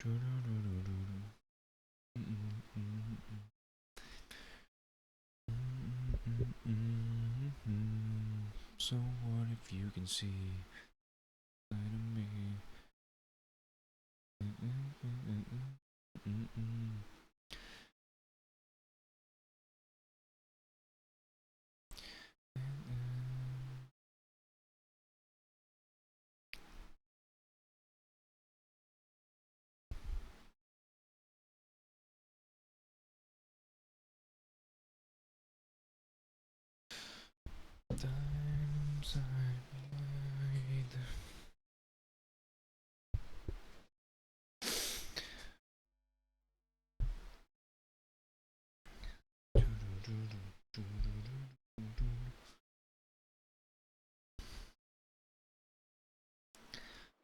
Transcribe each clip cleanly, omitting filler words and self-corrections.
So what if you can see inside of me? Times I lied.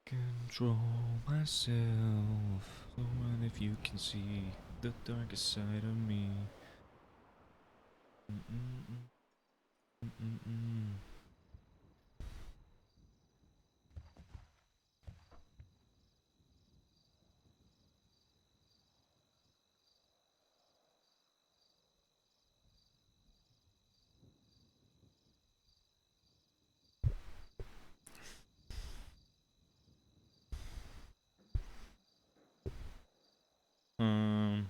Control myself. So what if you can see the darkest side of me? Um.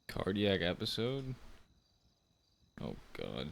Cardiac episode? Oh god.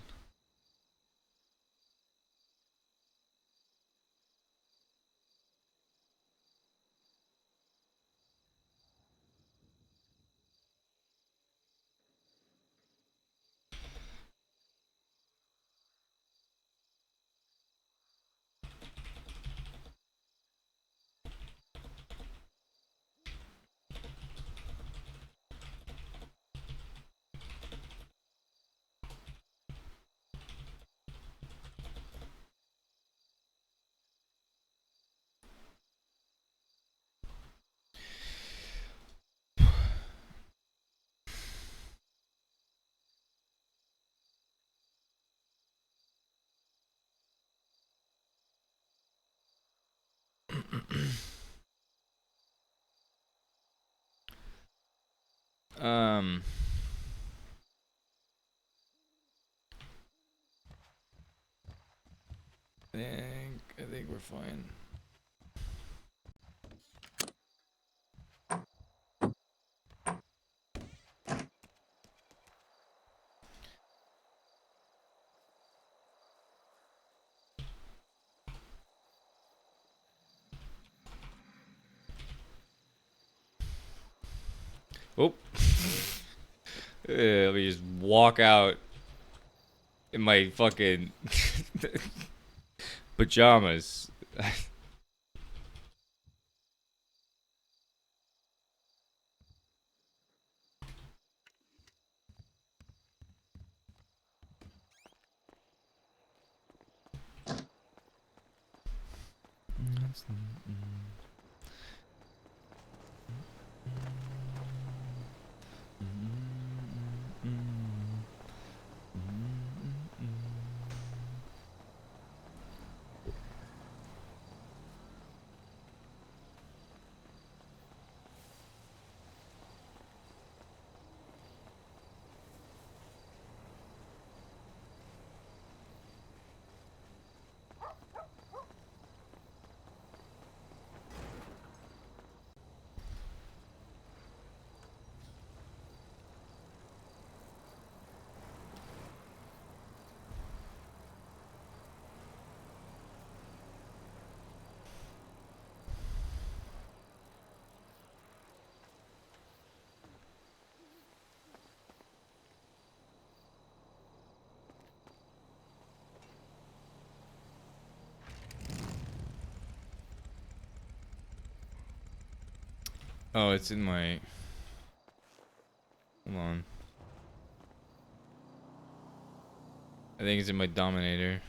um. I think we're fine. Oh. Let me just walk out in my fucking pajamas. Oh, it's in my... Hold on. I think it's in my Dominator.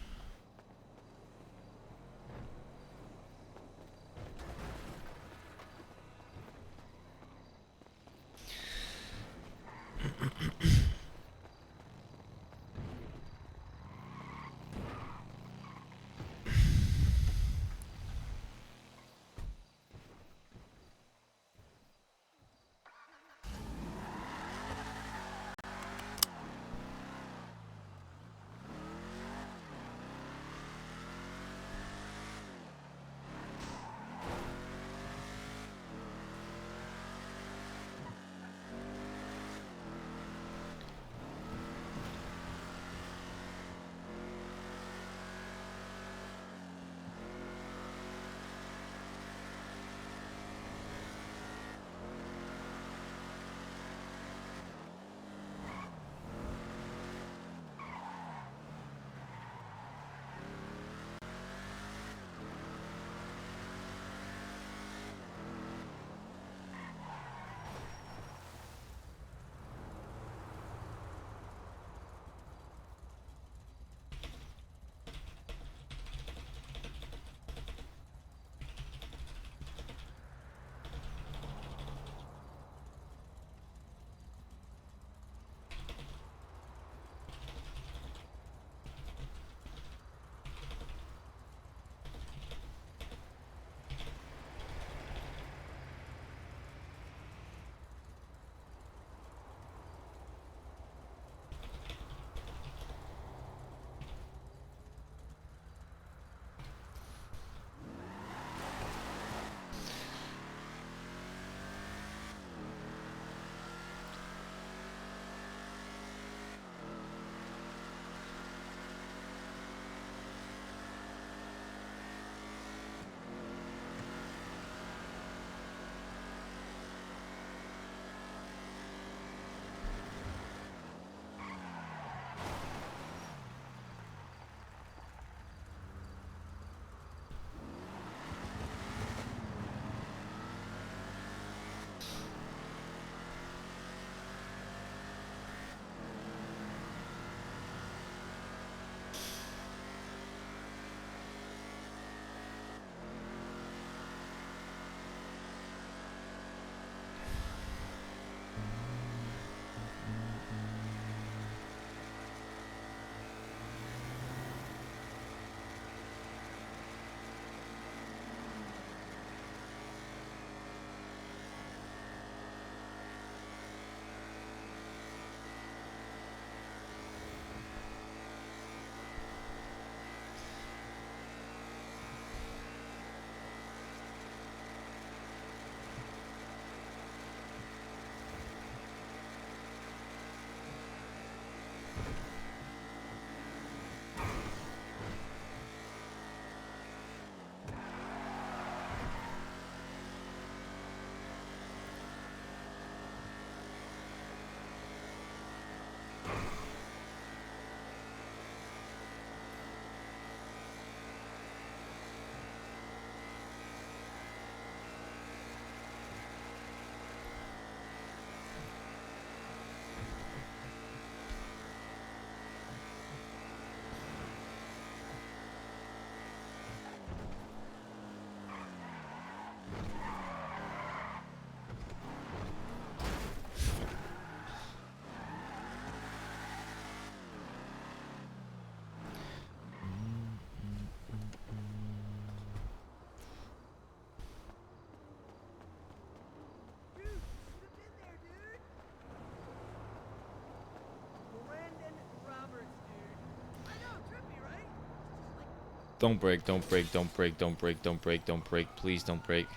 Don't break, don't break, don't break, don't break, don't break, don't break. Please don't break.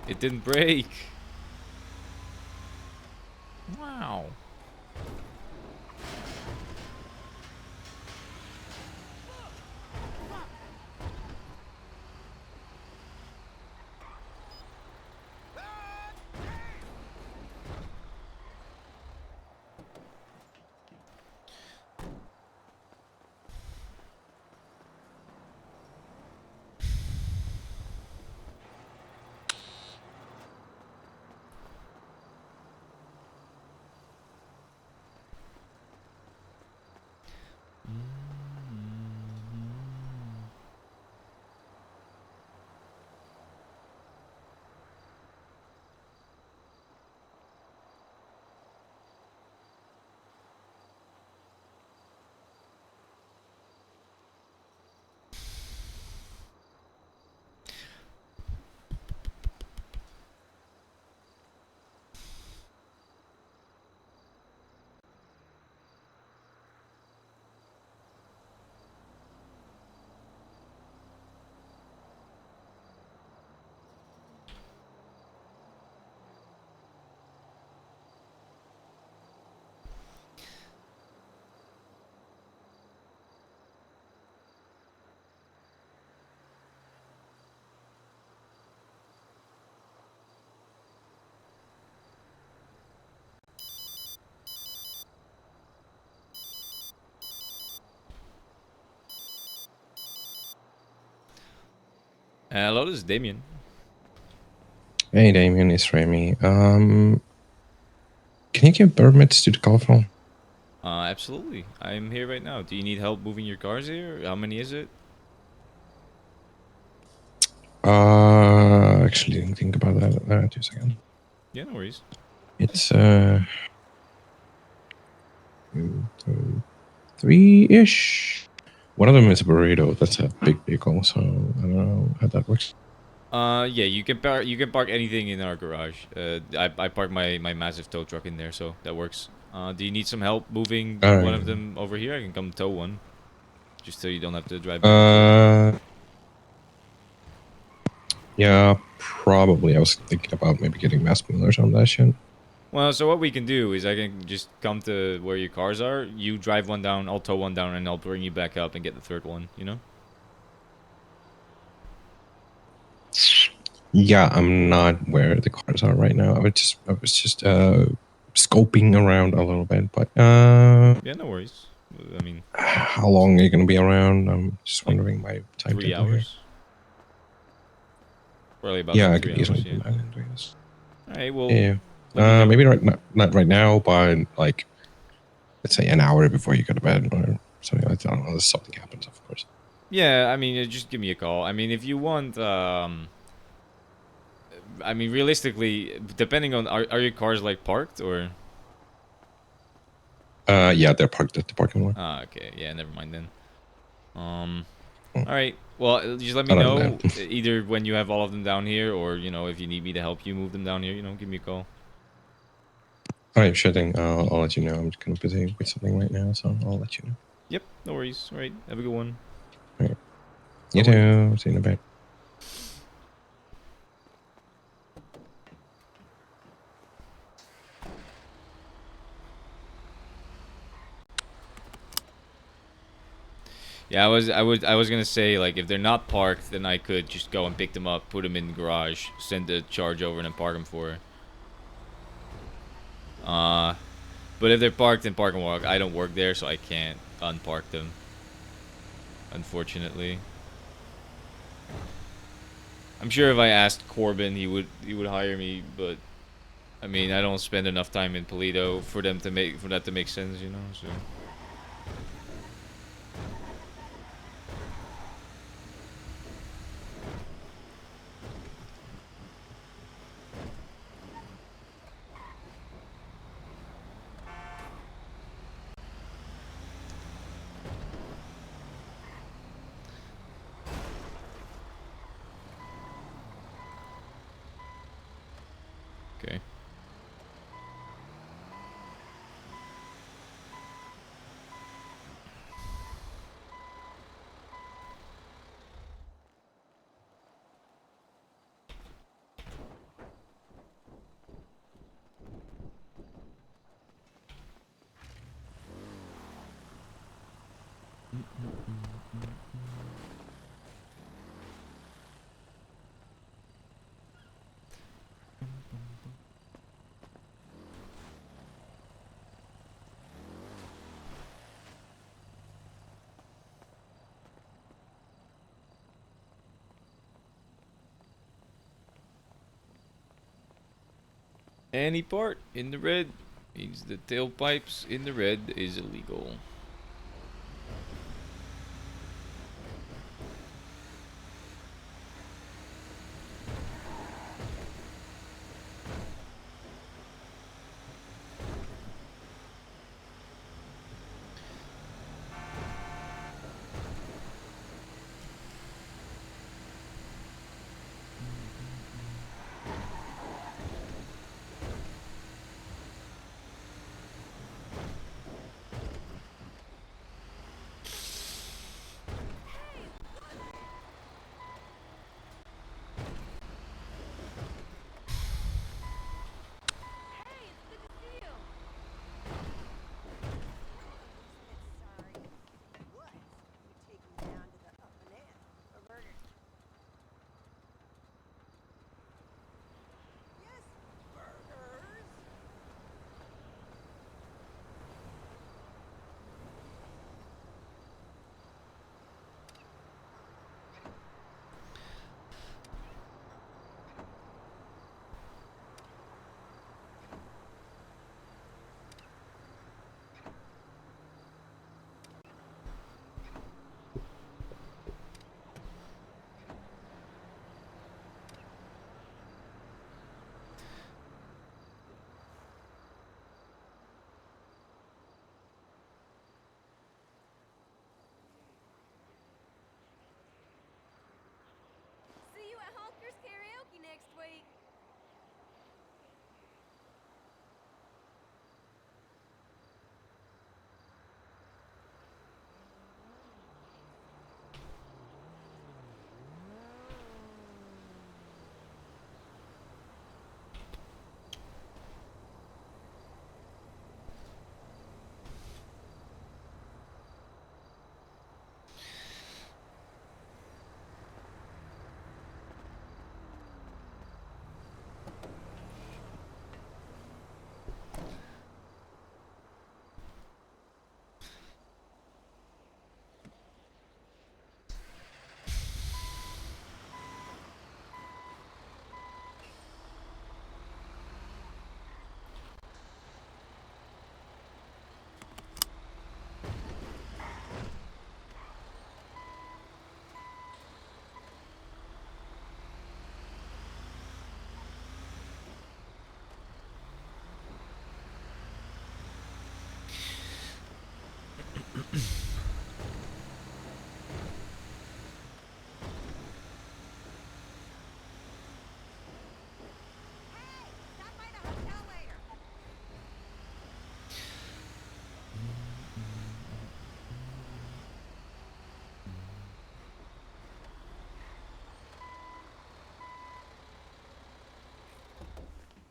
It didn't break. Wow. Hello, this is Damien. Hey Damien, it's Remy. Can you give permits to the car phone? Absolutely. I'm here right now. Do you need help moving your cars here? How many is it? Actually didn't think about that. 2 seconds. Yeah, no worries. It's 3-ish. One of them is a burrito. That's a big vehicle, so I don't know how that works. Yeah, you can park anything in our garage. I park my massive tow truck in there, so that works. Do you need some help moving All one right. of them over here? I can come tow one, just so you don't have to drive back and forth. Uh, yeah, probably. I was thinking about maybe getting mass millers on that shit. Well, so what we can do is I can just come to where your cars are. You drive one down, I'll tow one down, and I'll bring you back up and get the third one. You know? Yeah, I'm not where the cars are right now. I was just scoping around a little bit, but Yeah, no worries. I mean, how long are you gonna be around? I'm just like wondering my 3 timetable here. hours. Probably about Yeah, I could 3 hours. easily Yeah. come back and do this. All right. Well, Yeah, let me know. maybe not right now, but like let's say an hour before you go to bed or something like that. Unless something happens, of course. Yeah. I mean, just give me a call. I mean, if you want, I mean, realistically, depending on are your cars like parked or? Yeah, they're parked at the parking lot. Ah, okay. Yeah. Never mind then. Um. Mm, All right. Well, just let me I don't know. know either when you have all of them down here, or if you need me to help you move them down here. Give me a call. All right, sure thing. I'll let you know. I'm just kind of busy with something right now, so I'll let you know. Yep. No worries. All right. Have a good one. All right, Bye you bye. too. See you in a bit. Yeah, I was gonna say, like, if they're not parked, then I could just go and pick them up, put them in the garage, send the charge over, and then park them for her. But if they're parked in Park and Walk, I don't work there, so I can't unpark them. Unfortunately, I'm sure if I asked Corbin, he would hire me. But I mean, I don't spend enough time in Toledo for that to make sense, So. Okay. Any part in the red means the tailpipes in the red is illegal.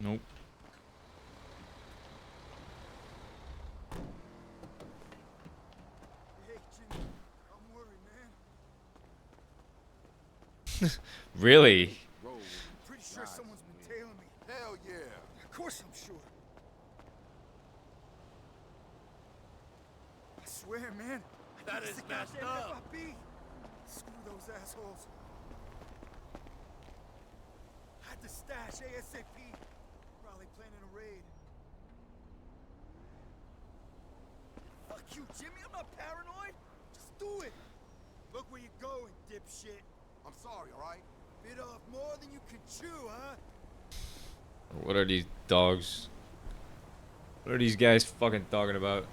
Nope. Hey, Jimmy. I'm worried, man. Really? Pretty sure someone's been tailing me. Hell yeah. Of course I'm sure. I swear, man. That is messed up. FIB. Screw those assholes. Had to stash ASAP. Probably planning a raid. Fuck you, Jimmy. I'm not paranoid. Just do it. Look where you're going, dipshit. I'm sorry, alright? Bit off more than you can chew, huh? What are these dogs? What are these guys fucking talking about?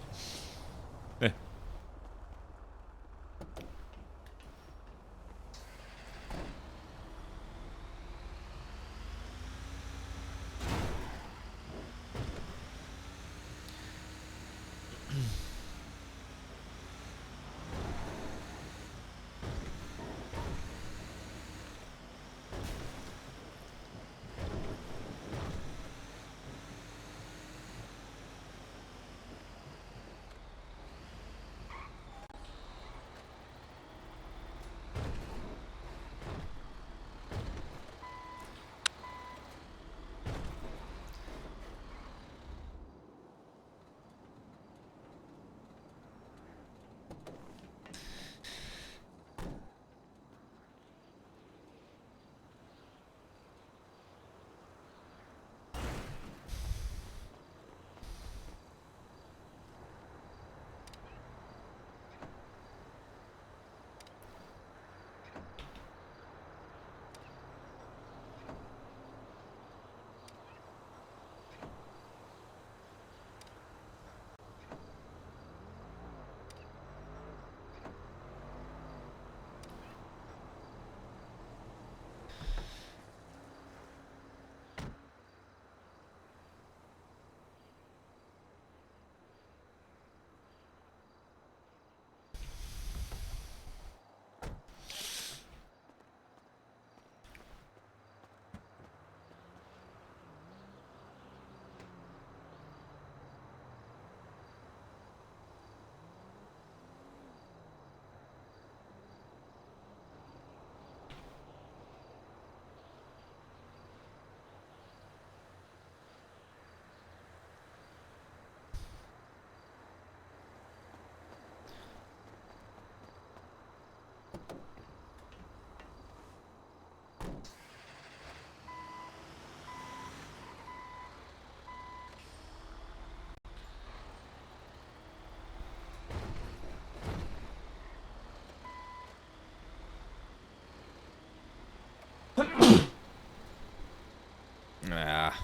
Ah.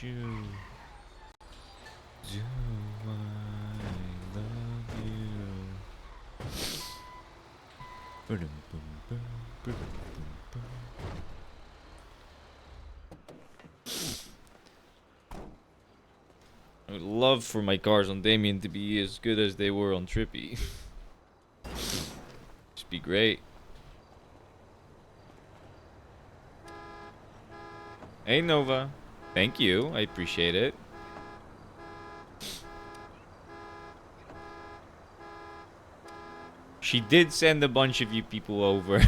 you? Do I love you? Ba-dum-bum-bum, ba-dum-bum-bum. I would love for my cars on Damien to be as good as they were on Trippy. Just be great. Hey Nova. Thank you. I appreciate it. She did send a bunch of you people over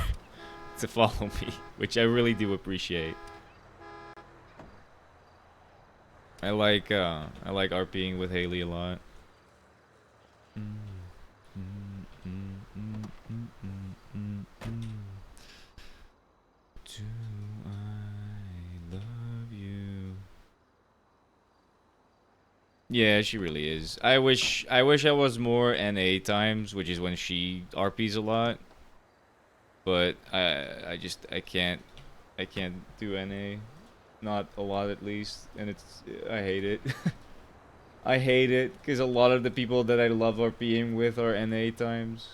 to follow me, which I really do appreciate. I like RPing with Haley a lot. Do I love you? Yeah, she really is. I wish I was more NA times, which is when she RPs a lot. But I can't do NA. Not a lot at least, and I hate it. I hate it because a lot of the people that I love RPing with are NA times.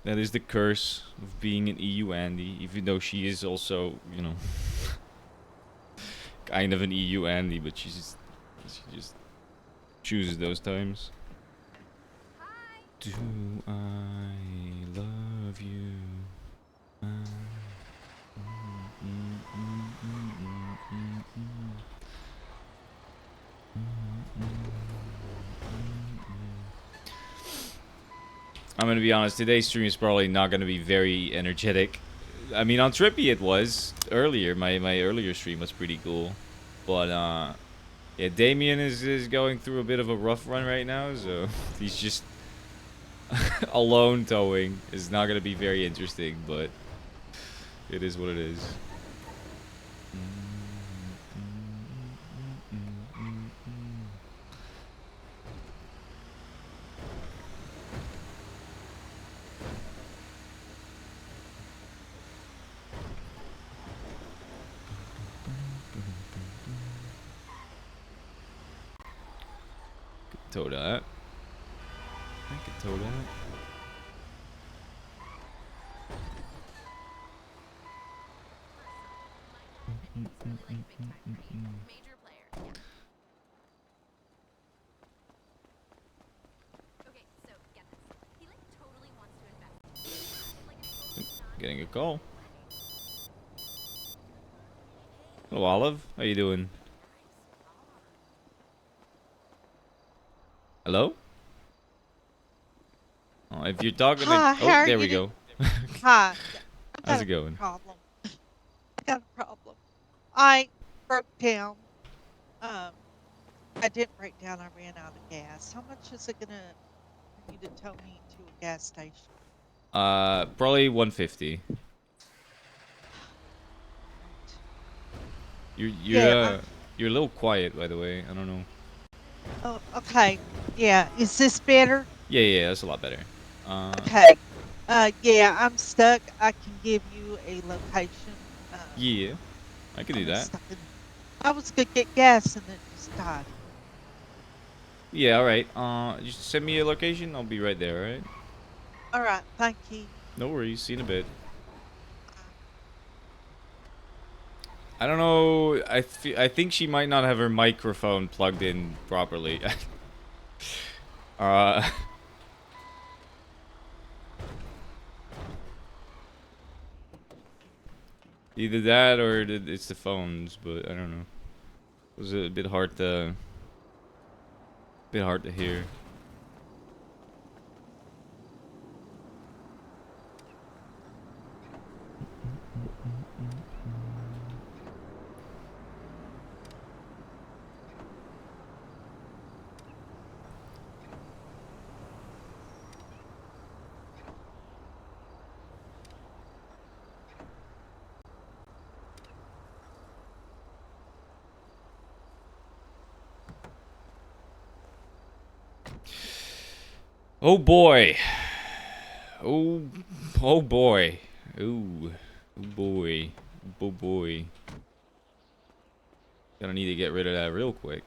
That is the curse of being an EU Andy, even though she is also, you know, kind of an EU Andy, but she just chooses those times. Do I love you? I'm gonna be honest, today's stream is probably not gonna be very energetic. I mean, on Trippy it was earlier. My earlier stream was pretty cool, but yeah, Damien is going through a bit of a rough run right now, so he's just alone towing is not gonna be very interesting, but it is what it is. Tow that. I could tow that. Getting a call. Hello, Olive. How you doing? Hello? Oh, if you're talking Hi, to... how Oh, are there you we doing? go. Hi. I How's got it going? a problem. I got a problem. I broke down. Um, I didn't break down. I ran out of gas. How much is it gonna for you to tow me to a gas station? Probably 150. Right. You're Yeah. you're a little quiet, by the way. I don't know. Oh, okay. Yeah. Is this better? Yeah, that's a lot better. Okay. Yeah. I'm stuck. I can give you a location. Yeah, I could I do was that. stuck in. I was gonna get gas and it just died. Yeah, all right. Just send me a location. I'll be right there. All right. All right. Thank you. No worries. See you in a bit. Uh, I don't know. I think she might not have her microphone plugged in properly. uh. Either that or it's the phones, but I don't know. It was a bit hard to hear. Oh boy. Oh, oh boy. Ooh, oh boy, oh boy. Gonna need to get rid of that real quick.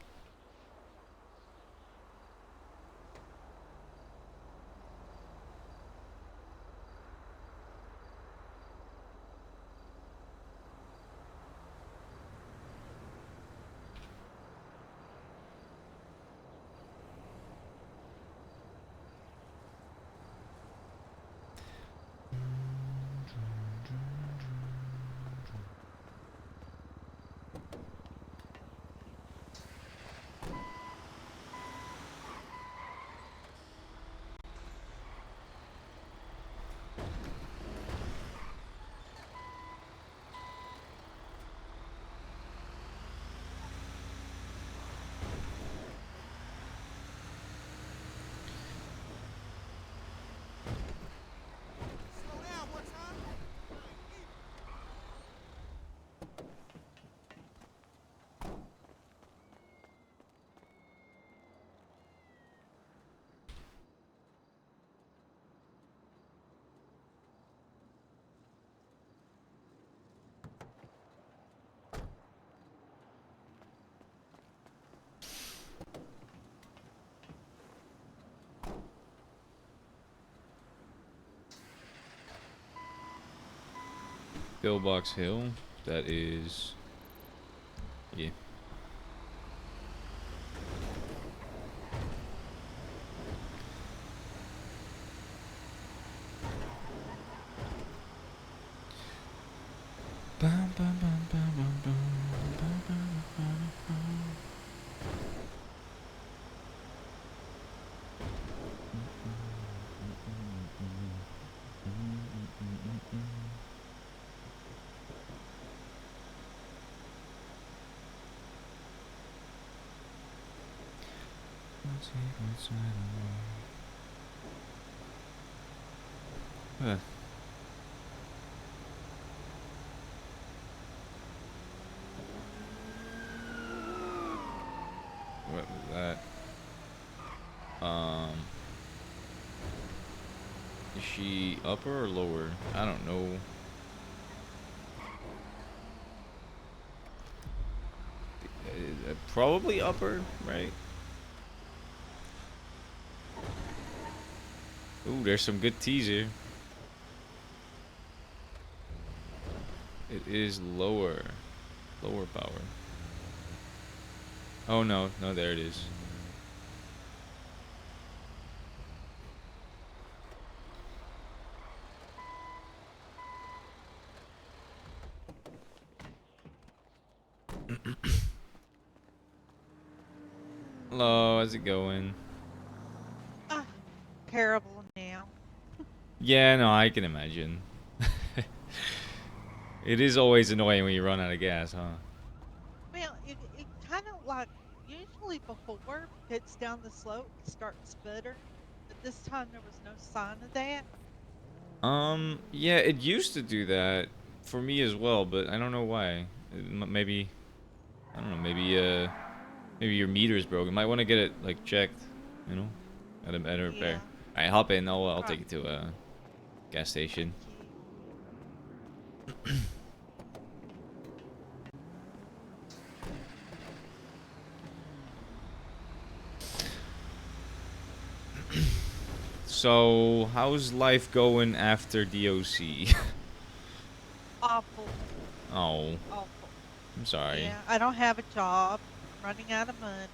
Slow down one time. Pillbox Hill. That is. Yeah. Huh. What was that? Is she upper or lower? I don't know. Probably upper, right? Ooh, there's some good teas here. It is lower. Lower power. Oh no, no, there it is. Hello, how's it going? Ah, terrible now. Yeah, no, I can imagine. It is always annoying when you run out of gas, huh? Well, it kind of like usually before it gets down the slope, it starts sputtering. But this time there was no sign of that. Yeah, it used to do that for me as well, but I don't know why. Maybe, I don't know, maybe your meter is broken. Might want to get it, like, checked, you know? At a repair. Yeah. Alright, hop in, I'll Right. take you to a gas station. Thank you. So, how's life going after DOC? Awful. Oh, Awful. I'm sorry. Yeah, I don't have a job. I'm running out of money.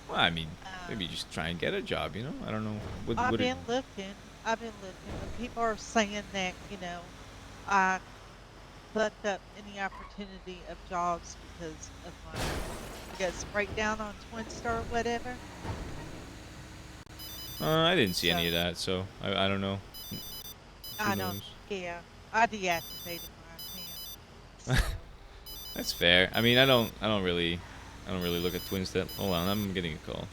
Well, I mean, maybe Um, just try and get a job, you know? I don't know. I've Would it... been looking. I've been looking, but people are saying that, I fucked up any opportunity of jobs because of my, I guess, breakdown on Twin Star or whatever. I didn't see any So of that, so I don't know. Who I don't. knows? Yeah, I deactivated my account. So That's fair. I mean, I don't really look at twins that. Hold on, I'm getting a call.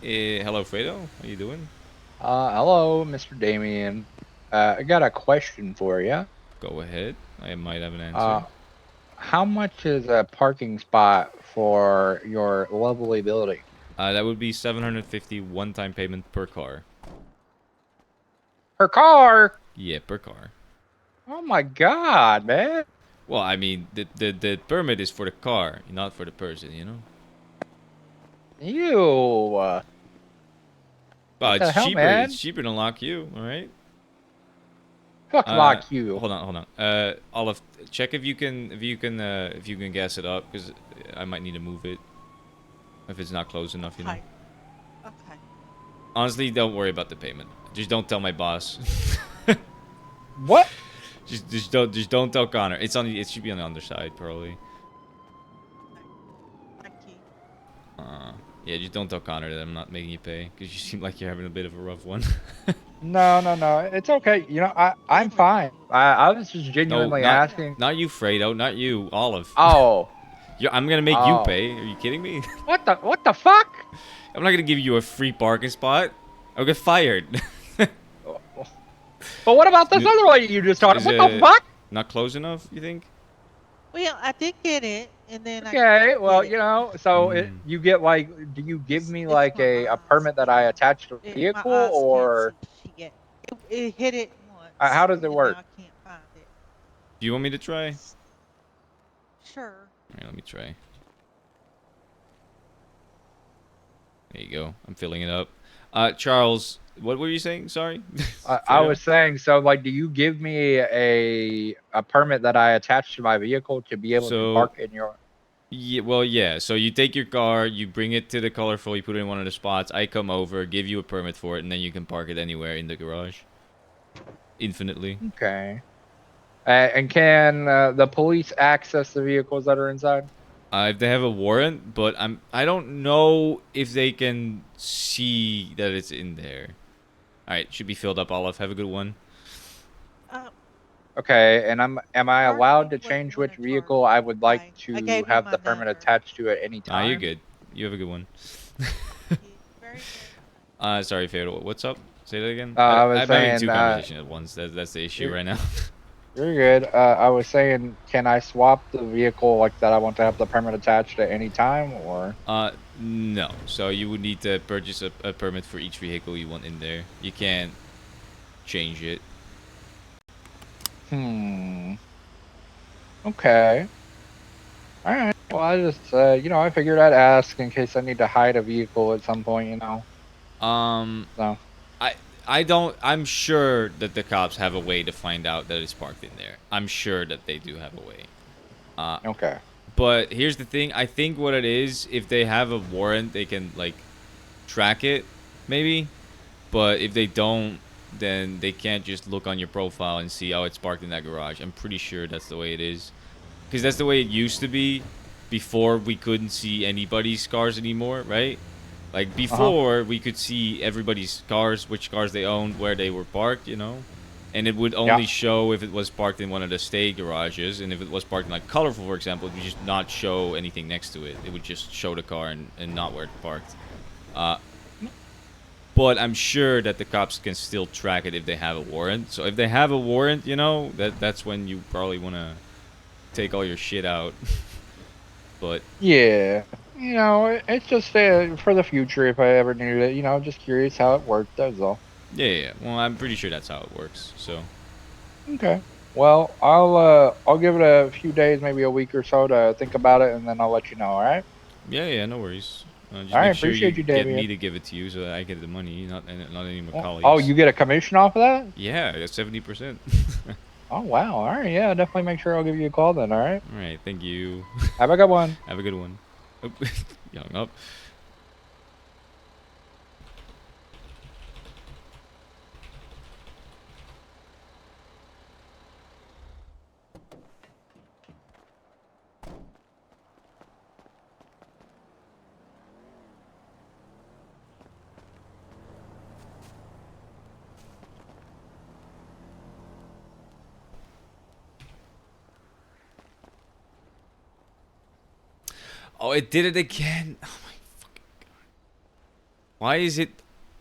Hello, Fredo. How you doing? Hello, Mr. Damien. I got a question for you. Go ahead. I might have an Uh, answer. how much is a parking spot for your lovely building? That would be 750 one-time payment per car. Per car? Yeah, per car. Oh my god, man. Well, I mean, the permit is for the car, not for the person, you know? Ew. Well, What it's the hell, cheaper. man? It's cheaper than lock you, all right? Fuck lock you. Hold on. Olive, check if you can gas it up, because I might need to move it if it's not close enough, you know. Okay. Okay. Honestly, don't worry about the payment. Just don't tell my boss. What? just don't tell Connor. It should be on the underside probably. Thank you. Yeah, just don't tell Connor that I'm not making you pay, because you seem like you're having a bit of a rough one. No. It's okay. You know, I'm fine. I was just No, genuinely asking. not you, Fredo, not you, Olive. Oh. I'm gonna make you Oh. pay. Are you kidding me? What the fuck? I'm not gonna give you a free parking spot. I'll get fired. But what about this other lady you just talked Is about? What the fuck? not close enough, you think? Well, I did get it, and then I Okay, couldn't well, get you it. know, so Mm. you get like, do you give me It's like my a eyes, permit that I yeah. attach to the My vehicle, eyes or can't see shit. It hit it once, how does it and work? now I can't find it. Do you want me to try? Sure. Alright, let me try. There you go. I'm filling it up. Charles, what were you saying? Sorry. I was saying, so like, do you give me a permit that I attach to my vehicle to be able to So- park in your? Yeah, well, yeah. So you take your car, you bring it to the colorful, you put it in one of the spots. I come over, give you a permit for it, and then you can park it anywhere in the garage. Infinitely. Okay. And can the police access the vehicles that are inside? If they have a warrant, but I don't know if they can see that it's in there. All right, should be filled up. Olive, have a good one. Okay, and am I Charge allowed me to what you change which wanna vehicle charge I me, would like okay? to I gave you have my the permit number. attached to at any Ah, you're time? good. You have a good one. Thank you very, very much. Sorry, Fedor. What's up? Say that again. I was I'm having saying, two conversations at once. That's the issue you're- right now. You're good. I was saying, can I swap the vehicle like that I want to have the permit attached at any time, or? No. So you would need to purchase a permit for each vehicle you want in there. You can't change it. Okay. All right. Well, I just, I figured I'd ask in case I need to hide a vehicle at some point, you know. So. I'm sure that the cops have a way to find out that it's parked in there. I'm sure that they do have a way. Okay. But here's the thing. I think what it is, if they have a warrant, they can, like, track it, maybe. But if they don't, then they can't just look on your profile and see, oh, it's parked in that garage. I'm pretty sure that's the way it is. Because that's the way it used to be before we couldn't see anybody's cars anymore, right? Like, before, we could see everybody's cars, which cars they owned, where they were parked, you know? And it would only show if it was parked in one of the state garages. And if it was parked in, like, Colorful, for example, it would just not show anything next to it. It would just show the car and not where it parked. But I'm sure that the cops can still track it if they have a warrant. So if they have a warrant, you know, that's when you probably want to take all your shit out. But Yeah. You know, it's just for the future if I ever needed it. You know, just curious how it worked. That's all. yeah. Well, I'm pretty sure that's how it works. So Okay. Well, I'll give it a few days, maybe a week or so to think about it, and then I'll let you know. All right. yeah, no worries. Just All right, make sure appreciate you, get Damien. me to give it to you so that I get the money, not any of my colleagues. Oh, you get a commission off of that? Yeah, 70%. Oh wow. All right. Yeah, definitely make sure I'll give you a call then. All right. All right, thank you. Have a good one. Have a good one. Oh, you hung up. Oh, it did it again. Oh my fucking god.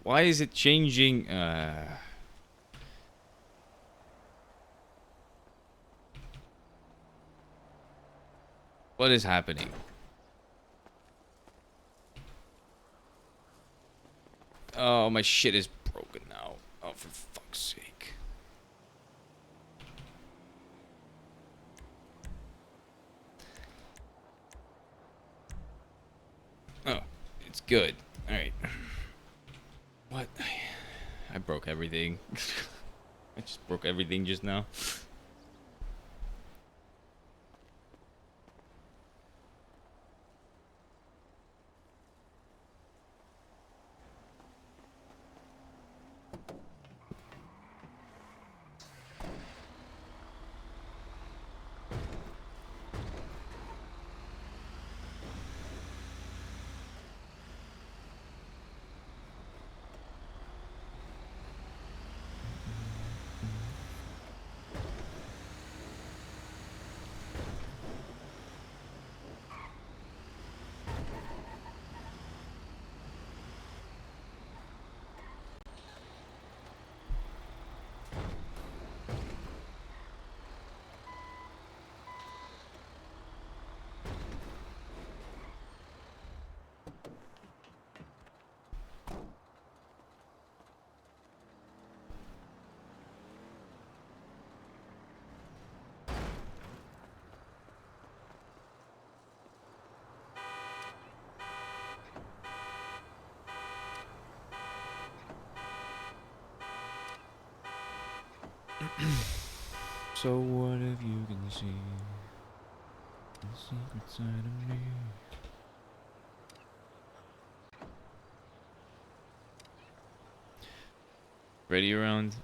Why is it changing? What is happening? Oh, my shit is broken now. Oh, for fuck's sake. It's good. All right. What? I broke everything. I just broke everything just now. So what if you can see the secret side of me? Ready around?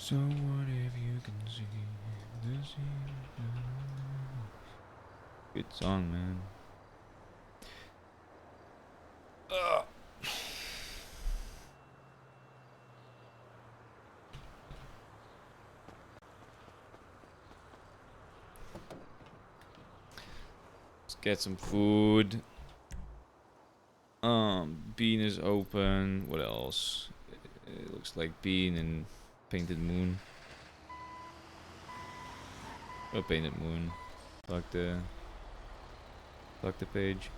So what if you can see the secret side of me? Good song, man. Ugh. Let's get some food. Bean is open. What else? It looks like Bean and Painted Moon. Oh, Painted Moon. Lock the page.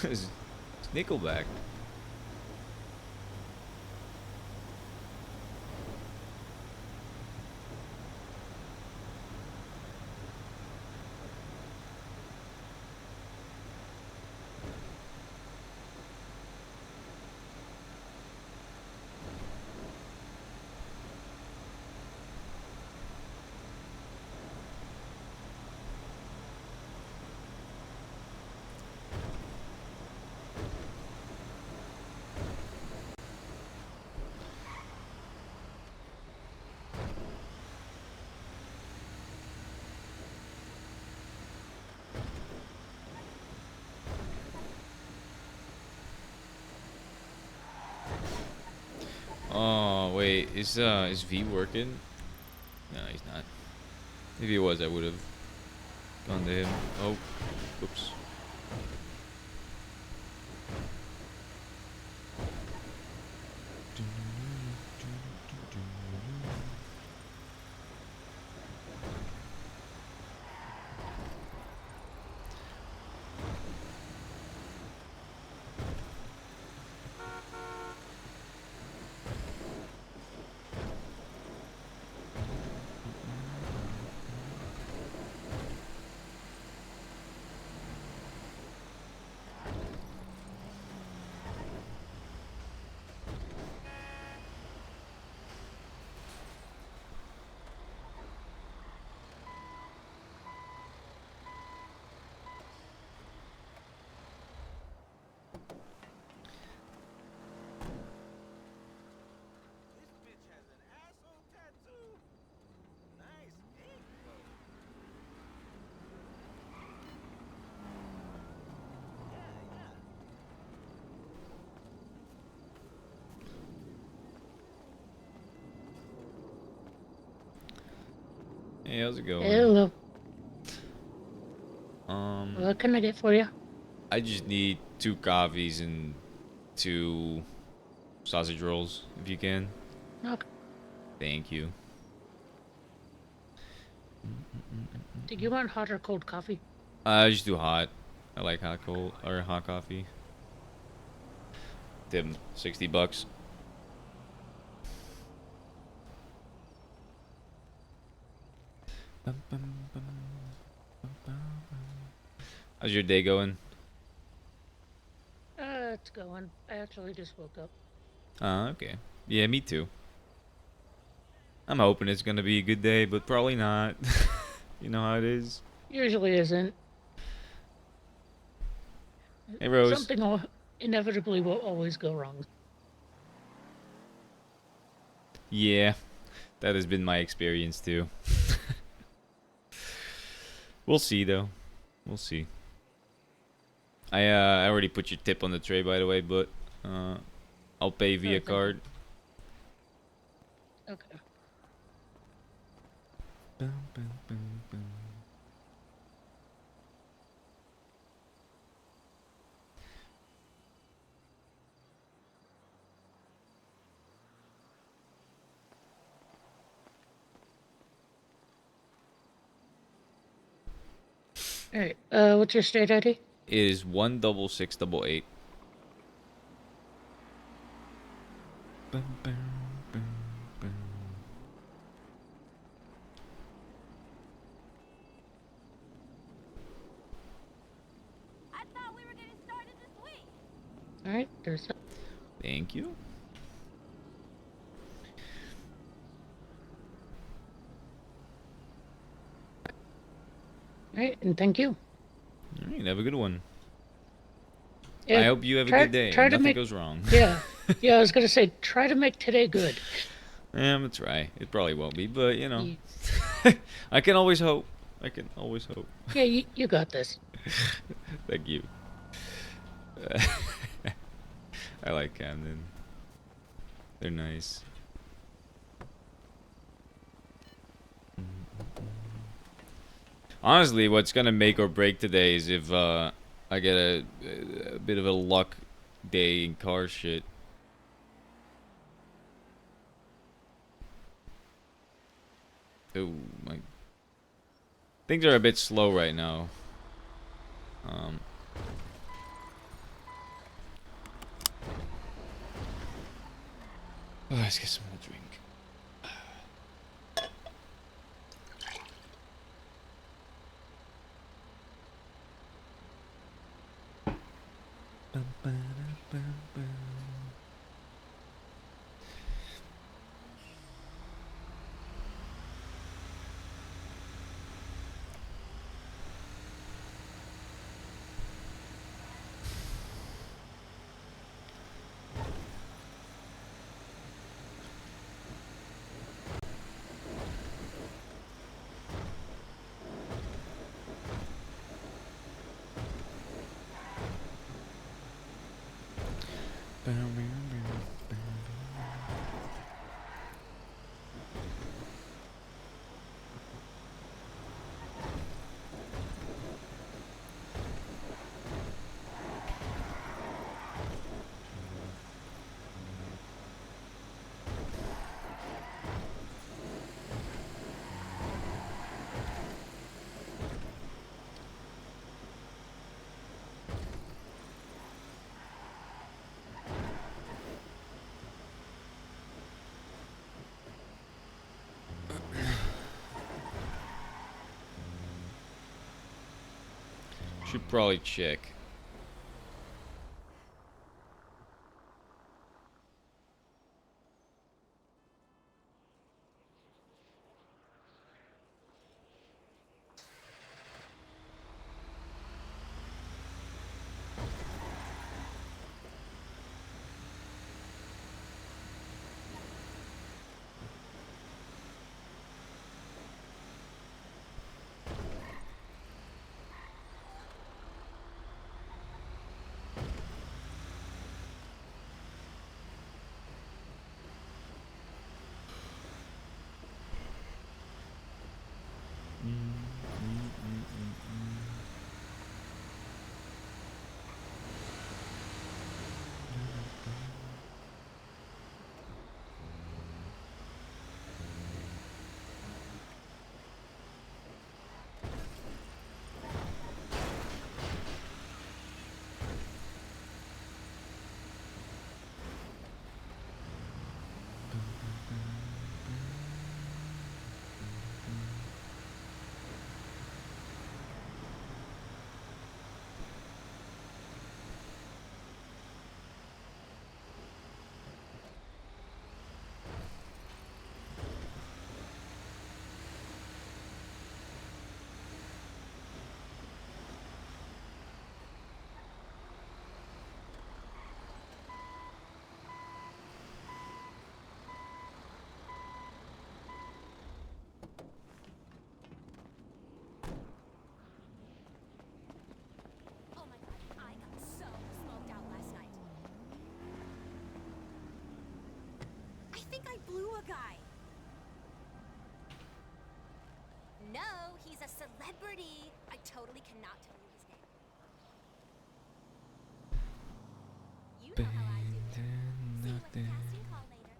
It's Nickelback. Oh wait, is V working? No, he's not. If he was, I would have gone to him. Oh, oops. Hey, how's it going? Hello. What can I get for you? I just need 2 coffees and 2 sausage rolls, if you can. Okay. Thank you. Do you want hot or cold coffee? I just do hot. I like hot cold or hot coffee. Tim, $60. How's your day going? It's going. I actually just woke up. Okay. Yeah, me too. I'm hoping it's gonna be a good day, but probably not. You know how it is. Usually isn't. Hey, Rose. Something inevitably will always go wrong. Yeah, that has been my experience too. We'll see though. We'll see. I already put your tip on the tray, by the way, but I'll pay via thank you. card. Okay. Bum, bum, bum, bum. Alright. What's your state ID? It is 16688. Bum, bum, bum, bum. I thought we were getting started this week. Alright, there's that. Thank you. Alright, and thank you. All right, have a good one. Yeah, I hope you have a try- good day. try And to nothing make- goes wrong. Yeah. Yeah, I was gonna say, try to make today good. I'm gonna try. It probably won't be, but you know, Ye- I can always hope. I can always hope. Yeah, you got this. Thank you. I like Camden. They're nice. Honestly, what's gonna make or break today is if I get a bit of a luck day in car shit. Oh my. Things are a bit slow right now. Let's get some more drink. Bum, ba, da, bum, bum. Should probably check. think I blew a guy. No, he's a celebrity. I totally cannot tell you his name. You know how I do it. See you at the casting call later.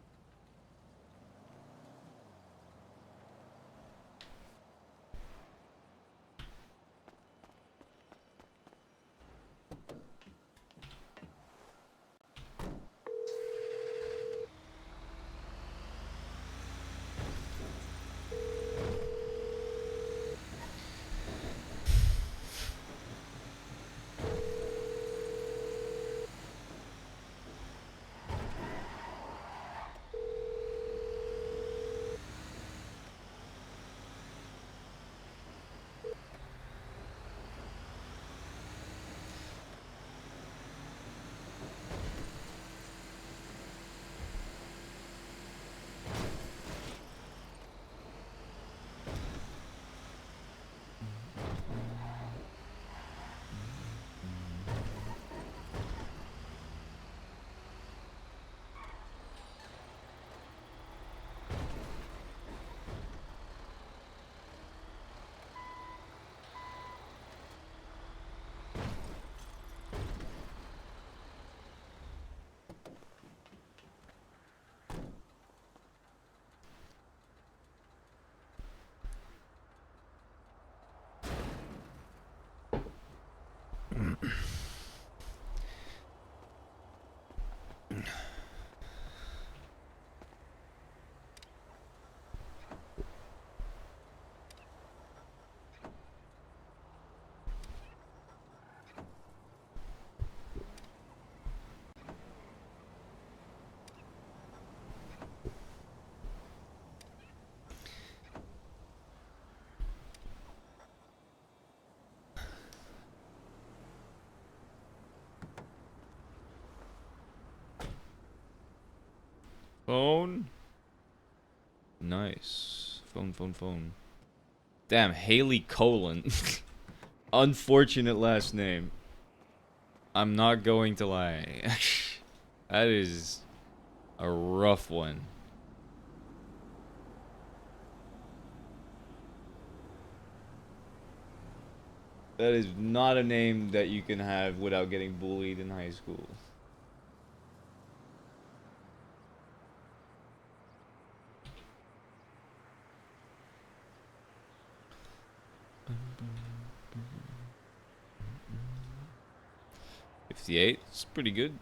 Phone. Nice. Phone. Damn, Haley Colon. Unfortunate last name. I'm not going to lie. That is a rough one. That is not a name that you can have without getting bullied in high school. $58. It's pretty good.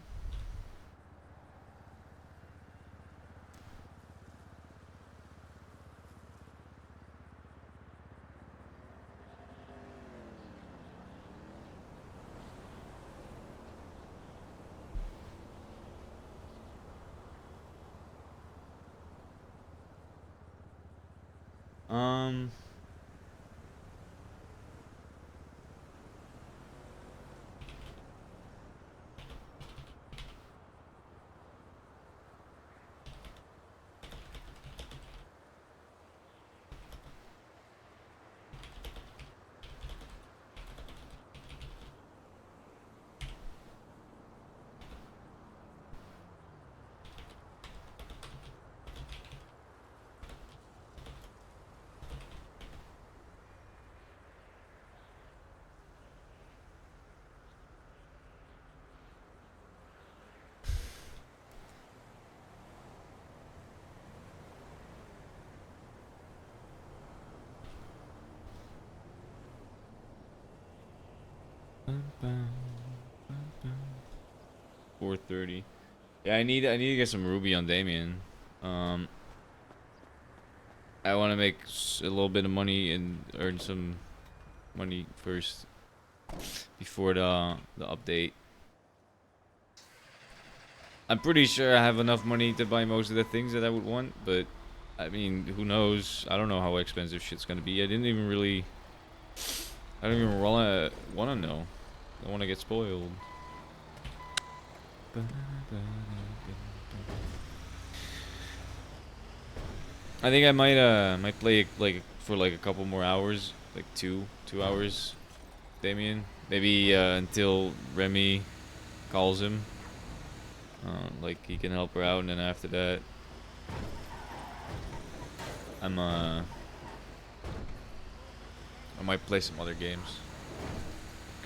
Um. $430. Yeah, I need to get some ruby on Damien. I want to make a little bit of money and earn some money first before the update. I'm pretty sure I have enough money to buy most of the things that I would want, but I mean, who knows? I don't know how expensive shit's gonna be. I don't even wanna know. I don't wanna get spoiled. I think I might play like for like a couple more hours, like two hours. Damien, maybe until Remy calls him. Like he can help her out, and then after that, I might play some other games.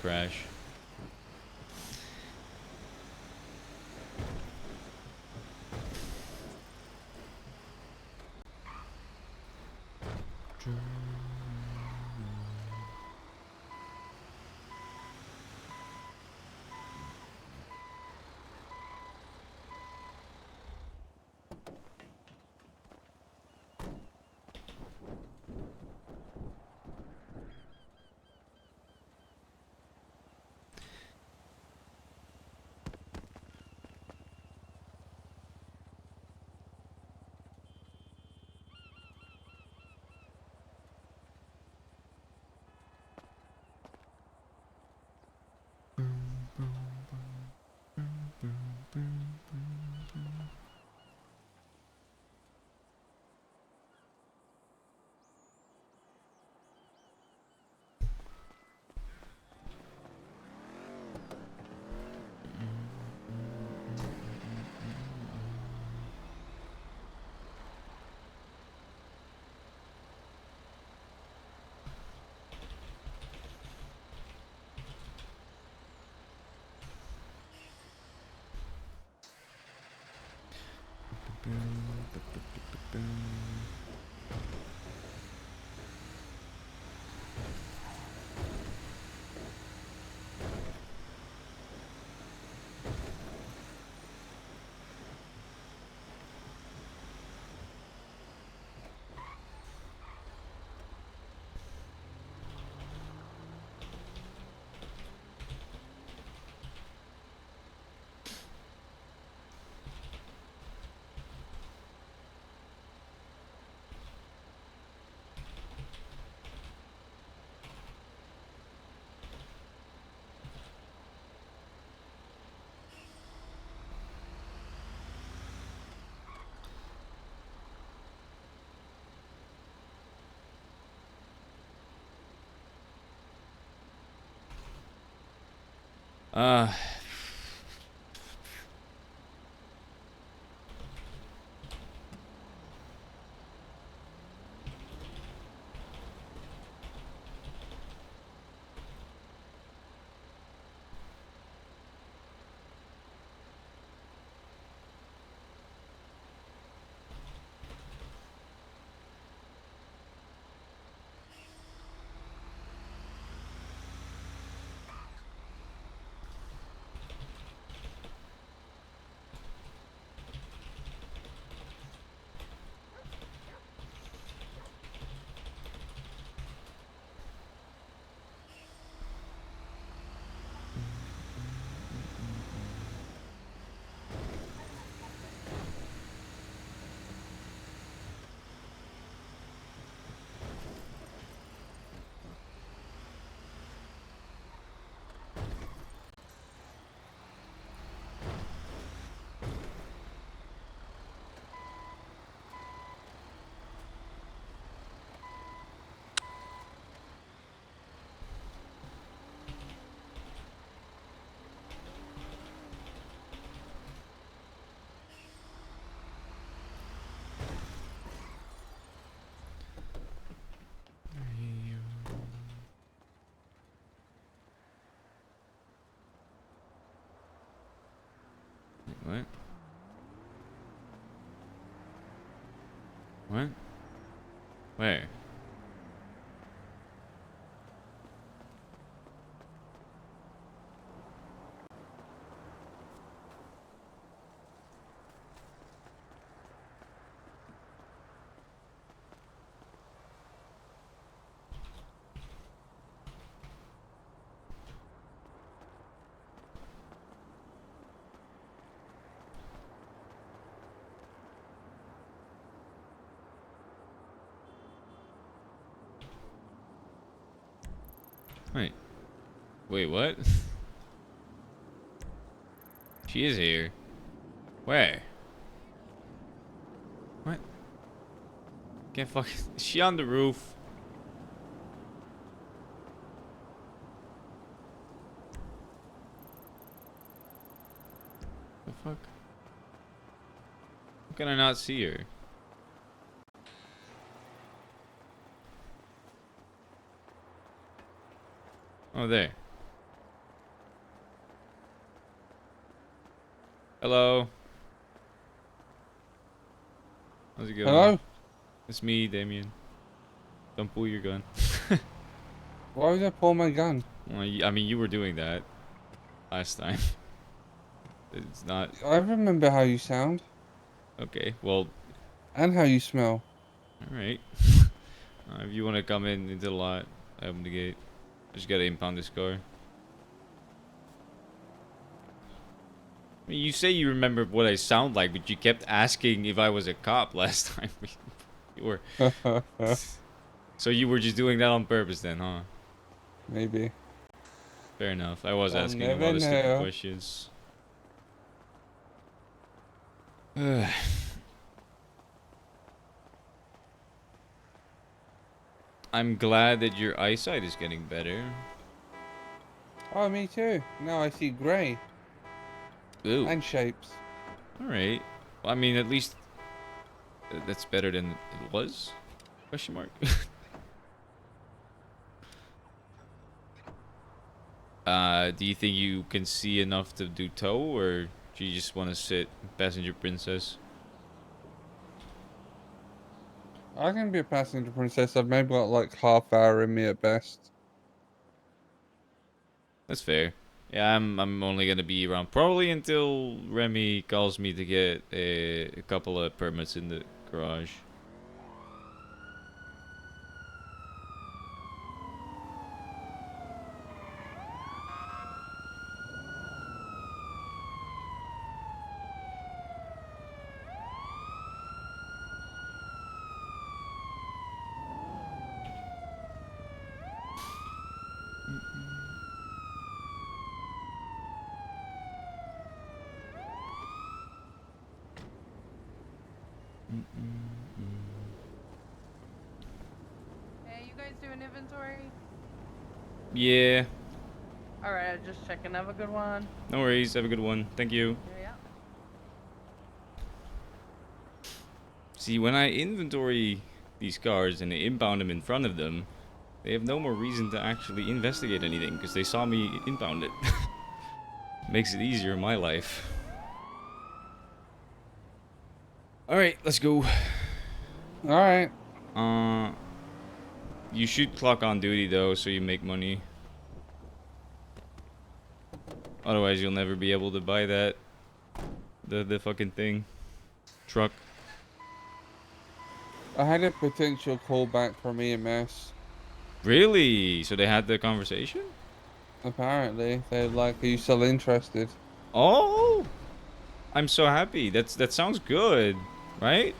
Crash. Uh, what? What? Where? Wait. Wait, what? She is here. Where? What? Can't fucking... Is she on the roof? The fuck? How can I not see her? Oh, there. Hello. How's it going? Hello? It's me, Damien. Don't pull your gun. Why would I pull my gun? Well, I mean, you were doing that last time. It's not... I remember how you sound. Okay, well, And how you smell. alright. If you want to come into the lot, I open the gate. I just gotta impound this car. I mean, you say you remember what I sound like, but you kept asking if I was a cop last time. You were... So you were just doing that on purpose then, huh? Maybe. Fair enough. I was I'll asking a lot never of stupid know. questions. I'm glad that your eyesight is getting better. Oh, me too. Now I see grey. Ooh. And shapes. Alright. Well, I mean, at least that's better than it was? Question mark. Do you think you can see enough to do tow, or do you just want to sit passenger princess? I can be a passenger princess. I've maybe got like half hour in me at best. That's fair. Yeah, I'm only gonna be around probably until Remy calls me to get a couple of permits in the garage. Hey, you guys doing inventory? Yeah, Alright, just checking. Have a good one. no worries. Have a good one. Thank you. Yeah. See, when I inventory these cars and I impound them in front of them, they have no more reason to actually investigate anything because they saw me impound it. Makes it easier in my life. Alright, let's go. Alright. You should clock on duty though, so you make money. Otherwise, you'll never be able to buy that. The fucking thing. Truck. I had a potential callback from EMS. Really? So they had the conversation? Apparently. They're like, are you still interested? Oh! I'm so happy. That sounds good, right?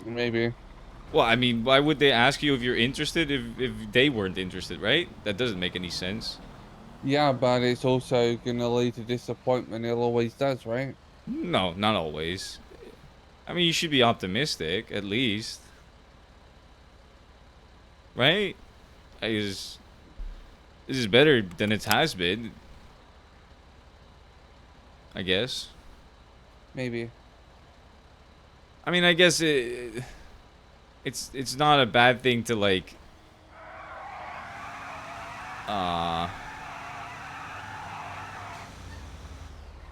Maybe. Well, I mean, why would they ask you if you're interested if they weren't interested, right? That doesn't make any sense. Yeah, but it's also gonna lead to disappointment. It always does, right? No, not always. I mean, you should be optimistic, at least. Right? This is better than it has been. I guess. Maybe. I mean, I guess it's not a bad thing to like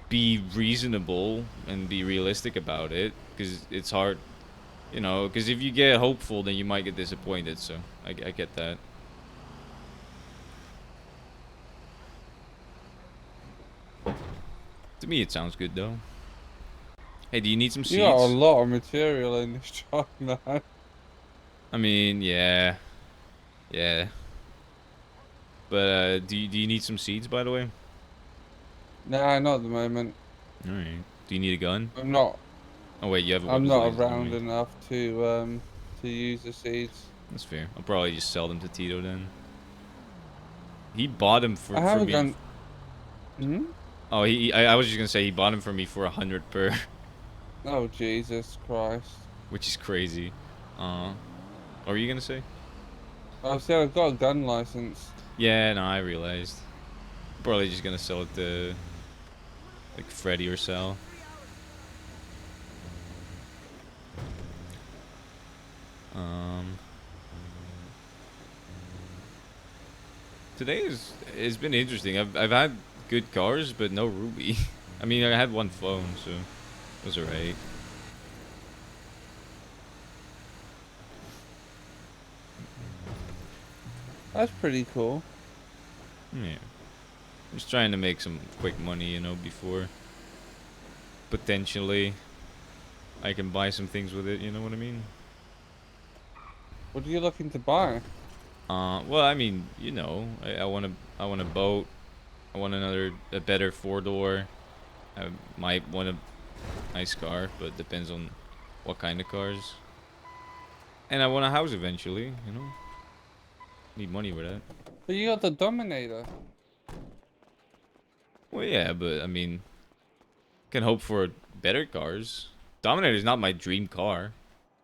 be reasonable and be realistic about it, because it's hard, you know, because if you get hopeful then you might get disappointed, so I get that. To me it sounds good though. Hey, do you need some seeds? You got a lot of material in this truck now. I mean, yeah. Yeah. But do you need some seeds, by the way? Nah, not at the moment. Alright. Do you need a gun? I'm not. Oh wait, you have a I'm weapons not license, around don't you? enough to use the seeds. That's fair. I'll probably just sell them to Tito then. He bought them for I have a me. gun. Hmm? Oh, I was just gonna say he bought them for me for 100 per, Oh Jesus Christ! which is crazy. What were you gonna say? I said I've got a gun license. Yeah, no, I realized. Probably just gonna sell it to like Freddy or Sal. Today it's been interesting. I've had good cars, but no Ruby. I mean, I had one phone, so it was alright. That's pretty cool. Yeah. Just trying to make some quick money, you know, before potentially I can buy some things with it, you know what I mean? What are you looking to buy? Well, I mean, you know, I want a boat. I want a better 4-door. I might want a nice car, but depends on what kind of cars. And I want a house eventually, you know. Need money for that. But you got the Dominator. Well, yeah, but I mean, can hope for better cars. Dominator is not my dream car,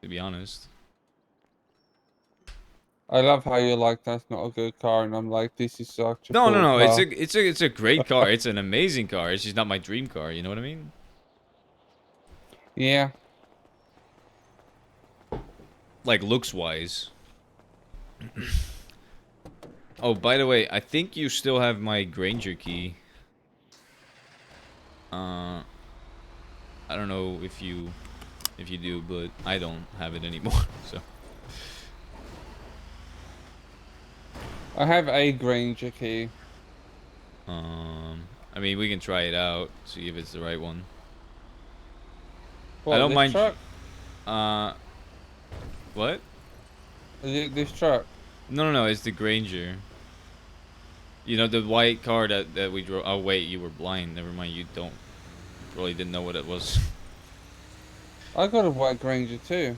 to be honest. I love how you're like, that's not a good car, and I'm like, this is such a No, cool no, no. car. It's a great car. It's an amazing car. It's just not my dream car. You know what I mean? Yeah. Like looks wise. Oh, by the way, I think you still have my Granger key. I don't know if you do, but I don't have it anymore. So I have a Granger key. I mean, we can try it out, see if it's the right one. What, I don't this mind. truck? What? Is it this truck? No, no, no. It's the Granger. You know, the white car that we drove. Oh wait, you were blind. Never mind. You probably didn't know what it was. I got a white Granger too.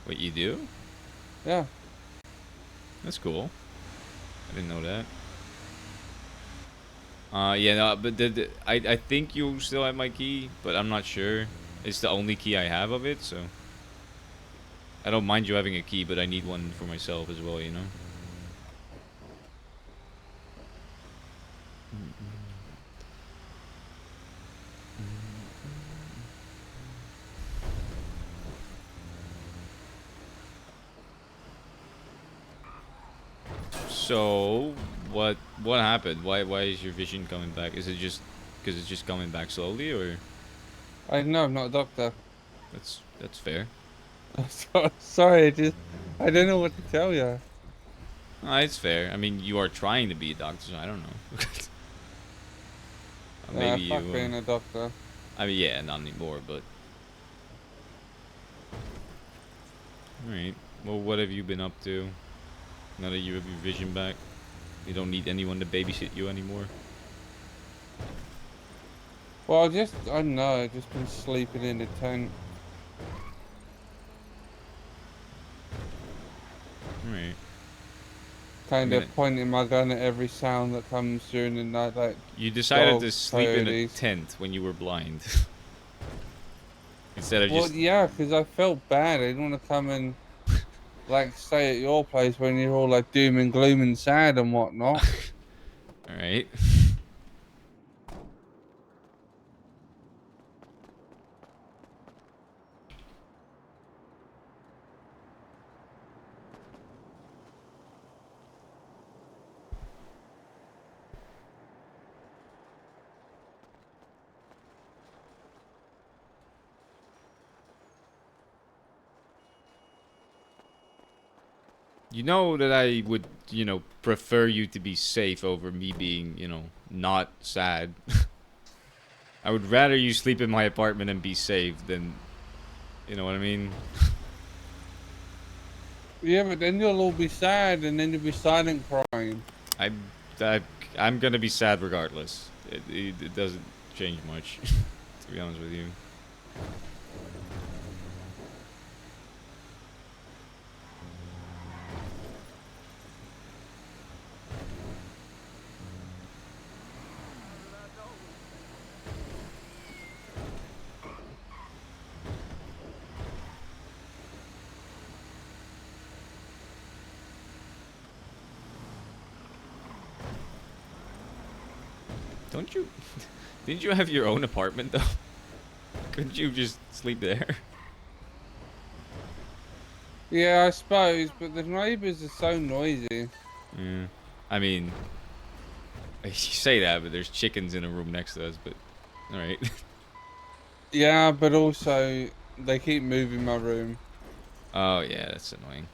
What, you do? Yeah. That's cool. I didn't know that. Yeah, no, but I think you still have my key, but I'm not sure. It's the only key I have of it, so I don't mind you having a key, but I need one for myself as well, you know. So, what happened? Why is your vision coming back? Is it just because it's just coming back slowly, or? I know, I'm not a doctor. That's fair. Sorry, I don't know what to tell you. It's fair. I mean, you are trying to be a doctor, so I don't know. Maybe fuck you. being a doctor. I mean, yeah, not anymore, but. Alright. Well, what have you been up to? Now that you have your vision back, you don't need anyone to babysit you anymore. Well, I don't know, I've just been sleeping in the tent. Alright. Kind of pointing my gun at every sound that comes during the night, like. You decided to dogs, sleep in a coyotes. tent when you were blind. Instead of Well, just. yeah, because I felt bad. I didn't want to come and like stay at your place when you're all like doom and gloom and sad and whatnot. Alright. You know that I would, you know, prefer you to be safe over me being, you know, not sad. I would rather you sleep in my apartment and be safe than, you know what I mean? Yeah, but then you'll all be sad and then you'll be silent crying. I'm gonna be sad regardless. It doesn't change much, to be honest with you. Don't you? Didn't you have your own apartment though? Couldn't you just sleep there? Yeah, I suppose, but the neighbours are so noisy. Yeah. I mean, you say that, but there's chickens in a room next to us. But all right. Yeah, but also they keep moving my room. Oh yeah, that's annoying.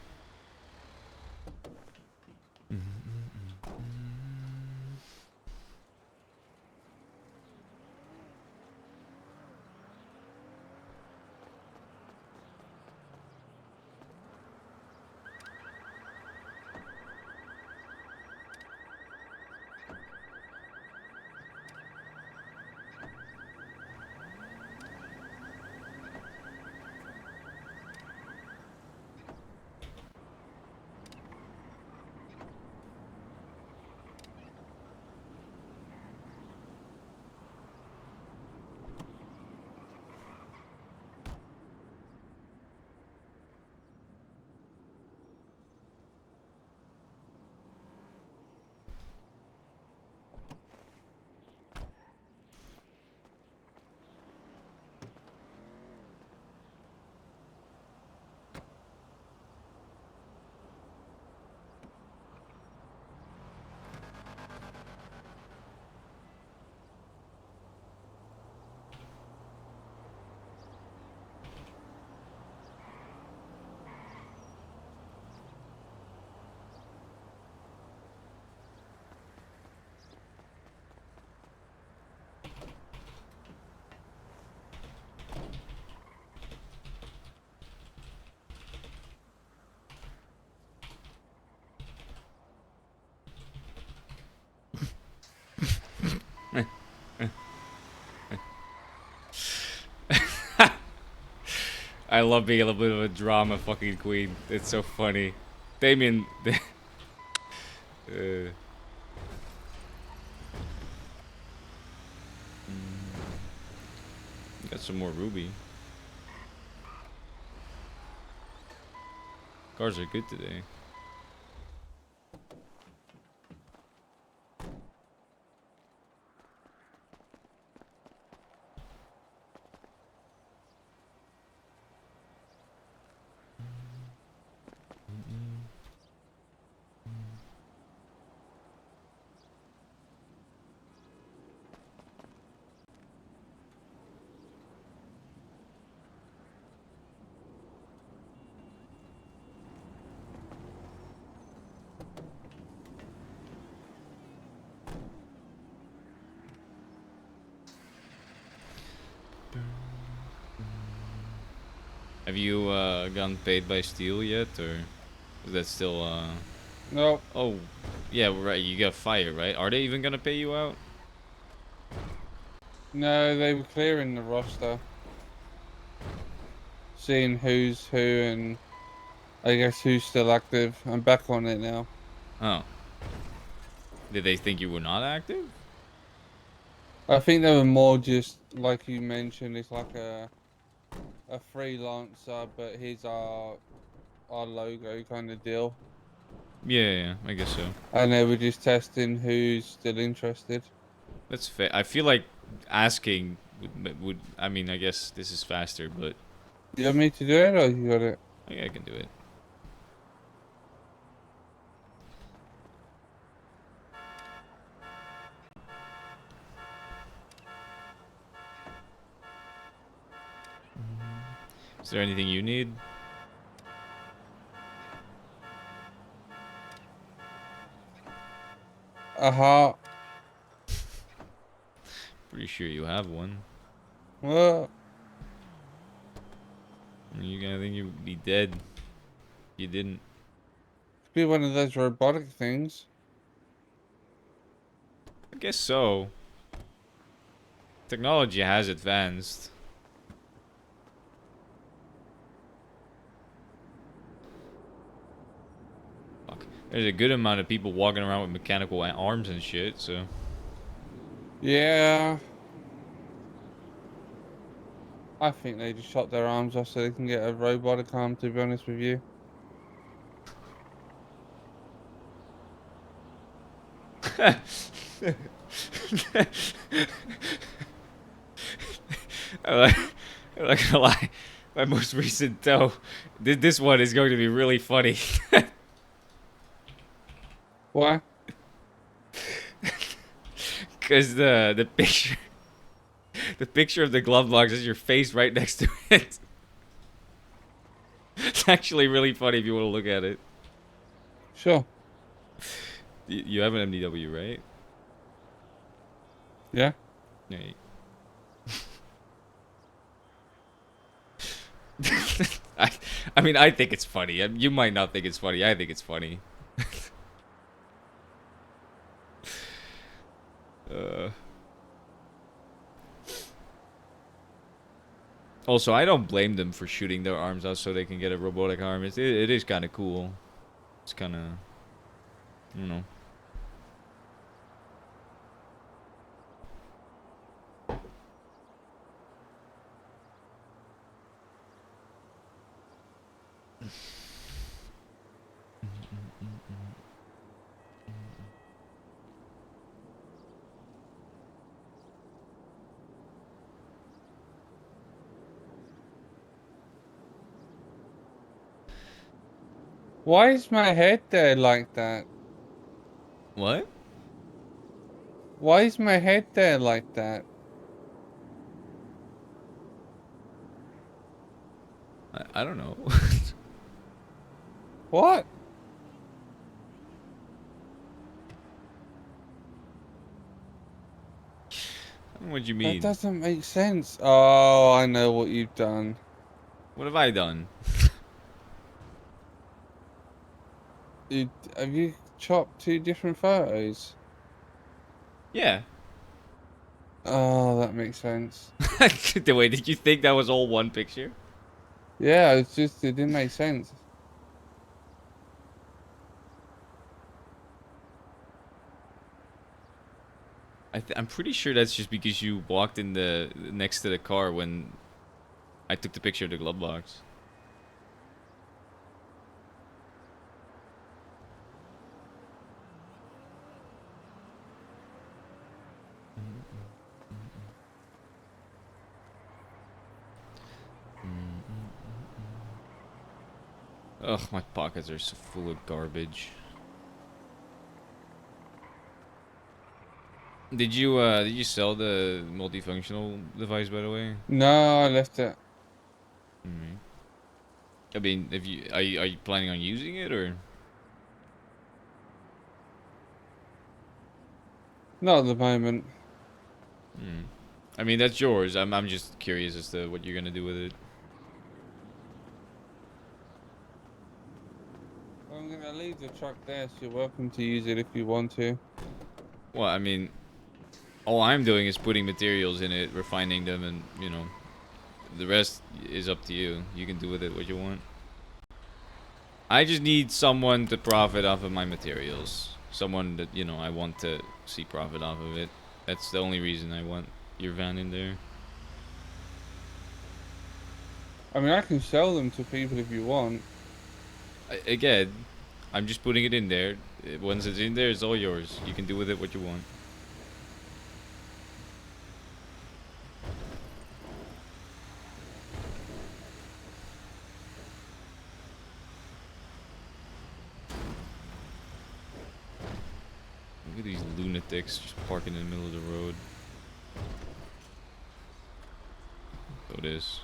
I love being a little bit of a drama fucking queen. It's so funny. Damien. Got some more ruby. Cars are good today. Have you gotten paid by Steel yet, or is that still Nope. Oh, yeah, right. You got fired, right? Are they even gonna pay you out? No, they were clearing the roster. Seeing who's who and I guess who's still active. I'm back on it now. Oh. Did they think you were not active? I think they were more just like you mentioned, it's like a freelancer, but here's our logo kind of deal. Yeah, I guess so. And they were just testing who's still interested. That's fair. I feel like asking would I mean, I guess this is faster, but You want me to do it or you got it? I think I can do it. Is there anything you need? Uh-huh. Pretty sure you have one. Well, I think you'd be dead. You didn't. could be one of those robotic things. I guess so. Technology has advanced. Fuck. There's a good amount of people walking around with mechanical arms and shit, so. Yeah. I think they just shot their arms off so they can get a robotic arm, to be honest with you. I'm not gonna lie. My most recent tow. This one is going to be really funny. Why? Cause the picture, the picture of the glove box is your face right next to it. It's actually really funny if you want to look at it. Sure. You have an MDW, right? Yeah. Yeah. I mean, I think it's funny. You might not think it's funny. I think it's funny. Also, I don't blame them for shooting their arms out so they can get a robotic arm. It is kind of cool. It's kind of, you know. Why is my head there like that? What? Why is my head there like that? I don't know. What? What do you That mean? doesn't make sense. Oh, I know what you've done. What have I done? Have you chopped 2 different photos? Yeah. Oh, that makes sense. Wait, did you think that was all one picture? Yeah, it didn't make sense. I'm pretty sure that's just because you walked in the next to the car when I took the picture of the glove box. Ugh, my pockets are so full of garbage. Did you sell the multifunctional device, by the way? No, I left it. Mm-hmm. I mean, if you are you planning on using it or? Not at the moment. Hmm. I mean, that's yours. I'm just curious as to what you're gonna do with it. I'm gonna leave the truck there, so you're welcome to use it if you want to. Well, I mean, all I'm doing is putting materials in it, refining them, and you know, the rest is up to you. You can do with it what you want. I just need someone to profit off of my materials. Someone that, you know, I want to see profit off of it. That's the only reason I want your van in there. I mean, I can sell them to people if you want. Again, I'm just putting it in there. Once it's in there, it's all yours. You can do with it what you want. Look at these lunatics just parking in the middle of the road. So it is.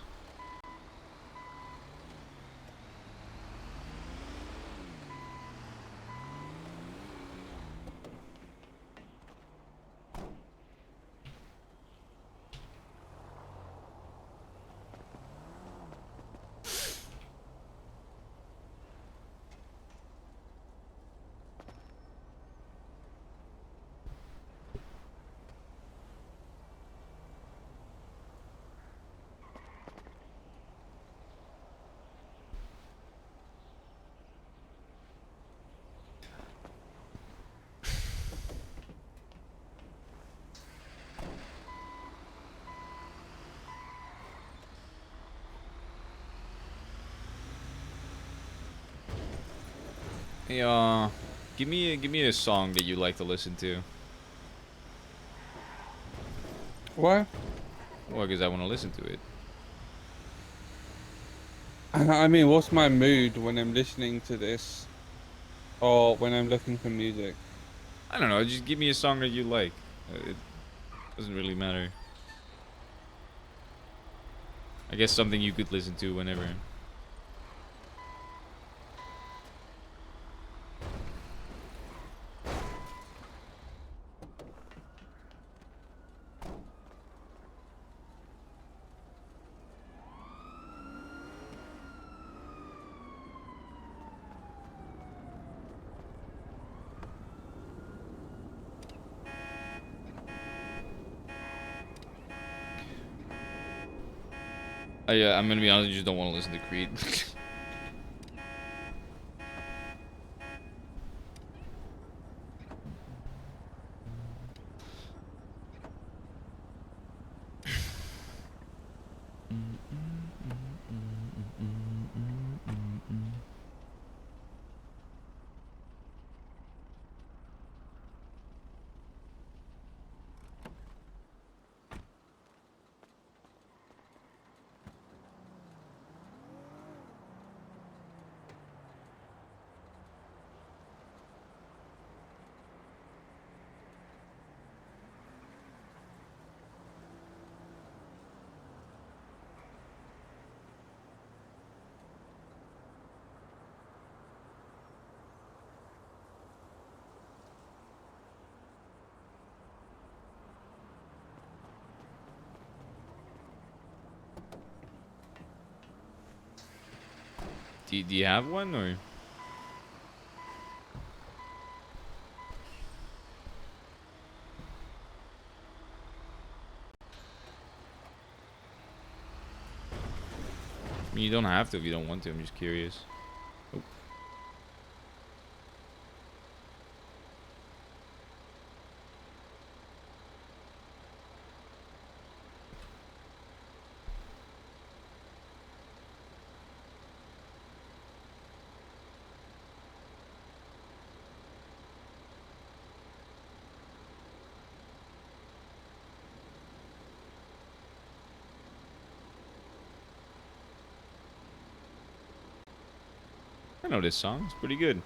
Hey, give me a song that you like to listen to. What? Well, because I want to listen to it. I mean, what's my mood when I'm listening to this? Or when I'm looking for music? I don't know. Just give me a song that you like. Doesn't really matter. I guess something you could listen to whenever. Yeah, I'm gonna be honest, I just don't want to listen to Creed. Do you have one, or? I mean, you don't have to if you don't want to. I'm just curious. Oh. I know this song. It's pretty good.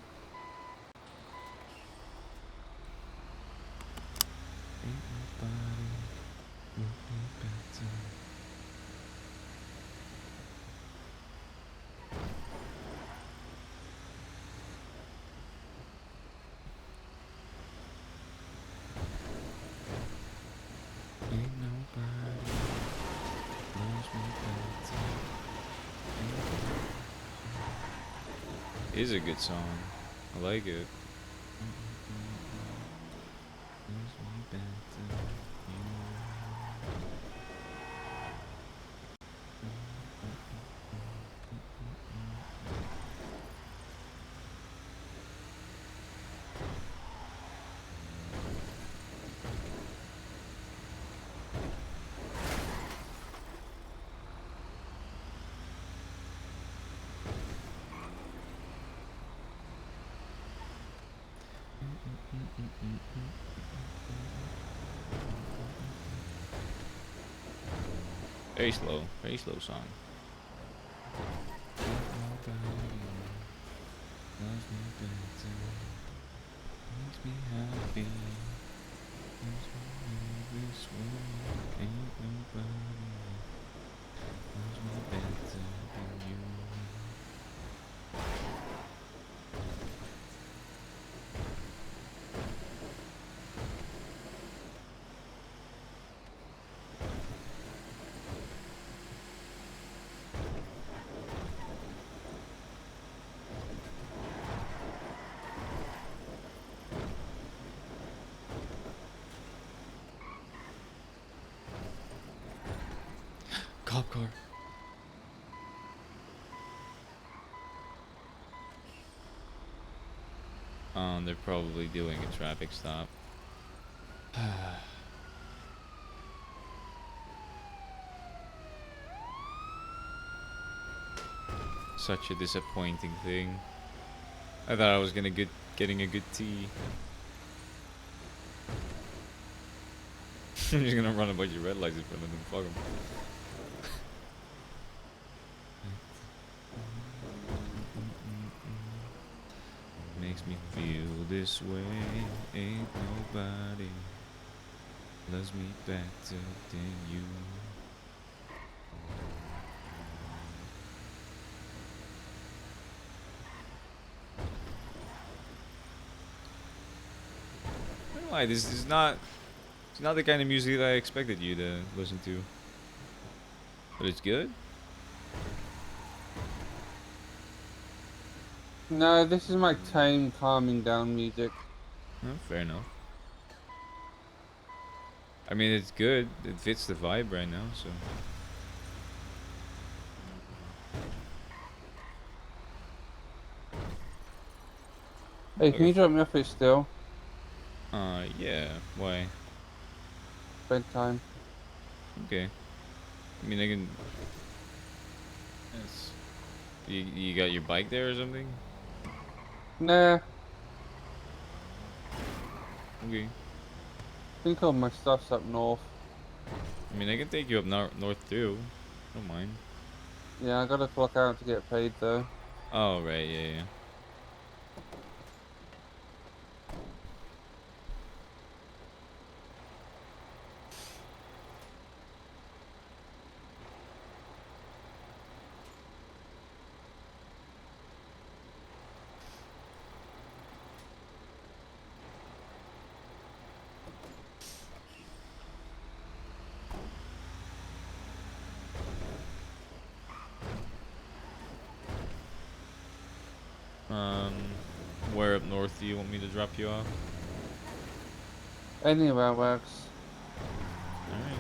It is a good song. I like it. Very slow song. Cop car. They're probably doing a traffic stop. Such a disappointing thing. I thought I was getting a good tea. I'm just gonna run a bunch of red lights in front of them. Fuck them. Makes me feel this way. Ain't nobody loves me better than you. I don't know why this is not. It's not the kind of music that I expected you to listen to. But it's good. No, this is my tame, calming down music. Oh, fair enough. I mean, it's good. It fits the vibe right now, so. Hey, can you drop me off it still? Yeah. Why? Bedtime. Okay. I mean, I can. Yes. You got your bike there or something? Nah, Okay. I think all my stuff's up north. I mean, I can take you up north too. Don't mind. Yeah, I gotta clock out to get paid though. Oh, right. Yeah, yeah. Um, where up north do you want me to drop you off? Anywhere works. Alright.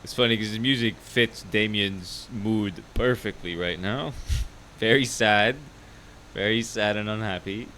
It's funny because the music fits Damien's mood perfectly right now. Very sad. Very sad and unhappy.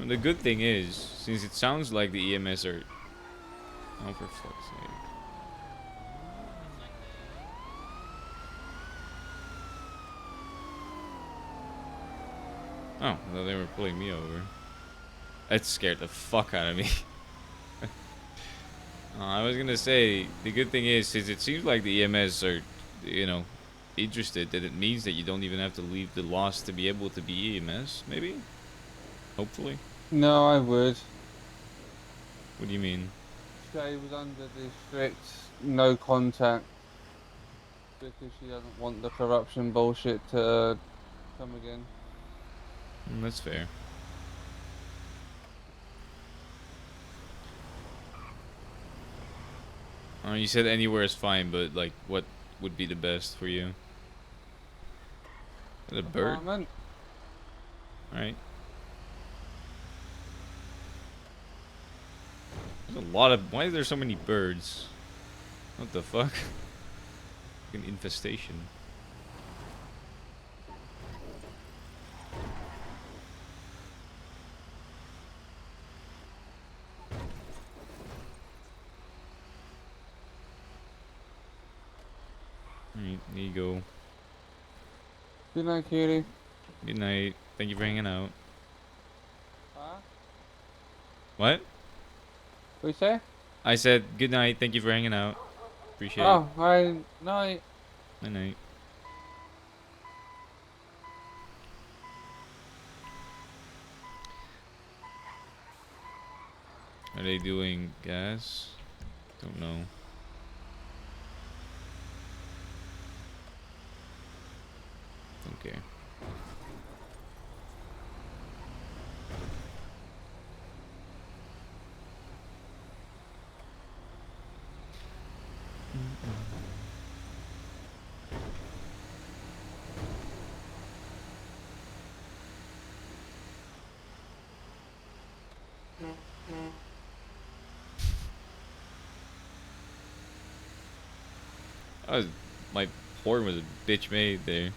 The good thing is, since it sounds like the EMS are... Oh, for fuck's sake. Oh, I thought they were pulling me over. That scared the fuck out of me. I was gonna say, the good thing is, since it seems like the EMS are, you know, interested, that it means that you don't even have to leave the loss to be able to be EMS, maybe? Hopefully. No, I would. What do you mean? Shay was under the strict no contact because she doesn't want the corruption bullshit to come again. That's fair. You said anywhere is fine, but like, what would be the best for you? The bird? Apartment? Alright. There's a lot of. Why is there so many birds? What the fuck? An infestation. Alright, there you go. Good night, cutie. Good night. Thank you for hanging out. Huh? What? What you say? I said good night. Thank you for hanging out. Appreciate Oh, hi. Night. it. Good night. Are they doing gas? Don't know. Don't care. My horn was a bitch made there.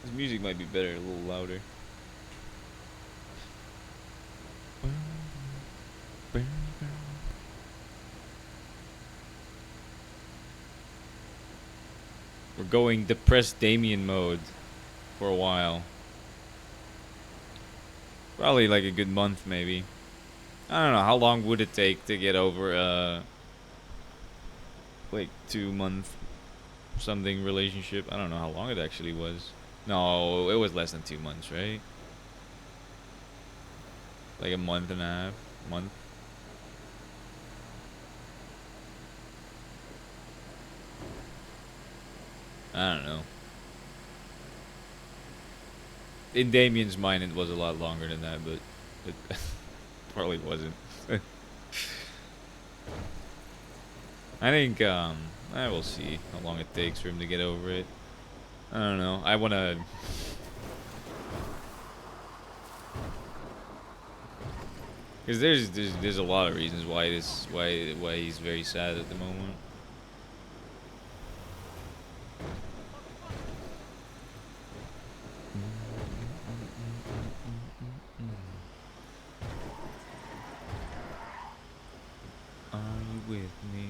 This music might be better, a little louder. We're going depressed Damien mode for a while. Probably like a good month, maybe. I don't know, how long would it take to get over like 2 month something relationship? I don't know how long it actually was. No, it was less than 2 months, right? Like a month and a half, month. I don't know. In Damien's mind, it was a lot longer than that, but it probably wasn't. I think, I will see how long it takes for him to get over it. I don't know. I wanna. Because there's a lot of reasons why why he's very sad at the moment. Are you with me?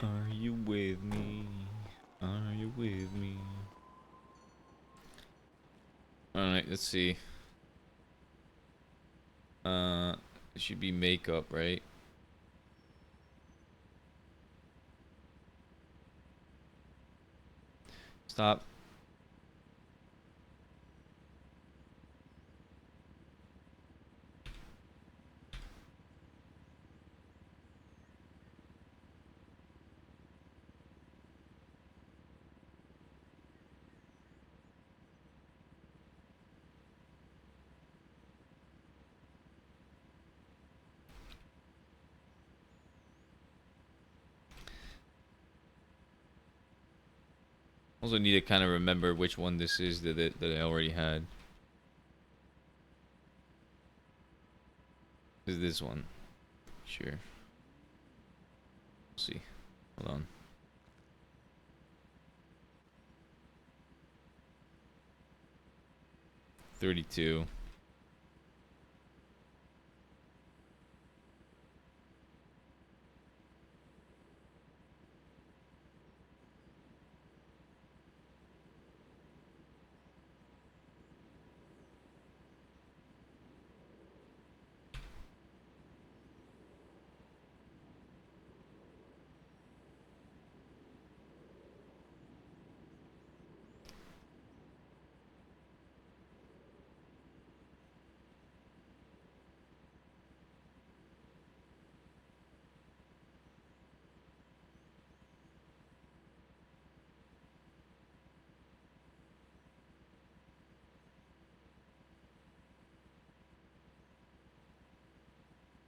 Are you with me? Are you with me? Alright, let's see. It should be makeup, right? Stop. Also need to kind of remember which one this is that I already had. Is this one? Sure. Let's see. Hold on. $32.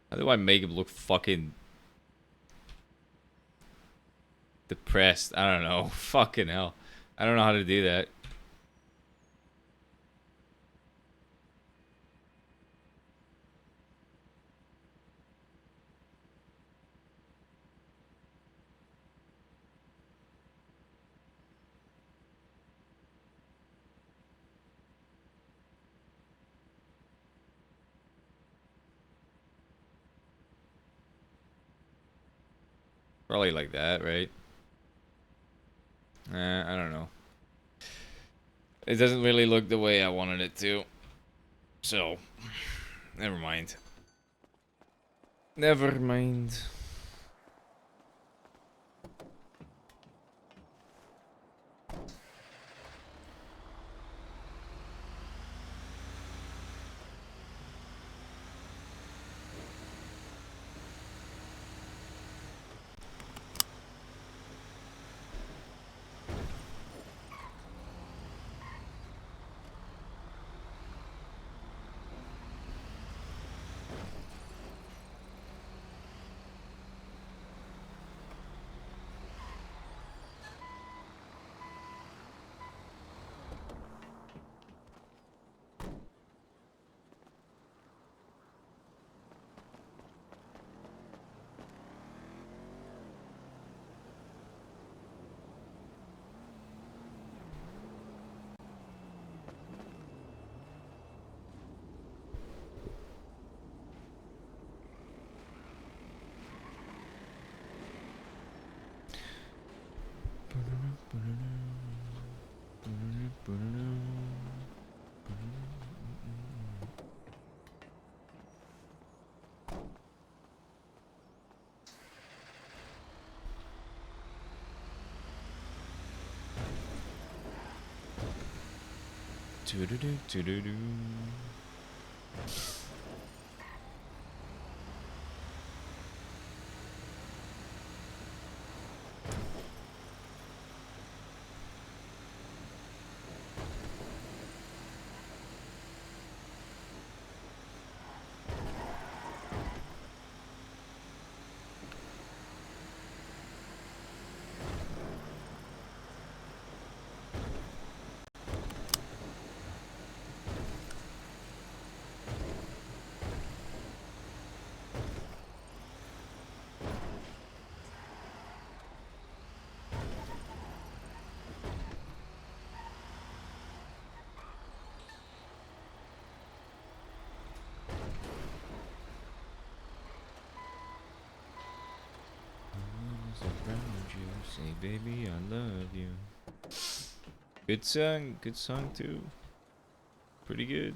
How do I make him look fucking depressed? I don't know. Fucking hell. I don't know how to do that. Probably like that, right? I don't know. It doesn't really look the way I wanted it to. So, never mind. Never mind. Do-do-do-do-do-do. Around you, say baby I love you. Good song too. Pretty good.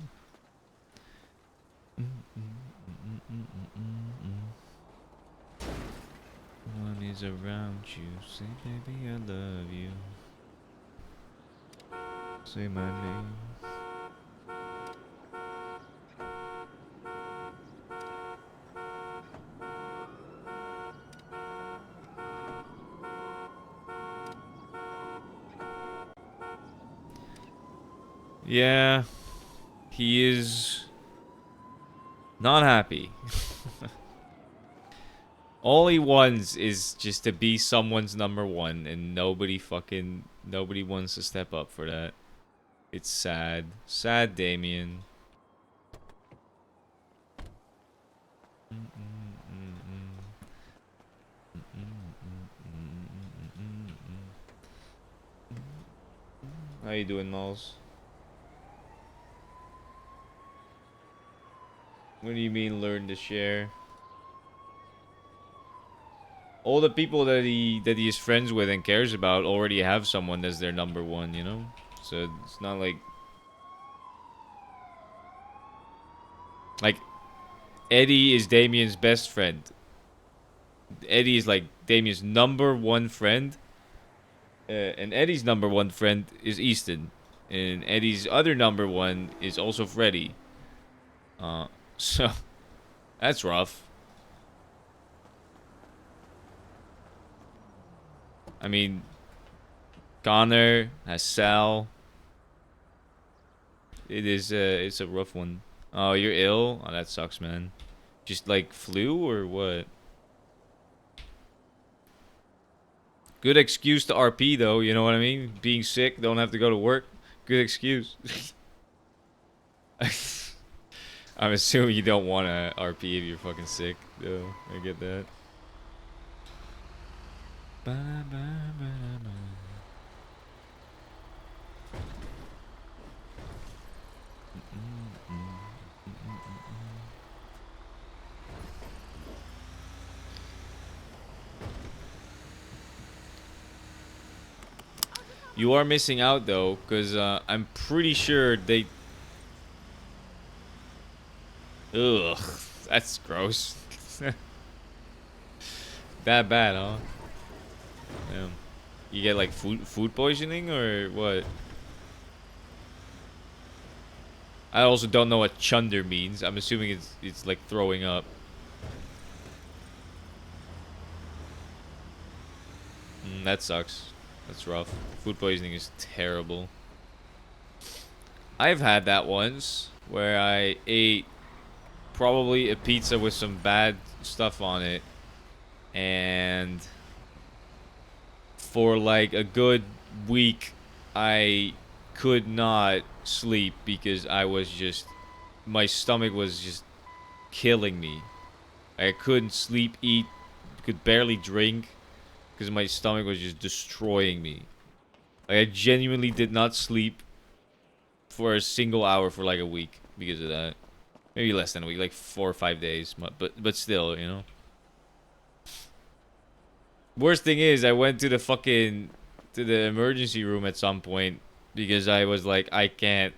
One is around you, say baby I love you. Say my name. Yeah, he is not happy. All he wants is just to be someone's number one, and nobody wants to step up for that. It's sad. Sad Damien. How you doing, Malls? What do you mean learn to share? All the people that he is friends with and cares about already have someone as their number one, you know? So it's not like Eddie is Damien's best friend. Eddie is like Damien's number one friend. And Eddie's number one friend is Easton. And Eddie's other number one is also Freddy. So that's rough. I mean, Connor has Sal. It's a rough one. Oh, you're ill? Oh, that sucks, man. Just like flu or what? Good excuse to RP though, you know what I mean? Being sick, don't have to go to work. Good excuse. I'm assuming you don't want to RP if you're fucking sick, though. I get that. You are missing out though, because I'm pretty sure they... Ugh, that's gross. That bad, huh? Yeah. You get like food poisoning or what? I also don't know what chunder means. I'm assuming it's like throwing up. That sucks. That's rough. Food poisoning is terrible. I've had that once where I ate probably a pizza with some bad stuff on it, and for like a good week I could not sleep because I was just, my stomach was just killing me. I couldn't sleep, eat, could barely drink because my stomach was just destroying me. Like, I genuinely did not sleep for a single hour for like a week because of that. Maybe less than a week, like 4 or 5 days, but still, you know. Worst thing is, I went to the emergency room at some point because I was like, I can't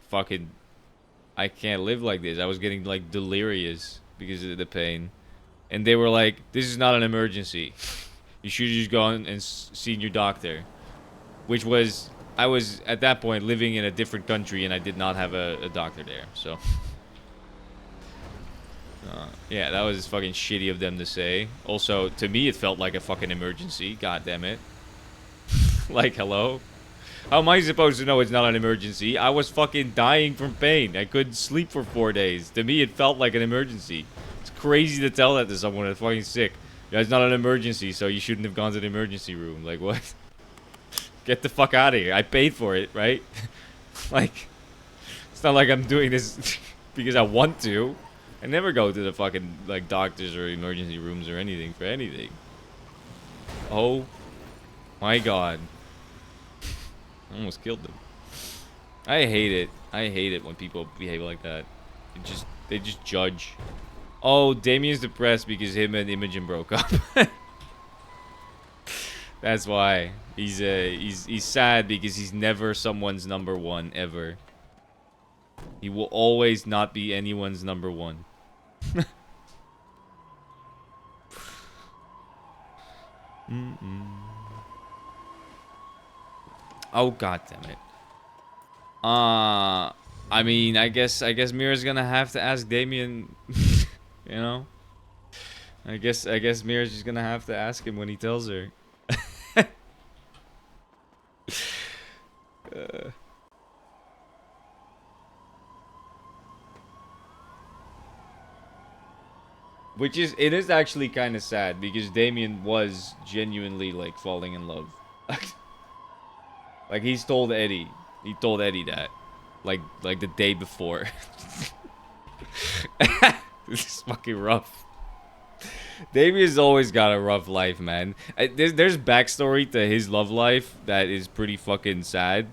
live like this. I was getting like delirious because of the pain, and they were like, "This is not an emergency. You should just go and seen your doctor." Which was, I was at that point living in a different country and I did not have a doctor there, so. Yeah, that was fucking shitty of them to say. Also, to me, it felt like a fucking emergency. God damn it. Like, hello? How am I supposed to know it's not an emergency? I was fucking dying from pain. I couldn't sleep for 4 days. To me, it felt like an emergency. It's crazy to tell that to someone that's fucking sick. Yeah, it's not an emergency, so you shouldn't have gone to the emergency room. Like, what? Get the fuck out of here. I paid for it, right? Like, it's not like I'm doing this because I want to. I never go to the fucking, like, doctors or emergency rooms or anything for anything. Oh my god. I almost killed them. I hate it. I hate it when people behave like that. They just judge. Oh, Damien's depressed because him and Imogen broke up. That's why. He's sad because he's never someone's number one, ever. He will always not be anyone's number one. Oh, god damn it. I mean, I guess Mira's gonna have to ask Damien, you know? I guess Mira's just gonna have to ask him when he tells her. Which is, it is actually kind of sad because Damien was genuinely like falling in love. Like he's told Eddie. He told Eddie that. Like the day before. This is fucking rough. Damien's always got a rough life, man. There's backstory to his love life that is pretty fucking sad.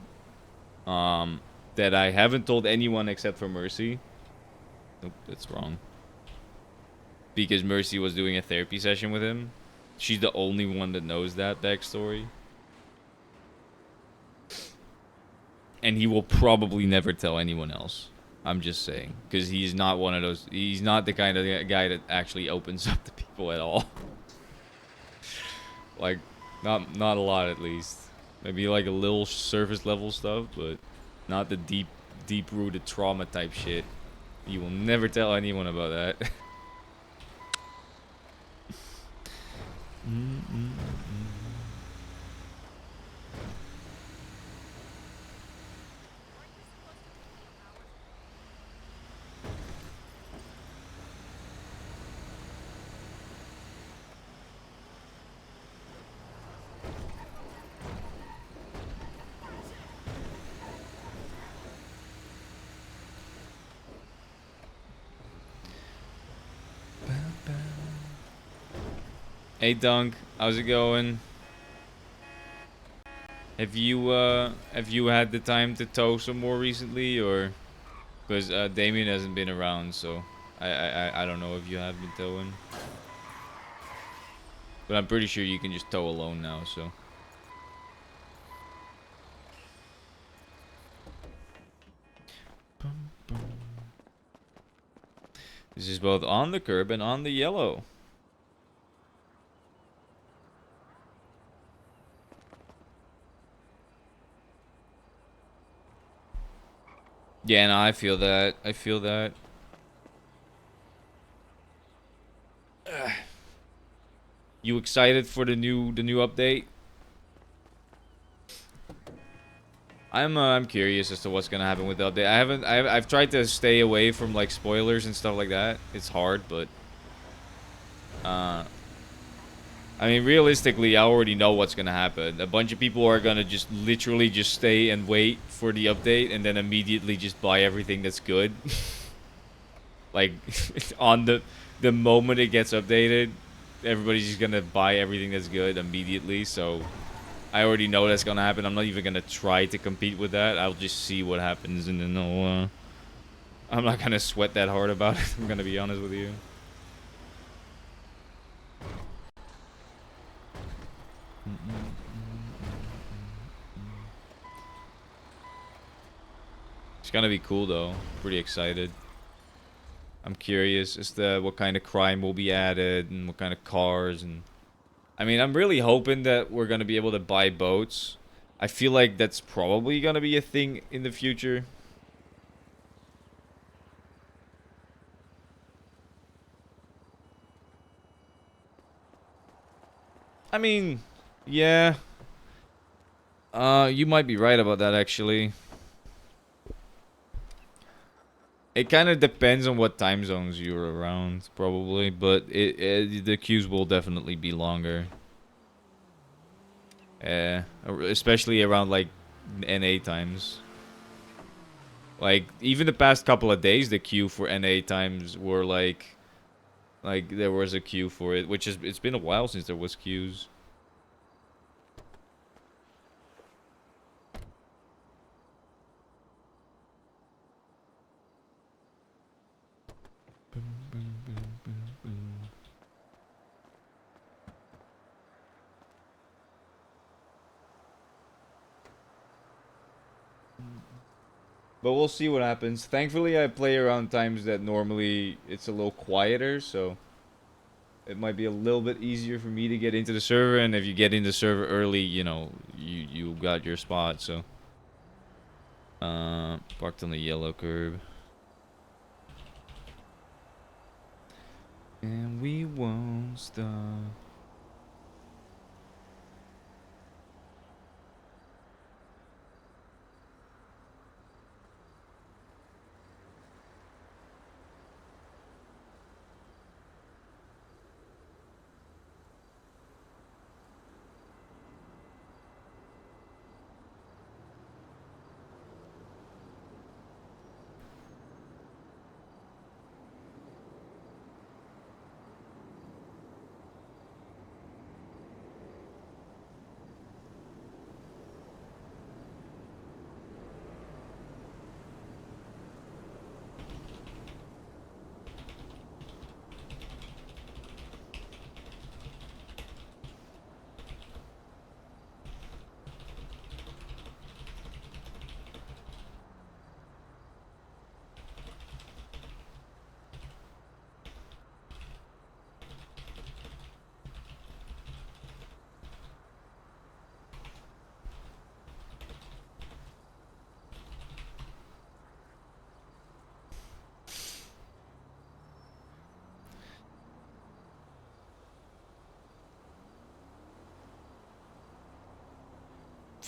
That I haven't told anyone except for Mercy. Nope, that's wrong. Because Mercy was doing a therapy session with him. She's the only one that knows that backstory. And he will probably never tell anyone else. I'm just saying. Because he's not one of those... He's not the kind of guy that actually opens up to people at all. Like, not a lot at least. Maybe like a little surface level stuff, but not the deep-rooted trauma type shit. You will never tell anyone about that. Hey Dunk, how's it going? Have you had the time to tow some more recently, or because Damien hasn't been around, so I don't know if you have been towing. But I'm pretty sure you can just tow alone now, so. This is both on the curb and on the yellow. Yeah, no, I feel that. I feel that. You excited for the new update? I'm curious as to what's gonna happen with the update. I've tried to stay away from like spoilers and stuff like that. It's hard, but I mean, realistically, I already know what's gonna happen. A bunch of people are gonna just literally just stay and wait for the update and then immediately just buy everything that's good. Like on the moment it gets updated, everybody's just gonna buy everything that's good immediately. So I already know that's gonna happen. I'm not even gonna try to compete with that. I'll just see what happens, and then I'm not gonna sweat that hard about it. I'm gonna be honest with you. It's gonna be cool though. Pretty excited. I'm curious as to what kind of crime will be added and what kind of cars, and I mean, I'm really hoping that we're gonna be able to buy boats. I feel like that's probably gonna be a thing in the future. I mean, yeah. You might be right about that actually. It kind of depends on what time zones you're around, probably, but the queues will definitely be longer. Especially around like NA times. Like even the past couple of days, the queue for NA times were like there was a queue for it, which is it's been a while since there was queues. But we'll see what happens. Thankfully, I play around times that normally it's a little quieter, so it might be a little bit easier for me to get into the server. And if you get into the server early, you know, you got your spot. So, parked on the yellow curb, and we won't stop.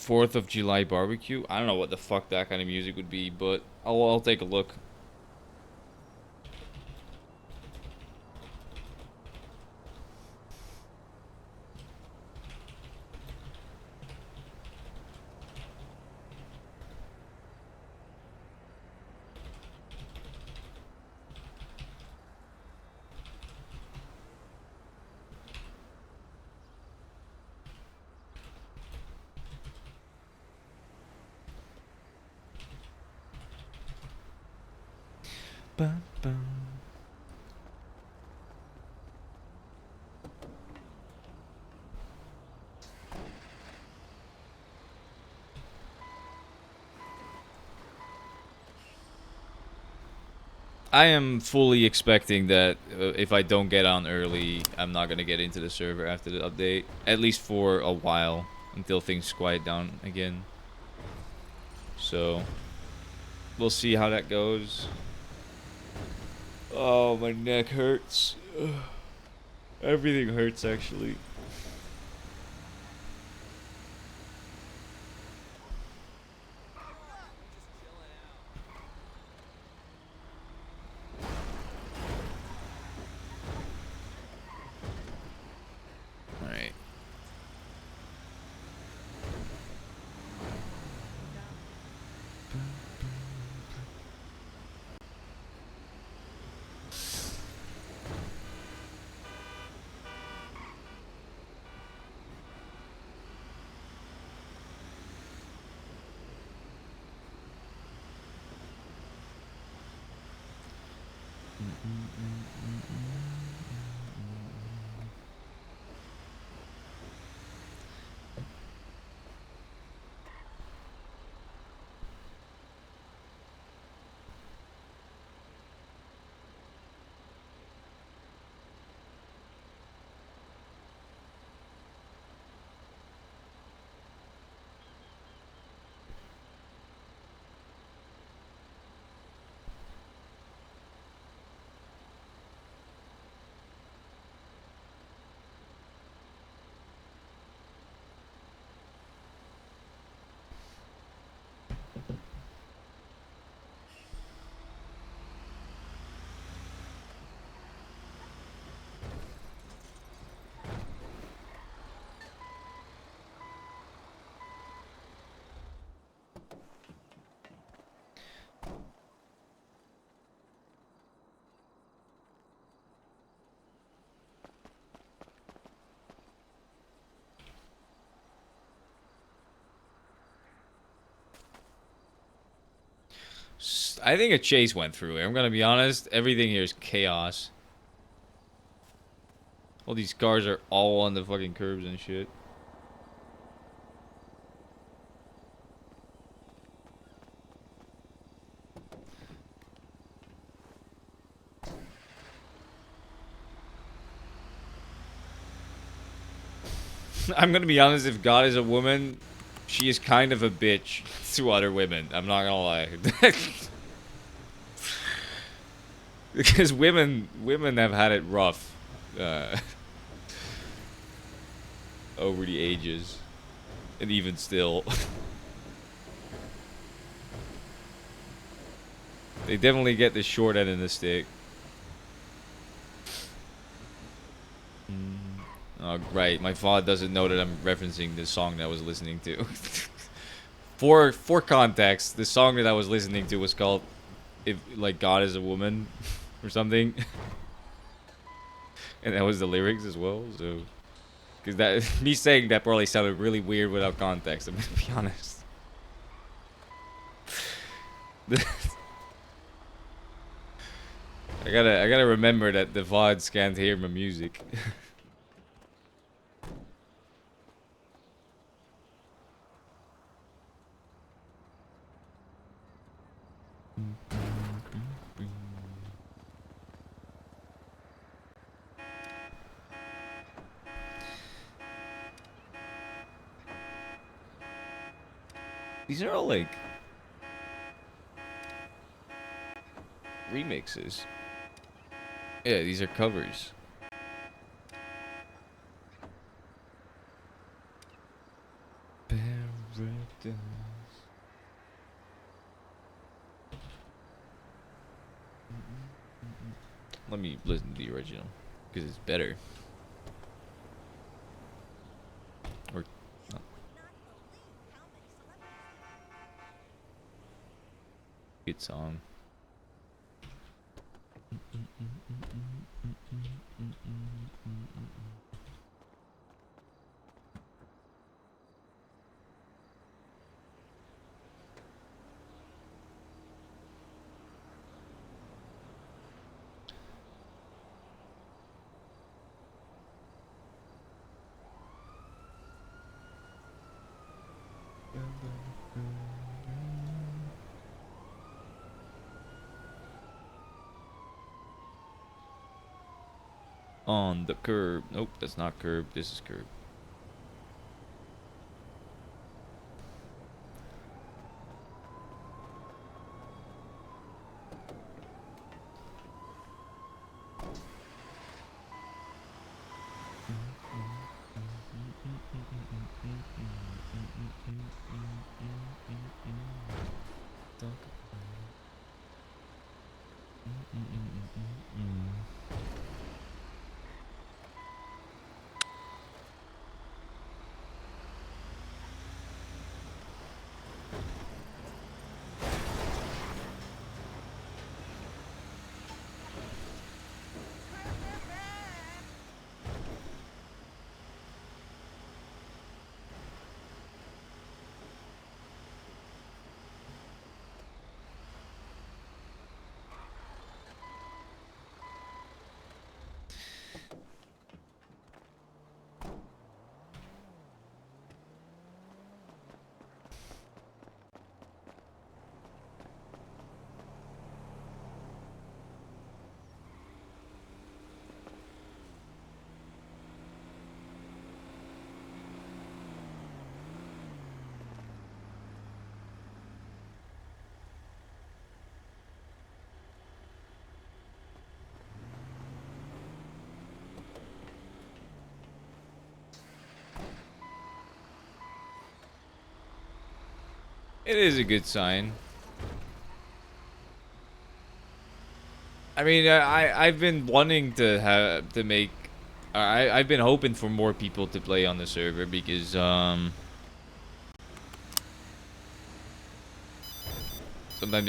4th of July barbecue. I don't know what the fuck that kind of music would be, but I'll take a look. Bum, bum. I am fully expecting that if I don't get on early, I'm not gonna get into the server after the update. At least for a while, until things quiet down again. So, we'll see how that goes. Oh, my neck hurts. Ugh. Everything hurts, actually. Alright. I think a chase went through it. I'm gonna be honest. Everything here is chaos. All these cars are all on the fucking curbs and shit. I'm gonna be honest, if God is a woman, she is kind of a bitch to other women. I'm not gonna lie. Because women have had it rough over the ages. And even still. They definitely get the short end of the stick. Oh, right. My father doesn't know that I'm referencing the song that I was listening to. For context, the song that I was listening to was called "If Like God Is a Woman" or something, and that was the lyrics as well. So, because that me saying that probably sounded really weird without context. I'm gonna be honest. I gotta remember that the VODs can't hear my music. These are all like remixes. Yeah, these are covers. Paradise. Let me listen to the original because it's better. Or not. Good song. On the curb. Nope, that's not curb. This is curb. It is a good sign. I mean, I've been wanting to have to make. I've been hoping for more people to play on the server because sometimes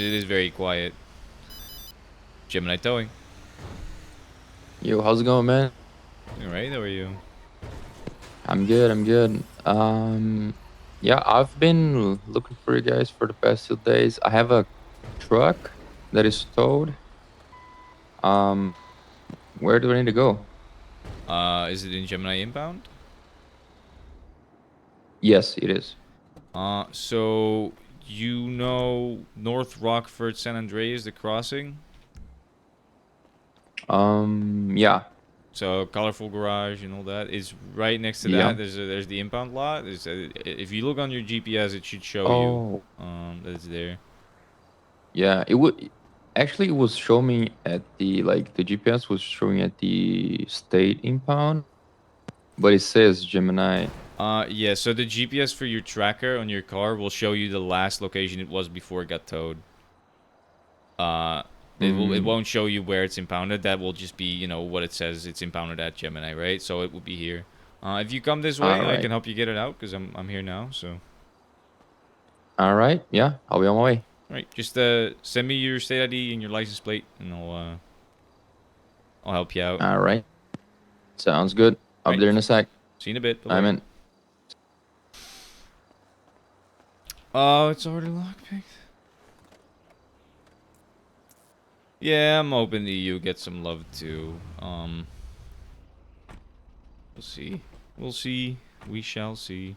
it is very quiet. Gemini towing. Yo, how's it going, man? All right, how are you? I'm good, I'm good. Yeah, I've been looking for you guys for the past 2 days. I have a truck that is towed. Um, where do I need to go? Is it in Gemini inbound? Yes, it is. So you know North Rockford, San Andreas, the crossing. Yeah, So colorful garage and all that is right next to yeah. that. There's the impound lot. If you look on your GPS, it should show you Oh, that it's there. yeah. It would actually it was showing me at the GPS was showing at the state impound, but it says Gemini. Yeah. So the GPS for your tracker on your car will show you the last location it was before it got towed. Uh, it Mm, won't show you where it's impounded. That will just be what it says it's impounded at Gemini, right? So it will be here. If you come this way, all I right, can help you get it out because I'm here now. So. all right. Yeah, I'll be on my way. Right, just send me your state ID and your license plate, and I'll help you out. All right, sounds good. I'll be Right, there in a sec. see you in a bit. Bye I'm bye. in. Oh, it's already lockpicked. Yeah, I'm hoping the EU gets some love too. We'll see. We'll see. We shall see.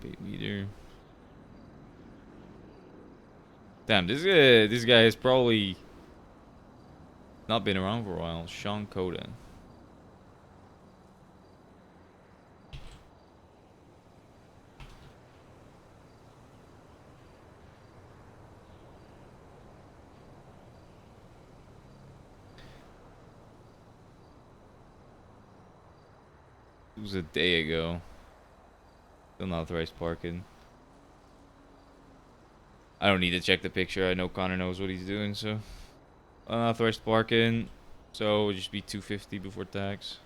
Bait leader. Damn, this guy is probably Not been around for a while. Sean Coden. It was a day ago. Unauthorized parking. I don't need to check the picture. I know Connor knows what he's doing, so. Unauthorized parking. So it'll just be $250 before tax.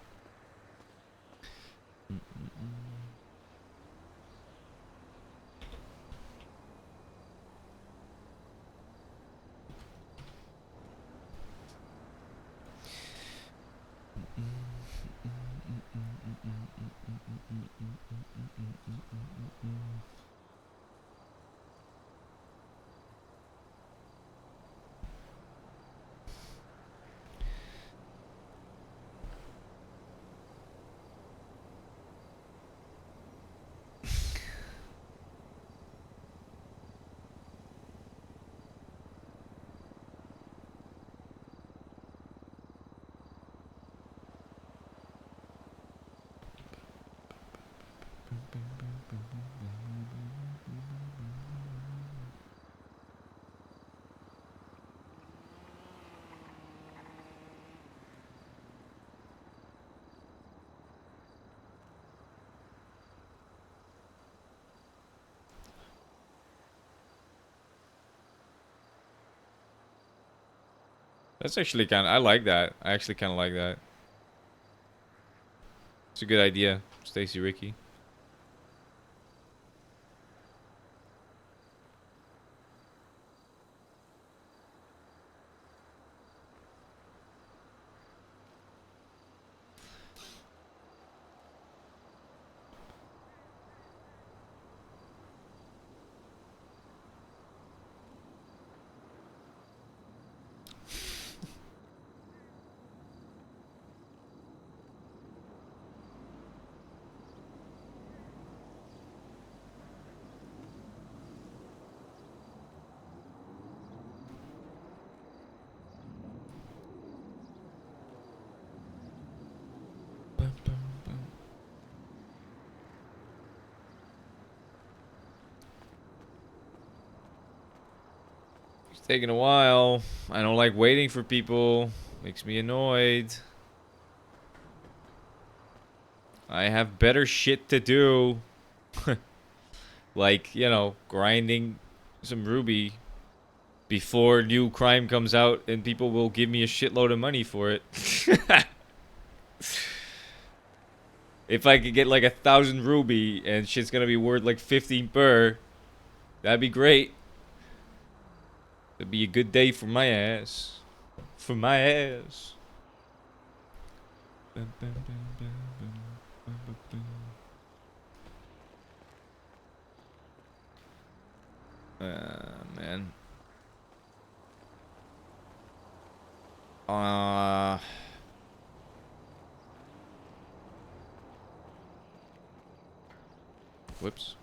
That's actually kind of, I like that. I actually kind of like that. It's a good idea, Stacy Ricky. It's taking a while. I don't like waiting for people. Makes me annoyed. I have better shit to do. Like, you know, grinding some Ruby before new crime comes out and people will give me a shitload of money for it. If I could get like 1,000 Ruby and shit's gonna be worth like 15 per, that'd be great. It'd be a good day for my ass. For my ass. Man. Whoops.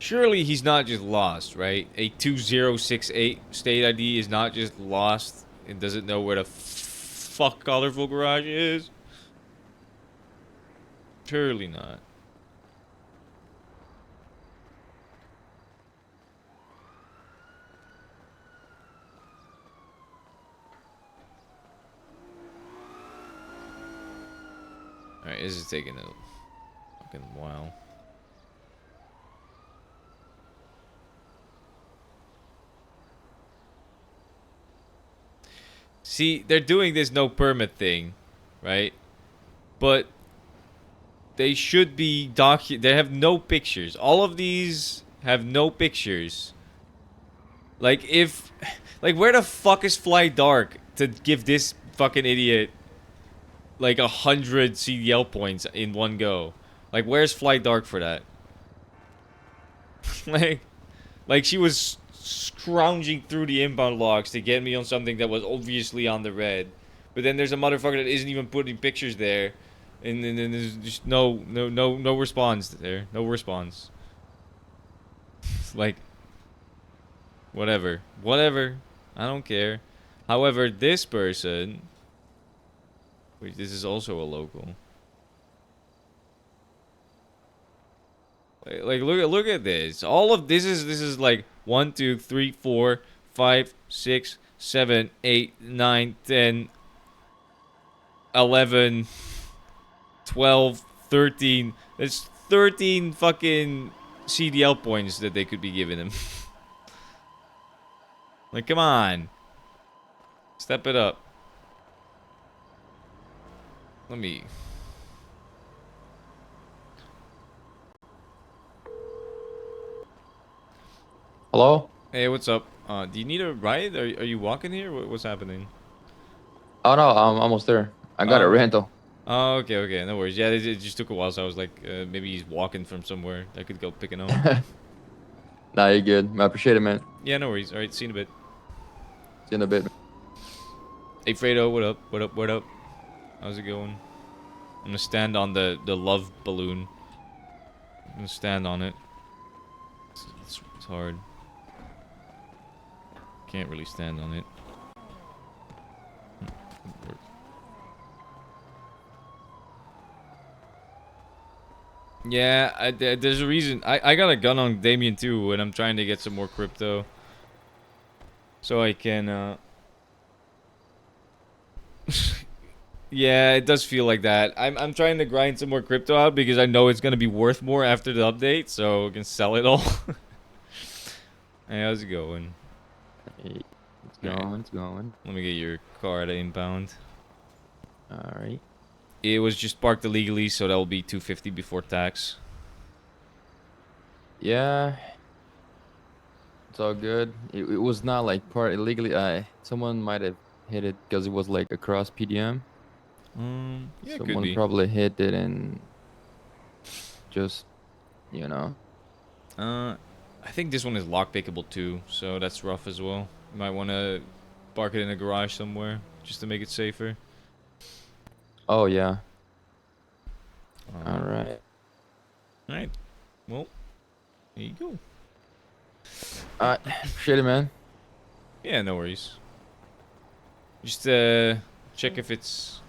Surely he's not just lost, right? A 2068 state ID is not just lost and doesn't know where the fuck Colorful Garage is. Surely not. Alright, this is taking a fucking while. See, they're doing this no permit thing, right? But they should be they have no pictures. All of these have no pictures. Like where the fuck is Fly Dark to give this fucking idiot like 100 CDL points in one go? Like where's Fly Dark for that? like she was scrounging through the inbound logs to get me on something that was obviously on the red, but then there's a motherfucker that isn't even putting pictures there, and then there's just no response there, no response. Like, whatever, I don't care. However, this person, wait, this is also a local. Like look at this. All of this is like 1, 2, 3, 4, 5, 6, 7, 8, 9, 10, 11, 12, 13. There's 13 fucking CDL points that they could be giving him. Like, come on. Step it up. Let me... Hello? Hey, what's up? Do you need a ride? Are you walking here? What's happening? Oh no, I'm almost there. I got a rental. Oh, okay, no worries. Yeah, it just took a while, so I was like, maybe he's walking from somewhere. I could go pick him up. Nah, you're good. I appreciate it, man. Yeah, no worries. All right, see you in a bit. See you in a bit. Hey, Fredo, what up? What up? How's it going? I'm gonna stand on the love balloon. I'm gonna stand on it. It's hard. Can't really stand on it. Yeah, there's a reason. I got a gun on Damien too, and I'm trying to get some more crypto. So I can, yeah, it does feel like that. I'm trying to grind some more crypto out because I know it's gonna be worth more after the update, so I can sell it all. Hey, how's it going? Hey, it's going, it's going. Let me get your car at inbound. Alright. It was just parked illegally, so that will be $250 before tax. Yeah. It's all good. It was not like part illegally. Someone might have hit it because it was like across PDM. Yeah, it could Someone be. probably hit it and just, you know. I think this one is lockpickable too, so that's rough as well. You might want to park it in a garage somewhere just to make it safer. Oh yeah. All right. Alright. Well, there you go. Appreciate it, man. Yeah, no worries. Just check if it's...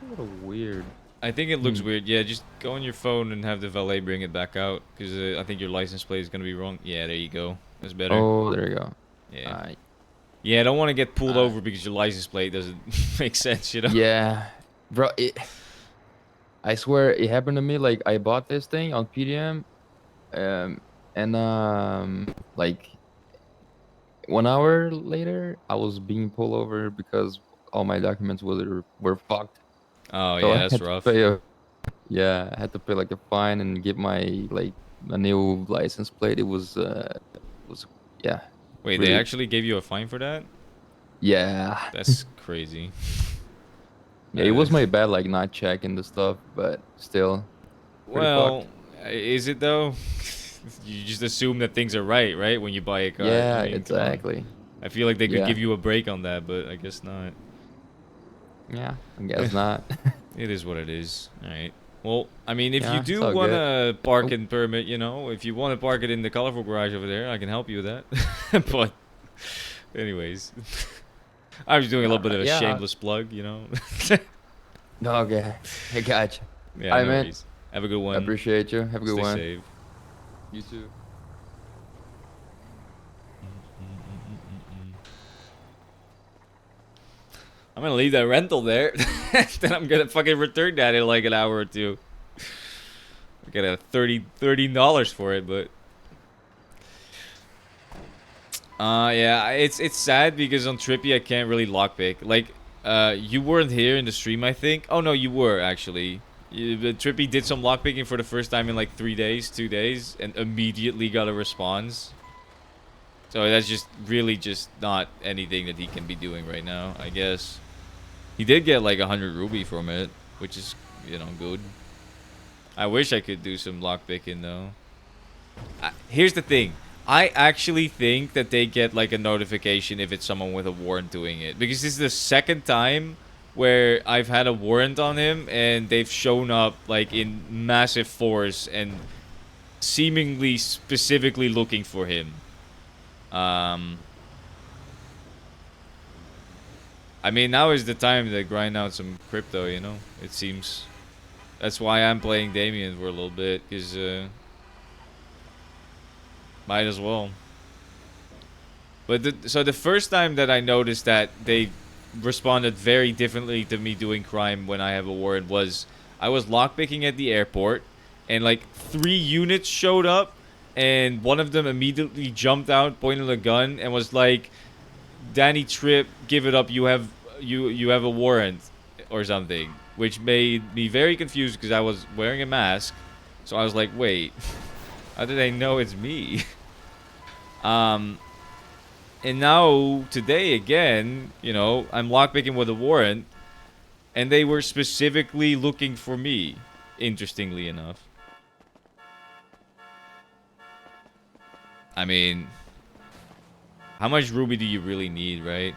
A little weird. I think it looks weird. Yeah, just go on your phone and have the valet bring it back out, because I think your license plate is going to be wrong. Yeah, there you go. That's better. Oh, there you go. Yeah. Yeah, I don't want to get pulled over because your license plate doesn't make sense, you know? Yeah. Bro, I swear it happened to me. Like, I bought this thing on PDM, and like 1 hour later, I was being pulled over because all my documents were fucked. Oh, So yeah, I that's had to rough. pay I had to pay like a fine and get my like a new license plate. It was yeah. Wait, really- they actually gave you a fine for that? Yeah. That's crazy. Yeah, it was my bad, like not checking the stuff, but still. pretty Well, fucked. is it though? You just assume that things are right when you buy a car. Yeah, I mean, come on. exactly. I feel like they could Yeah. give you a break on that, but I guess not. Yeah, I guess not. It is what it is. Alright. Well, I mean, if Yeah, you it's do all want good. to park and permit, you know, if you want to park it in the colorful garage over there, I can help you with that. But, anyways. I was doing a little bit of a Yeah. shameless plug, you know. Okay, I gotcha. Yeah, Alright, no man. worries. Have a good one. I appreciate you. Have a good Stay one. safe. You too. I'm gonna leave that rental there. Then I'm gonna fucking return that in like an hour or two. I got a $30 for it, but yeah, it's sad because on Trippy I can't really lockpick. Like, you weren't here in the stream, I think. Oh no, you were actually. Trippy did some lockpicking for the first time in like 3 days, 2 days, and immediately got a response. So that's just really just not anything that he can be doing right now, I guess. He did get like 100 ruby from it, which is, you know, good. I wish I could do some lockpicking though. Here's the thing. I actually think that they get like a notification if it's someone with a warrant doing it. Because this is the second time where I've had a warrant on him and they've shown up like in massive force and seemingly specifically looking for him. I mean, now is the time to grind out some crypto, you know? It seems. That's why I'm playing Damien for a little bit, because might as well. But so the first time that I noticed that they responded very differently to me doing crime when I have a warrant was I was lockpicking at the airport and like 3 units showed up and one of them immediately jumped out, pointed a gun, and was like, "Danny Tripp, give it up. You have a warrant," or something, which made me very confused because I was wearing a mask. So I was like, "Wait, how did they know it's me?" And now today again, you know, I'm lockpicking with a warrant, and they were specifically looking for me. Interestingly enough. I mean, how much ruby do you really need, right?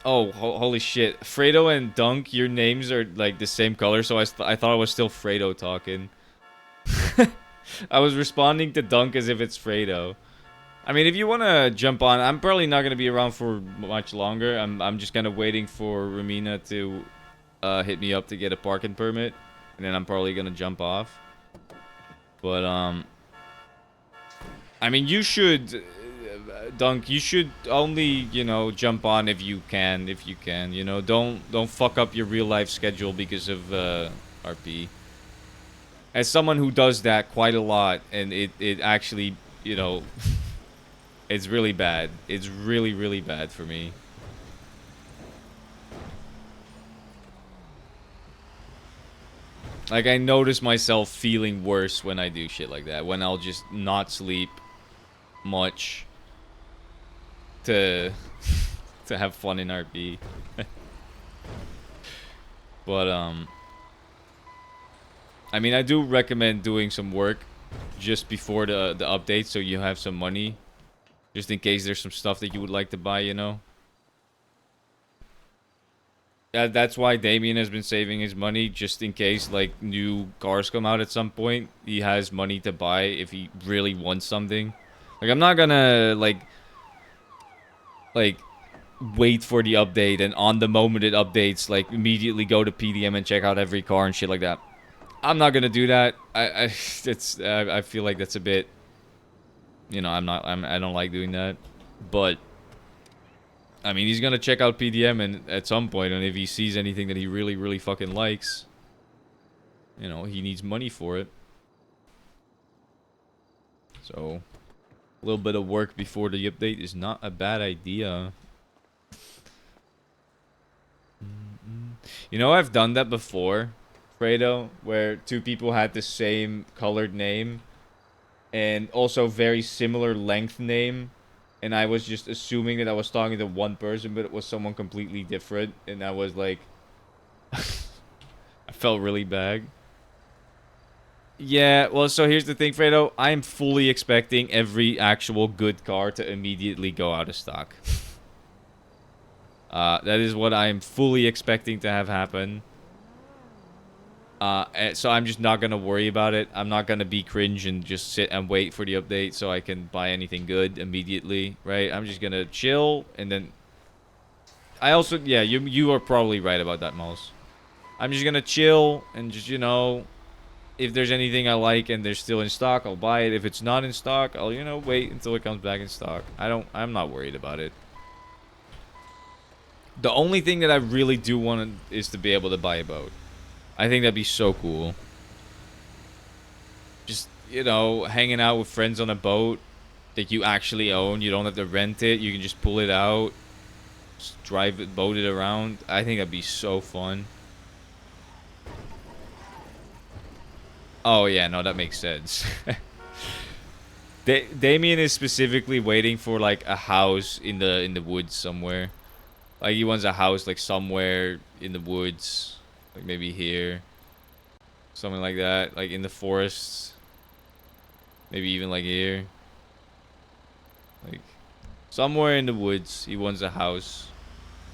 Oh, holy shit. Fredo and Dunk, your names are like the same color, so I thought it was still Fredo talking. I was responding to Dunk as if it's Fredo. I mean, if you want to jump on, I'm probably not going to be around for much longer. I'm just kind of waiting for Ramina to hit me up to get a parking permit, and then I'm probably going to jump off. But, I mean, you should, Dunk, you should only, you know, jump on if you can, you know. Don't fuck up your real life schedule because of RP. As someone who does that quite a lot, and it actually, you know, it's really bad. It's really, really bad for me. Like, I notice myself feeling worse when I do shit like that. When I'll just not sleep much to have fun in RP. But, I mean, I do recommend doing some work just before the update so you have some money. Just in case there's some stuff that you would like to buy, you know? That's why Damien has been saving his money, just in case, like, new cars come out at some point. He has money to buy if he really wants something. Like, I'm not gonna, like, wait for the update and on the moment it updates, like, immediately go to PDM and check out every car and shit like that. I'm not gonna do that. I feel like that's a bit, you know, I don't like doing that. But I mean, he's gonna check out PDM and at some point, and if he sees anything that he really, really fucking likes, you know, he needs money for it. So a little bit of work before the update is not a bad idea. You know, I've done that before, Fredo, where 2 people had the same colored name and also very similar length name, and I was just assuming that I was talking to one person, but it was someone completely different, and I was like, I felt really bad. Yeah, well, so here's the thing, Fredo. I'm fully expecting every actual good car to immediately go out of stock. That is what I am fully expecting to have happen. So I'm just not gonna worry about it. I'm not gonna be cringe and just sit and wait for the update so I can buy anything good immediately, right? I'm just gonna chill, and then I also, yeah, you are probably right about that, Mouse. I'm just gonna chill and just, you know, if there's anything I like and they're still in stock, I'll buy it. If it's not in stock, I'll, you know, wait until it comes back in stock. I'm not worried about it. The only thing that I really do want is to be able to buy a boat. I think that'd be so cool. Just, you know, hanging out with friends on a boat that you actually own. You don't have to rent it. You can just pull it out. Just drive it, boat it around. I think that'd be so fun. Oh yeah, no, that makes sense. Damien is specifically waiting for like a house in the woods somewhere. Like he wants a house like somewhere in the woods, like maybe here, something like that, like in the forests. Maybe even like here, like somewhere in the woods. He wants a house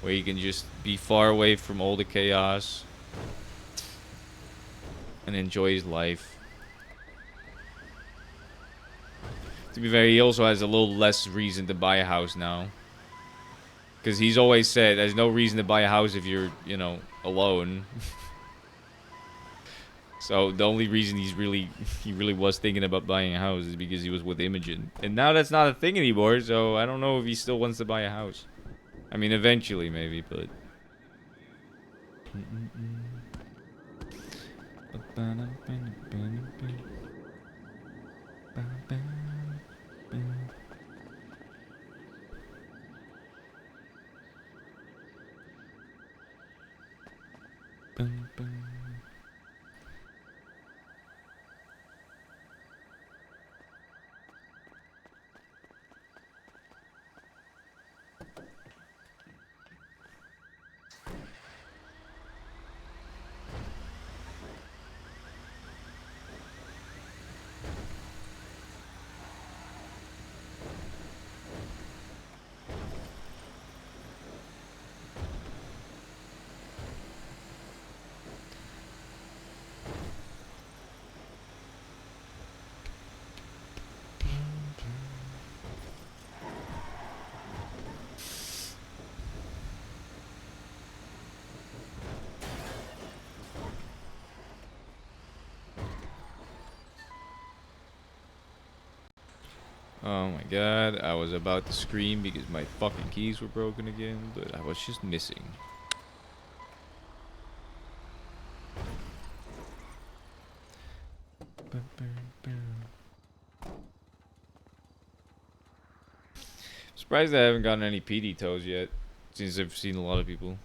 where he can just be far away from all the chaos and enjoy his life. To be fair, he also has a little less reason to buy a house now. Because he's always said there's no reason to buy a house if you're, you know, alone. So the only reason he really was thinking about buying a house is because he was with Imogen. And now that's not a thing anymore, so I don't know if he still wants to buy a house. I mean, eventually maybe, but... Oh my god, I was about to scream because my fucking keys were broken again, but I was just missing. Surprised I haven't gotten any PD toes yet, since I've seen a lot of people.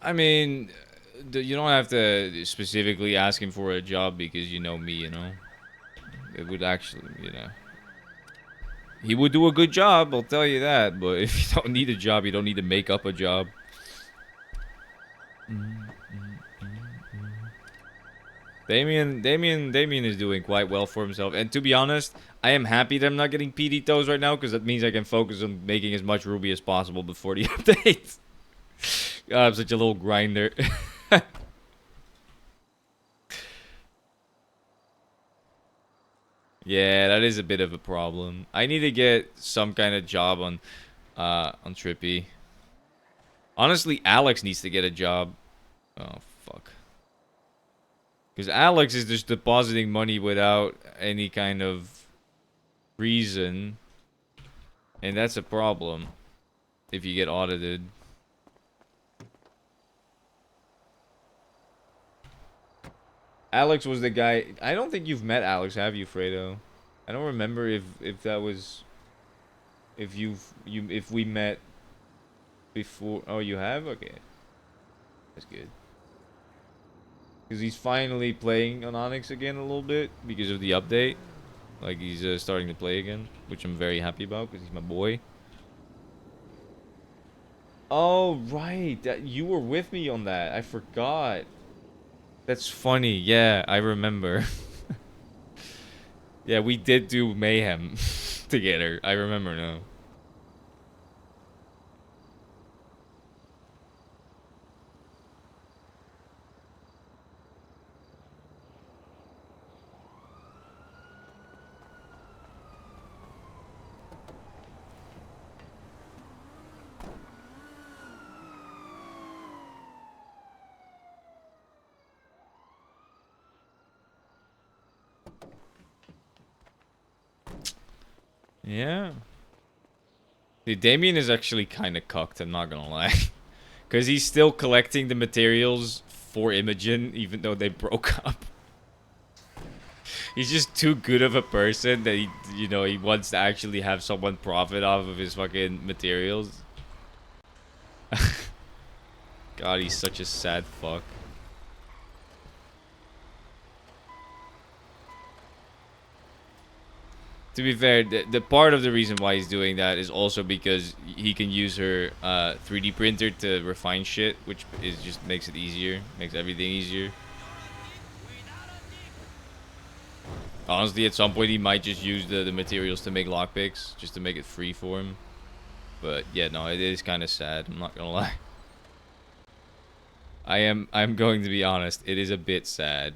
I mean, you don't have to specifically ask him for a job because you know me, you know? It would actually, you know... He would do a good job, I'll tell you that, but if you don't need a job, you don't need to make up a job. Damien is doing quite well for himself, and to be honest, I am happy that I'm not getting PD toes right now, because that means I can focus on making as much Ruby as possible before the update. God, I'm such a little grinder. Yeah, that is a bit of a problem. I need to get some kind of job on Trippy. Honestly, Alex needs to get a job. Oh, fuck. Because Alex is just depositing money without any kind of reason, and that's a problem if you get audited. Alex was the guy. I don't think you've met Alex, have you, Fredo? I don't remember if that was if if we met before. Oh, you have? Okay, that's good. Because he's finally playing on Onyx again a little bit because of the update. Like, he's starting to play again, which I'm very happy about because he's my boy. Oh, right. You were with me on that. I forgot. That's funny. Yeah, I remember. Yeah, we did do Mayhem together. I remember now. Yeah. Dude, Damien is actually kind of cucked, I'm not gonna lie. Because he's still collecting the materials for Imogen, even though they broke up. He's just too good of a person that he, he wants to actually have someone profit off of his fucking materials. God, he's such a sad fuck. To be fair, the part of the reason why he's doing that is also because he can use her 3D printer to refine shit, which is just makes it easier, makes everything easier. Honestly, at some point he might just use the materials to make lockpicks, just to make it free for him. But yeah, no, it is kind of sad. I'm not gonna lie. I'm going to be honest. It is a bit sad.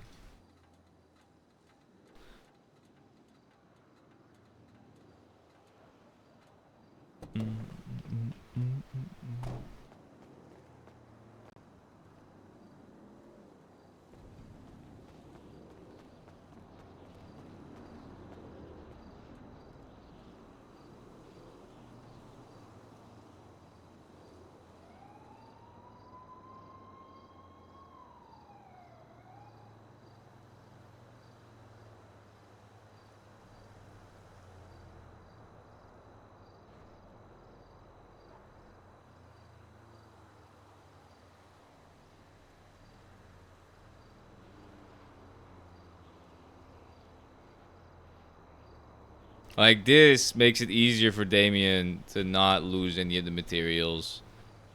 Like, this makes it easier for Damien to not lose any of the materials.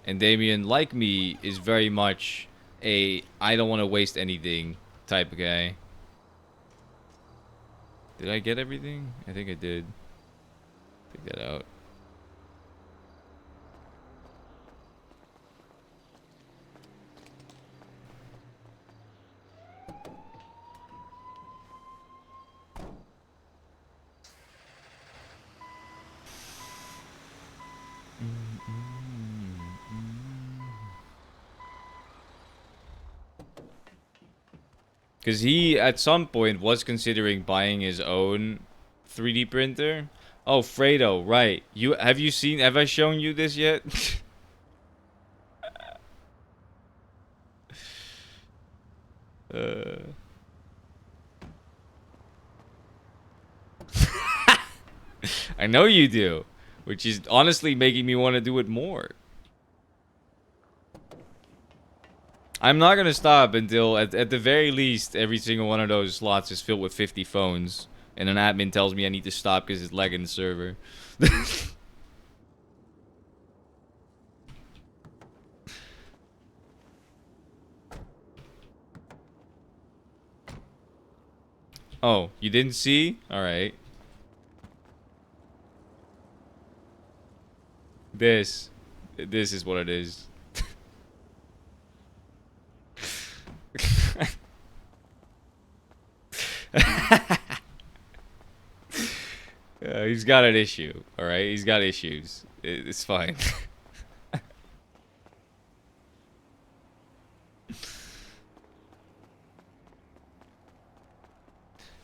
And Damien, like me, is very much a I don't want to waste anything type of guy. Did I get everything? I think I did. Take that out. Because he, at some point, was considering buying his own 3D printer. Oh, Fredo, right. Have I shown you this yet? I know you do. Which is honestly making me want to do it more. I'm not going to stop until, at the very least, every single one of those slots is filled with 50 phones. And an admin tells me I need to stop because it's lagging the server. Oh, you didn't see? Alright. This is what it is. He's got an issue, alright? He's got issues. It's fine.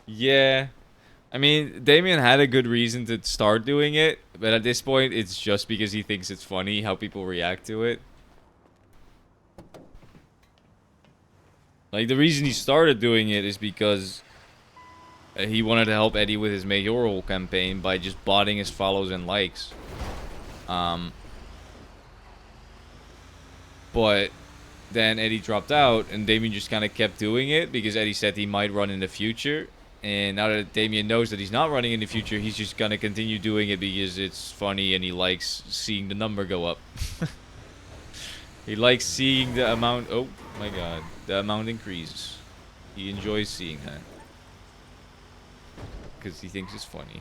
Yeah. I mean, Damien had a good reason to start doing it, but at this point, it's just because he thinks it's funny how people react to it. Like, the reason he started doing it is because he wanted to help Eddie with his mayoral campaign by just botting his follows and likes. But then Eddie dropped out, and Damien just kind of kept doing it because Eddie said he might run in the future. And now that Damien knows that he's not running in the future, he's just gonna continue doing it because it's funny and he likes seeing the number go up. He likes seeing the amount. Oh my god, the amount increase. He enjoys seeing that because he thinks it's funny.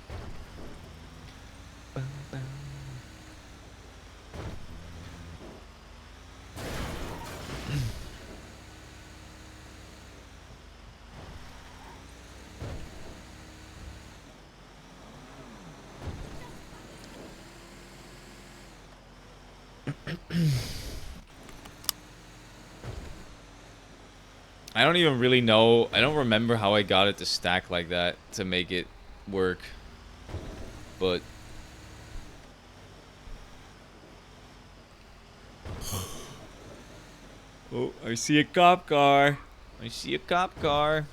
I don't even really know. I don't remember how I got it to stack like that to make it work. But oh, I see a cop car. I see a cop car.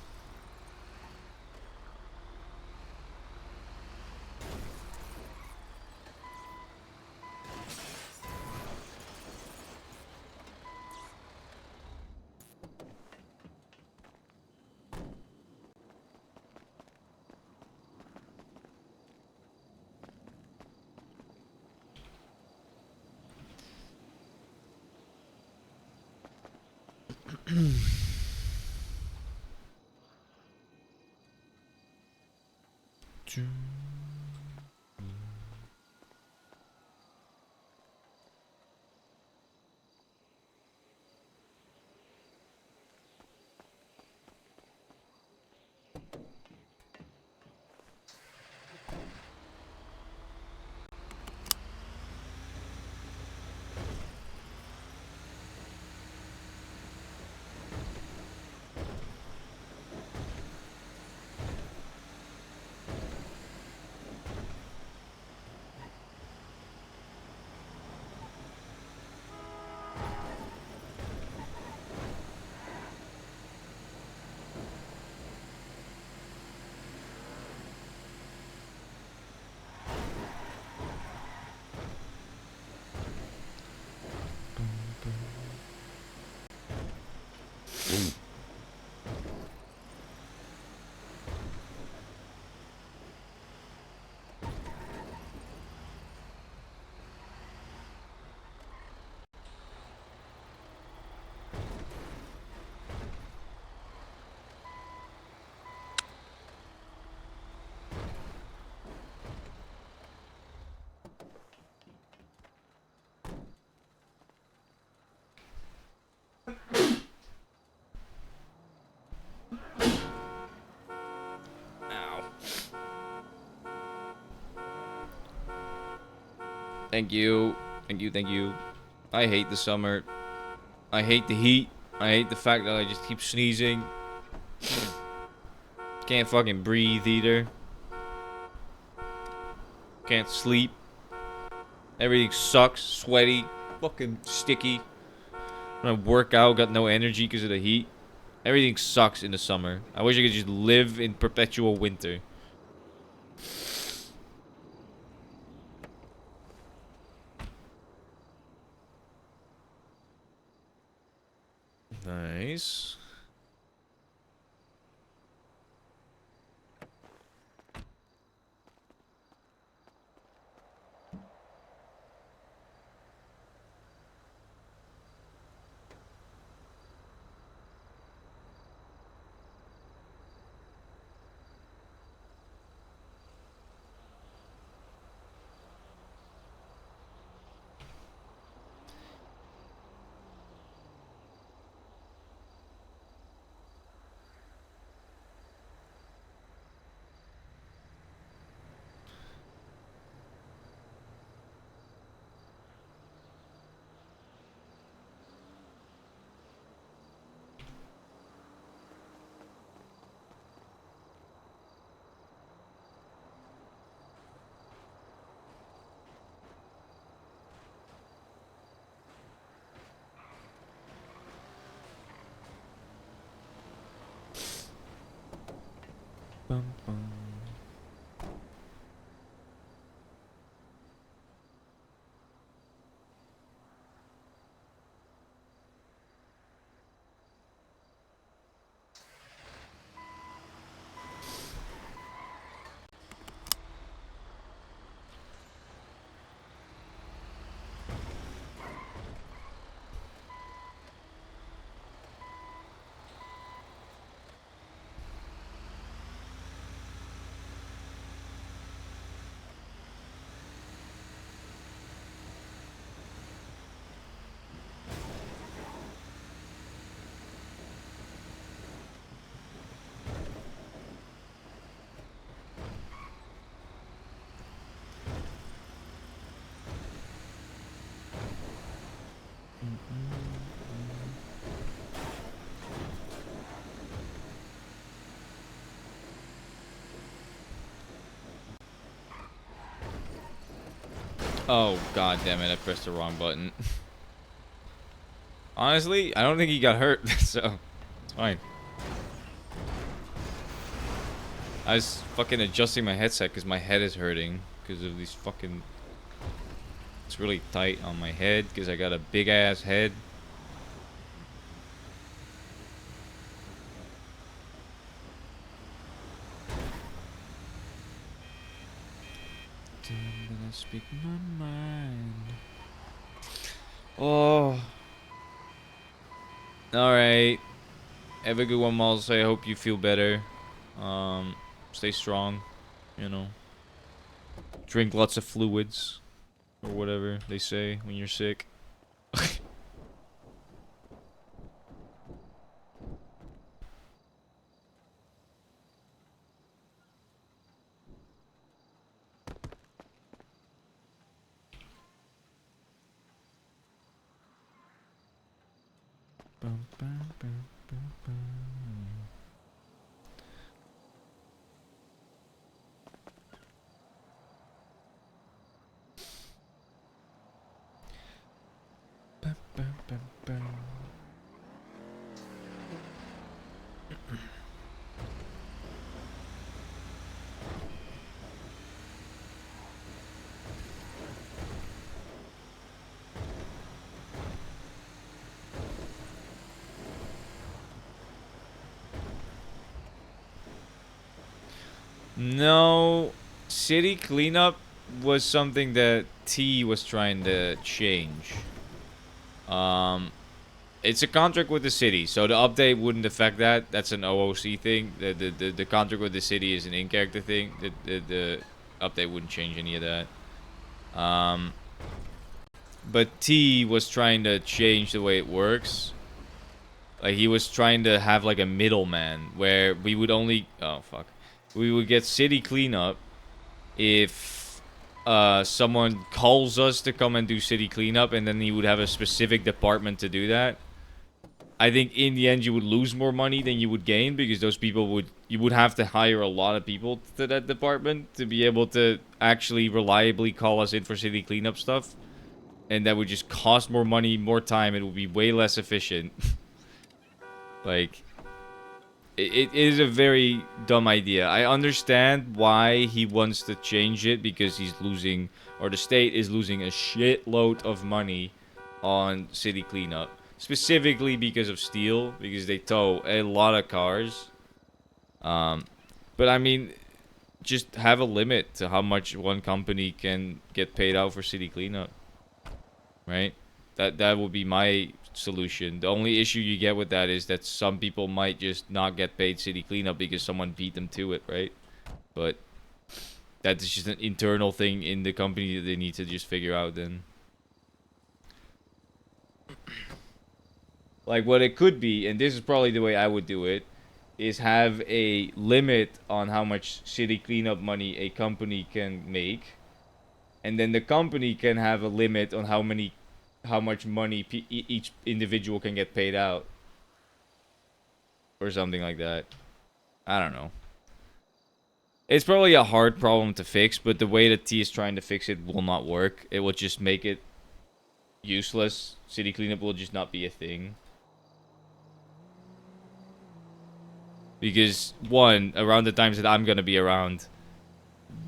Ow. Thank you. Thank you, thank you. I hate the summer. I hate the heat. I hate the fact that I just keep sneezing. Can't fucking breathe either. Can't sleep. Everything sucks. Sweaty. Fucking sticky. When I work out, got no energy because of the heat. Everything sucks in the summer. I wish I could just live in perpetual winter. Nice. Bum, bum. Oh, god damn it, I pressed the wrong button. Honestly, I don't think he got hurt, so it's fine. I was fucking adjusting my headset because my head is hurting because of these fucking... It's really tight on my head because I got a big ass head. Damn, I speak my mind. Oh. Alright. Have a good one, Miles. I hope you feel better. Stay strong. You know. Drink lots of fluids. Or whatever they say when you're sick. Bum, bum, bum, bum, bum. Bum, bum, bum, bum. No, city cleanup was something that T was trying to change. It's a contract with the city, so the update wouldn't affect that. That's an OOC thing. The contract with the city is an in-character thing. The update wouldn't change any of that. But T was trying to change the way it works. Like, he was trying to have like a middleman where we would only... Oh, fuck. We would get city cleanup if someone calls us to come and do city cleanup, and then he would have a specific department to do that. I think in the end you would lose more money than you would gain, because those people would... You would have to hire a lot of people to that department to be able to actually reliably call us in for city cleanup stuff. And that would just cost more money, more time. It would be way less efficient. Like... It is a very dumb idea. I understand why he wants to change it, because he's losing, or the state is losing a shitload of money on city cleanup. Specifically because of steel, because they tow a lot of cars. But I mean, just have a limit to how much one company can get paid out for city cleanup. Right? That would be my solution. The only issue you get with that is that some people might just not get paid city cleanup because someone beat them to it, right? But that's just an internal thing in the company that they need to just figure out then. Like, what it could be, and this is probably the way I would do it, is have a limit on how much city cleanup money a company can make. And then the company can have a limit on how much money each individual can get paid out. Or something like that. I don't know. It's probably a hard problem to fix, but the way that T is trying to fix it will not work. It will just make it useless. City cleanup will just not be a thing. Because, one, around the times that I'm going to be around,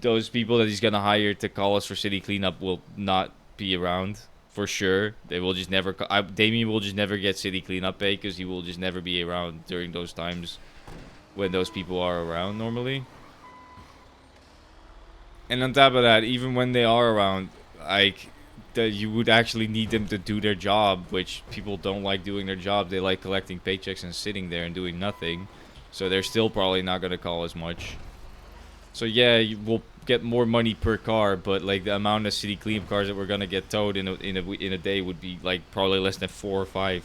those people that he's going to hire to call us for city cleanup will not be around. For sure. They will just never... Damien will just never get city cleanup pay because he will just never be around during those times when those people are around normally. And on top of that, even when they are around, like, you would actually need them to do their job, which people don't like doing their job. They like collecting paychecks and sitting there and doing nothing. So they're still probably not going to call as much. So yeah, you will get more money per car, but like the amount of city cleanup cars that we're going to get towed in a day would be like probably less than 4 or 5.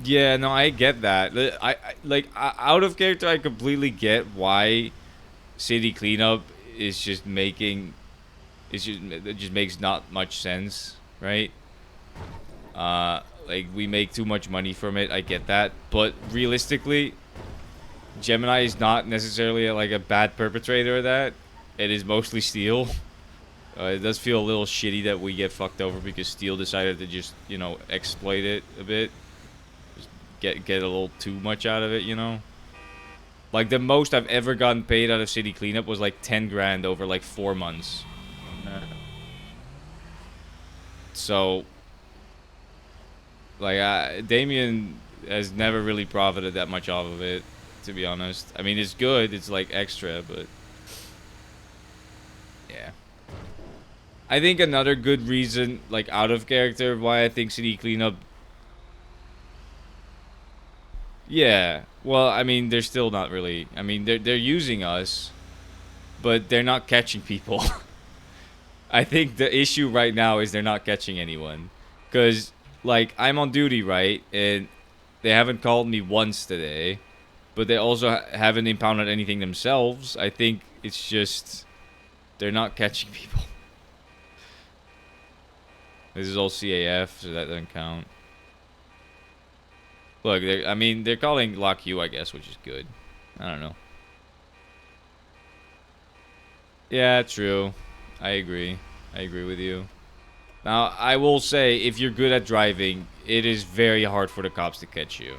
Yeah, no, I get that. Out of character, I completely get why city cleanup is just making, it just makes not much sense, right? Like we make too much money from it. I get that, but realistically, Gemini is not necessarily like a bad perpetrator of that. It is mostly Steel. It does feel a little shitty that we get fucked over because Steel decided to just, you know, exploit it a bit. Get a little too much out of it, you know? Like, the most I've ever gotten paid out of city cleanup was like 10 grand over like 4 months. So, like, Damien has never really profited that much off of it, to be honest. I mean, it's good, it's like extra, but yeah. I think another good reason, like out of character, why I think city cleanup... Yeah, well, I mean, they're still not really... I mean, they're using us, but they're not catching people. I think the issue right now is they're not catching anyone. Because, like, I'm on duty, right? And they haven't called me once today. But they also haven't impounded anything themselves. I think it's just... they're not catching people. This is all CAF, so that doesn't count. Look, I mean, they're calling Lock U, I guess, which is good. I don't know. Yeah, true. I agree. I agree with you. Now, I will say, if you're good at driving, it is very hard for the cops to catch you.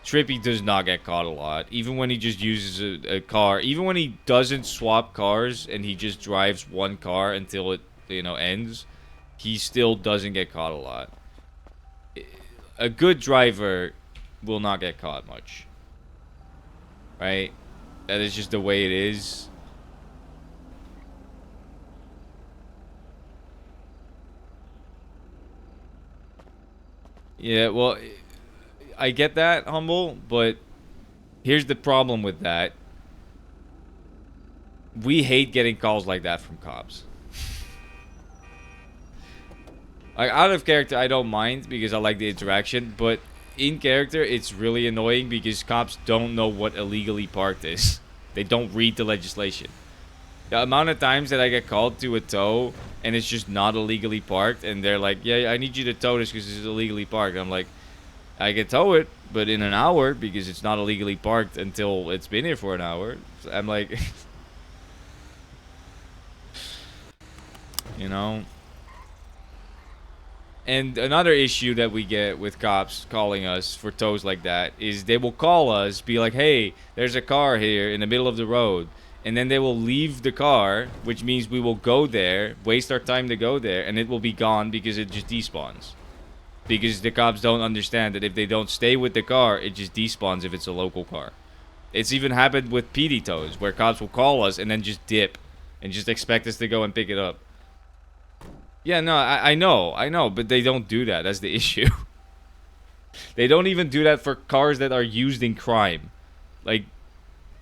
Trippy does not get caught a lot. Even when he just uses a car. Even when he doesn't swap cars and he just drives one car until it, you know, ends. He still doesn't get caught a lot. A good driver will not get caught much. Right? That is just the way it is. Yeah, well, I get that, Humble, but here's the problem with that. We hate getting calls like that from cops. Like, out of character, I don't mind because I like the interaction, but in character, it's really annoying because cops don't know what illegally parked is. They don't read the legislation. The amount of times that I get called to a tow and it's just not illegally parked and they're like, yeah, I need you to tow this because it's illegally parked. I'm like, I can tow it, but in an hour because it's not illegally parked until it's been here for an hour. So I'm like, you know. And another issue that we get with cops calling us for tows like that is they will call us, be like, hey, there's a car here in the middle of the road. And then they will leave the car, which means we will go there, waste our time to go there, and it will be gone because it just despawns. Because the cops don't understand that if they don't stay with the car, it just despawns if it's a local car. It's even happened with PD tows, where cops will call us and then just dip and just expect us to go and pick it up. Yeah, no, I know, but they don't do that. That's the issue. They don't even do that for cars that are used in crime. Like,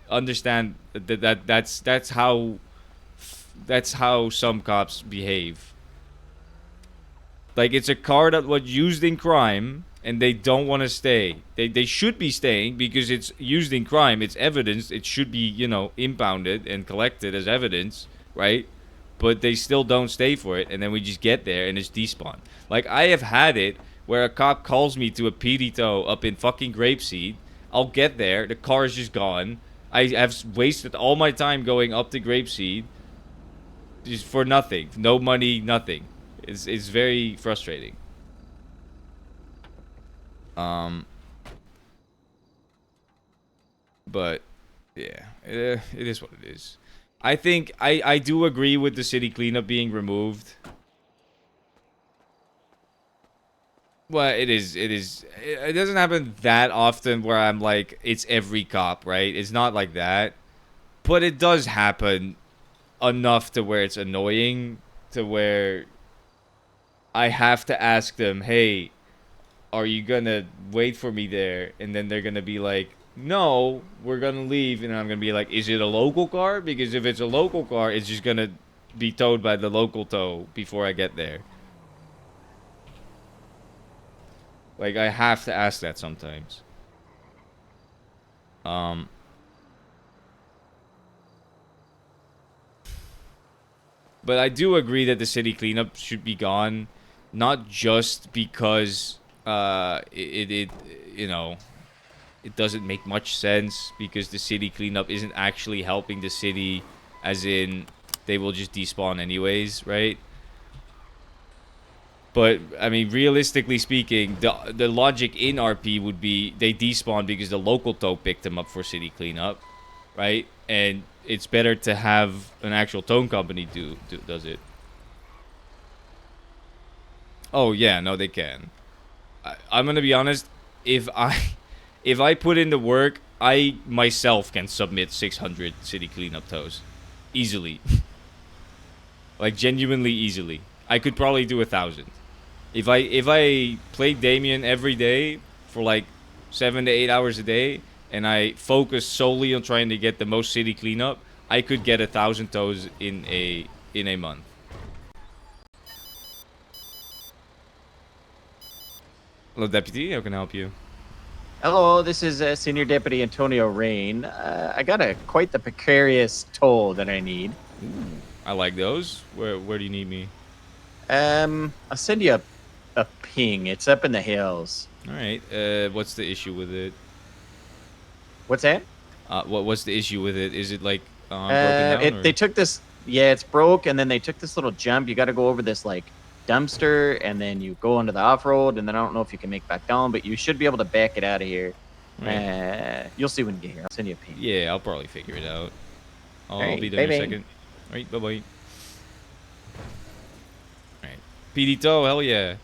understand that's how some cops behave. Like, it's a car that was used in crime, and they don't want to stay. They should be staying because it's used in crime. It's evidence. It should be, you know, impounded and collected as evidence, right? But they still don't stay for it, and then we just get there and it's despawn. Like, I have had it where a cop calls me to a PD tow up in fucking Grapeseed. I'll get there, the car is just gone. I have wasted all my time going up to Grapeseed. just for nothing. No money, nothing. It's very frustrating. But yeah, it is what it is. I think I do agree with the city cleanup being removed. Well, it is. It doesn't happen that often where I'm like, it's every cop, right? It's not like that. But it does happen enough to where it's annoying, to where I have to ask them, hey, are you gonna wait for me there? And then they're gonna be like, no, we're gonna leave. And I'm gonna be like, is it a local car? Because if it's a local car, it's just gonna be towed by the local tow before I get there. Like, I have to ask that sometimes. But I do agree that the city cleanup should be gone, not just because it you know, it doesn't make much sense, because the city cleanup isn't actually helping the city, as in they will just despawn anyways, right? But I mean, realistically speaking, the logic in RP would be they despawn because the local tow picked them up for city cleanup, right? And it's better to have an actual tow company does it. Oh yeah, no, they can. I'm gonna be honest. If I put in the work, I myself can submit 600 city cleanup tows, easily. Like, genuinely easily. I could probably do 1,000. If I play Damien every day for like 7 to 8 hours a day, and I focus solely on trying to get the most city cleanup, I could get 1,000 tows in a month. Hello, Deputy. How can I help you? Hello, this is Senior Deputy Antonio Rain. I got quite the precarious toll that I need. Ooh, I like those. Where do you need me? I'll send you a ping. It's up in the hills. All right. What's the issue with it? What's that? What's the issue with it? Is it like broken down? They took this. Yeah, it's broke, and then they took this little jump. You got to go over this like dumpster, and then you go onto the off-road, and then I don't know if you can make back down, but you should be able to back it out of here. Right. You'll see when you get here. I'll send you a ping. Yeah, I'll probably figure it out. I'll right, be there in a second. All right, bye-bye. All right. PD tow, hell yeah.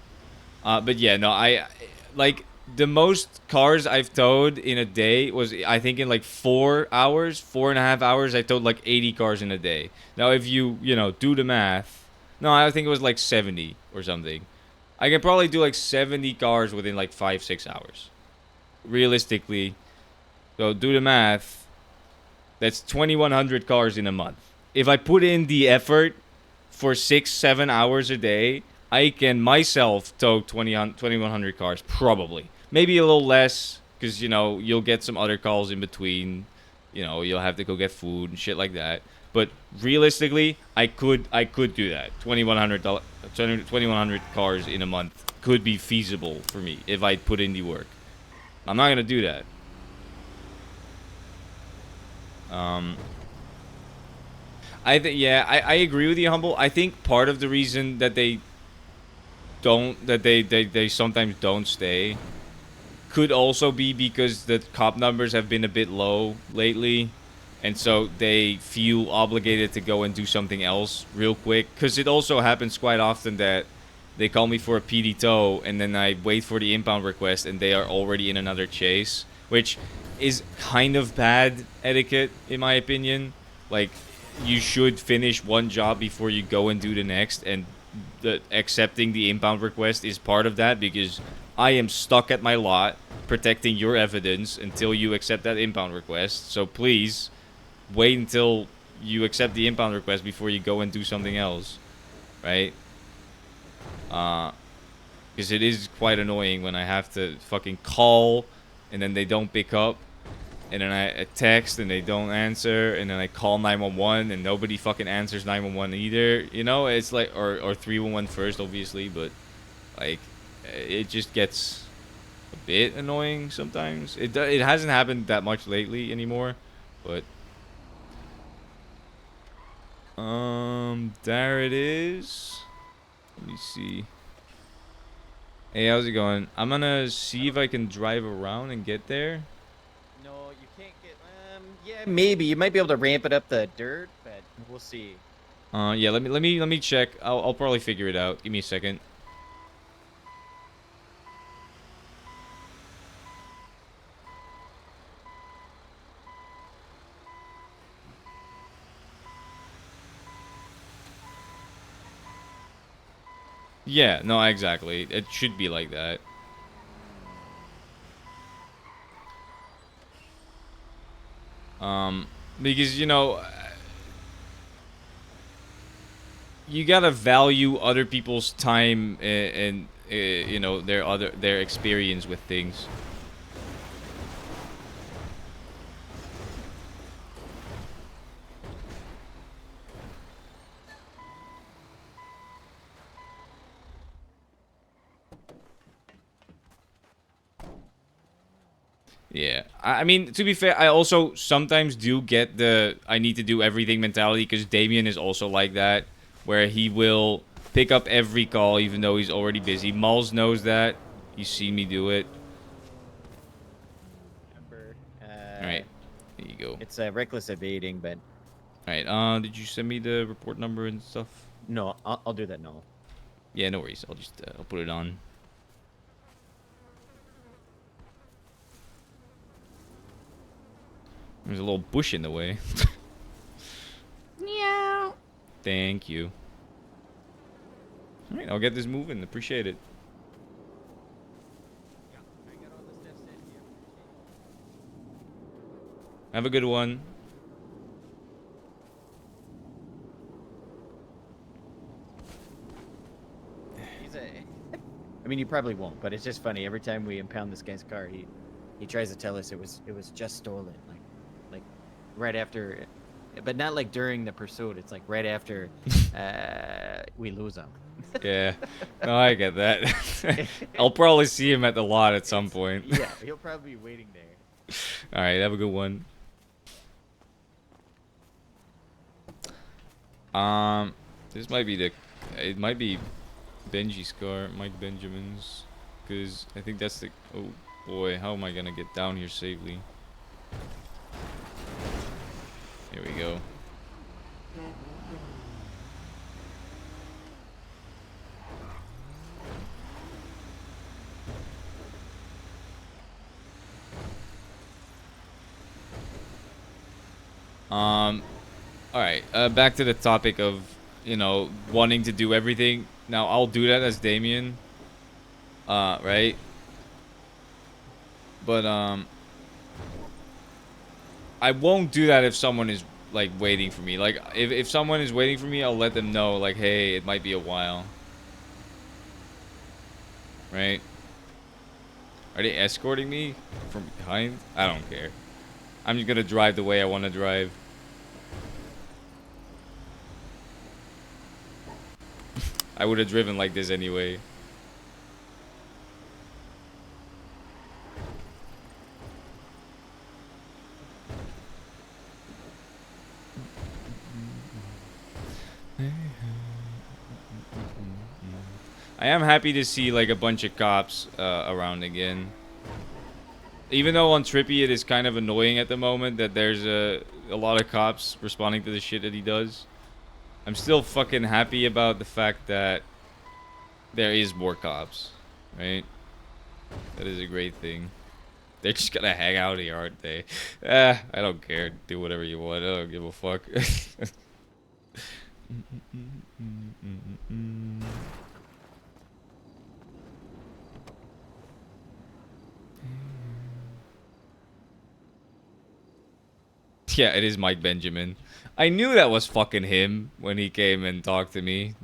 But yeah, no, I like the most cars I've towed in a day was, I think, in like 4 hours, 4.5 hours, I towed like 80 cars in a day. Now, if you do the math, no, I think it was like 70 or something. I can probably do like 70 cars within like 5-6 hours. Realistically. So do the math. That's 2,100 cars in a month. If I put in the effort for 6-7 hours a day, I can myself tow 2,100 cars, probably. Maybe a little less, because, you'll get some other calls in between. You'll have to go get food and shit like that. But realistically, I could do that. 2,100 cars in a month could be feasible for me if I put in the work. I'm not gonna do that. I agree with you, Humble. I think part of the reason that they sometimes don't stay could also be because the cop numbers have been a bit low lately. And so they feel obligated to go and do something else real quick. Because it also happens quite often that they call me for a PD tow, and then I wait for the impound request, and they are already in another chase. Which is kind of bad etiquette, in my opinion. Like, you should finish one job before you go and do the next. And accepting the impound request is part of that, because I am stuck at my lot protecting your evidence until you accept that impound request. So please wait until you accept the impound request before you go and do something else, right? Because it is quite annoying when I have to fucking call and then they don't pick up, and then I text and they don't answer, and then I call 911 and nobody fucking answers 911 either. It's like, or 311 first, obviously, but like, it just gets a bit annoying sometimes. It hasn't happened that much lately anymore, but There it is. Let me see. Hey, how's it going? I'm gonna see if I can drive around and get there. No, you can't get. Yeah, maybe you might be able to ramp it up the dirt, but we'll see. Yeah. Let me check. I'll probably figure it out. Give me a second. Yeah. No. Exactly. It should be like that. Because you gotta value other people's time and their experience with things. Yeah, I mean, to be fair, I also sometimes do get the I need to do everything mentality because Damien is also like that, where he will pick up every call even though he's already busy. Malls knows that. He's seen me do it. Remember, All right, there you go. it's reckless evading, but All right, did you send me the report number and stuff? no, I'll do that now. Yeah, no worries. I'll put it on. There's a little bush in the way. Yeah. Thank you. All right, I'll get this moving. Appreciate it. Have a good one. He's a. I mean, you probably won't, but it's just funny. Every time we impound this guy's car, he tries to tell us it was just stolen, like right after, but not like during the pursuit. It's like right after we lose him. Yeah, no, I get that. I'll probably see him at the lot at some point. Yeah, he'll probably be waiting there. All right, have a good one. This might be it might be Benji's car, Mike Benjamin's, because I think that's the. Oh boy, how am I gonna get down here safely? Here we go. All right. Back to the topic of, wanting to do everything. Now, I'll do that as Damien. Right? But, I won't do that if someone is, like, waiting for me. Like, if someone is waiting for me, I'll let them know, like, hey, it might be a while. Right? Are they escorting me from behind? I don't care. I'm just gonna drive the way I want to drive. I would have driven like this anyway. I am happy to see like a bunch of cops around again. Even though on Trippy it is kind of annoying at the moment that there's a lot of cops responding to the shit that he does. I'm still fucking happy about the fact that there is more cops, right? That is a great thing. They're just gonna hang out here, aren't they? I don't care. Do whatever you want. I don't give a fuck. Yeah, it is Mike Benjamin. I knew that was fucking him when he came and talked to me.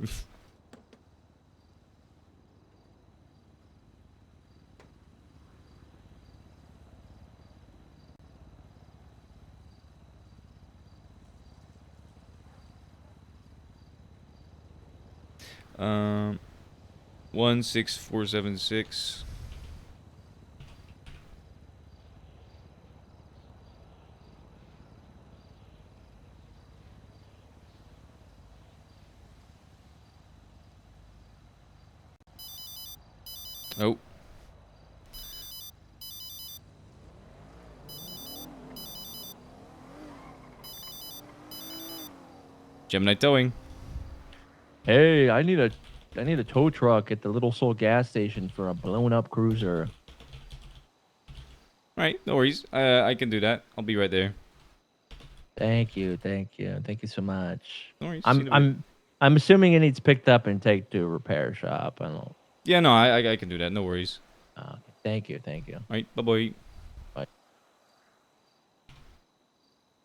16476. Oh. Gemini towing. Hey, I need a tow truck at the Little Soul gas station for a blown up cruiser. All right, no worries. I can do that. I'll be right there. Thank you so much. No worries. See you in a bit. I'm assuming it needs picked up and take to a repair shop. I don't. Yeah, no, I can do that. No worries. Okay. Thank you. All right, bye. Bye.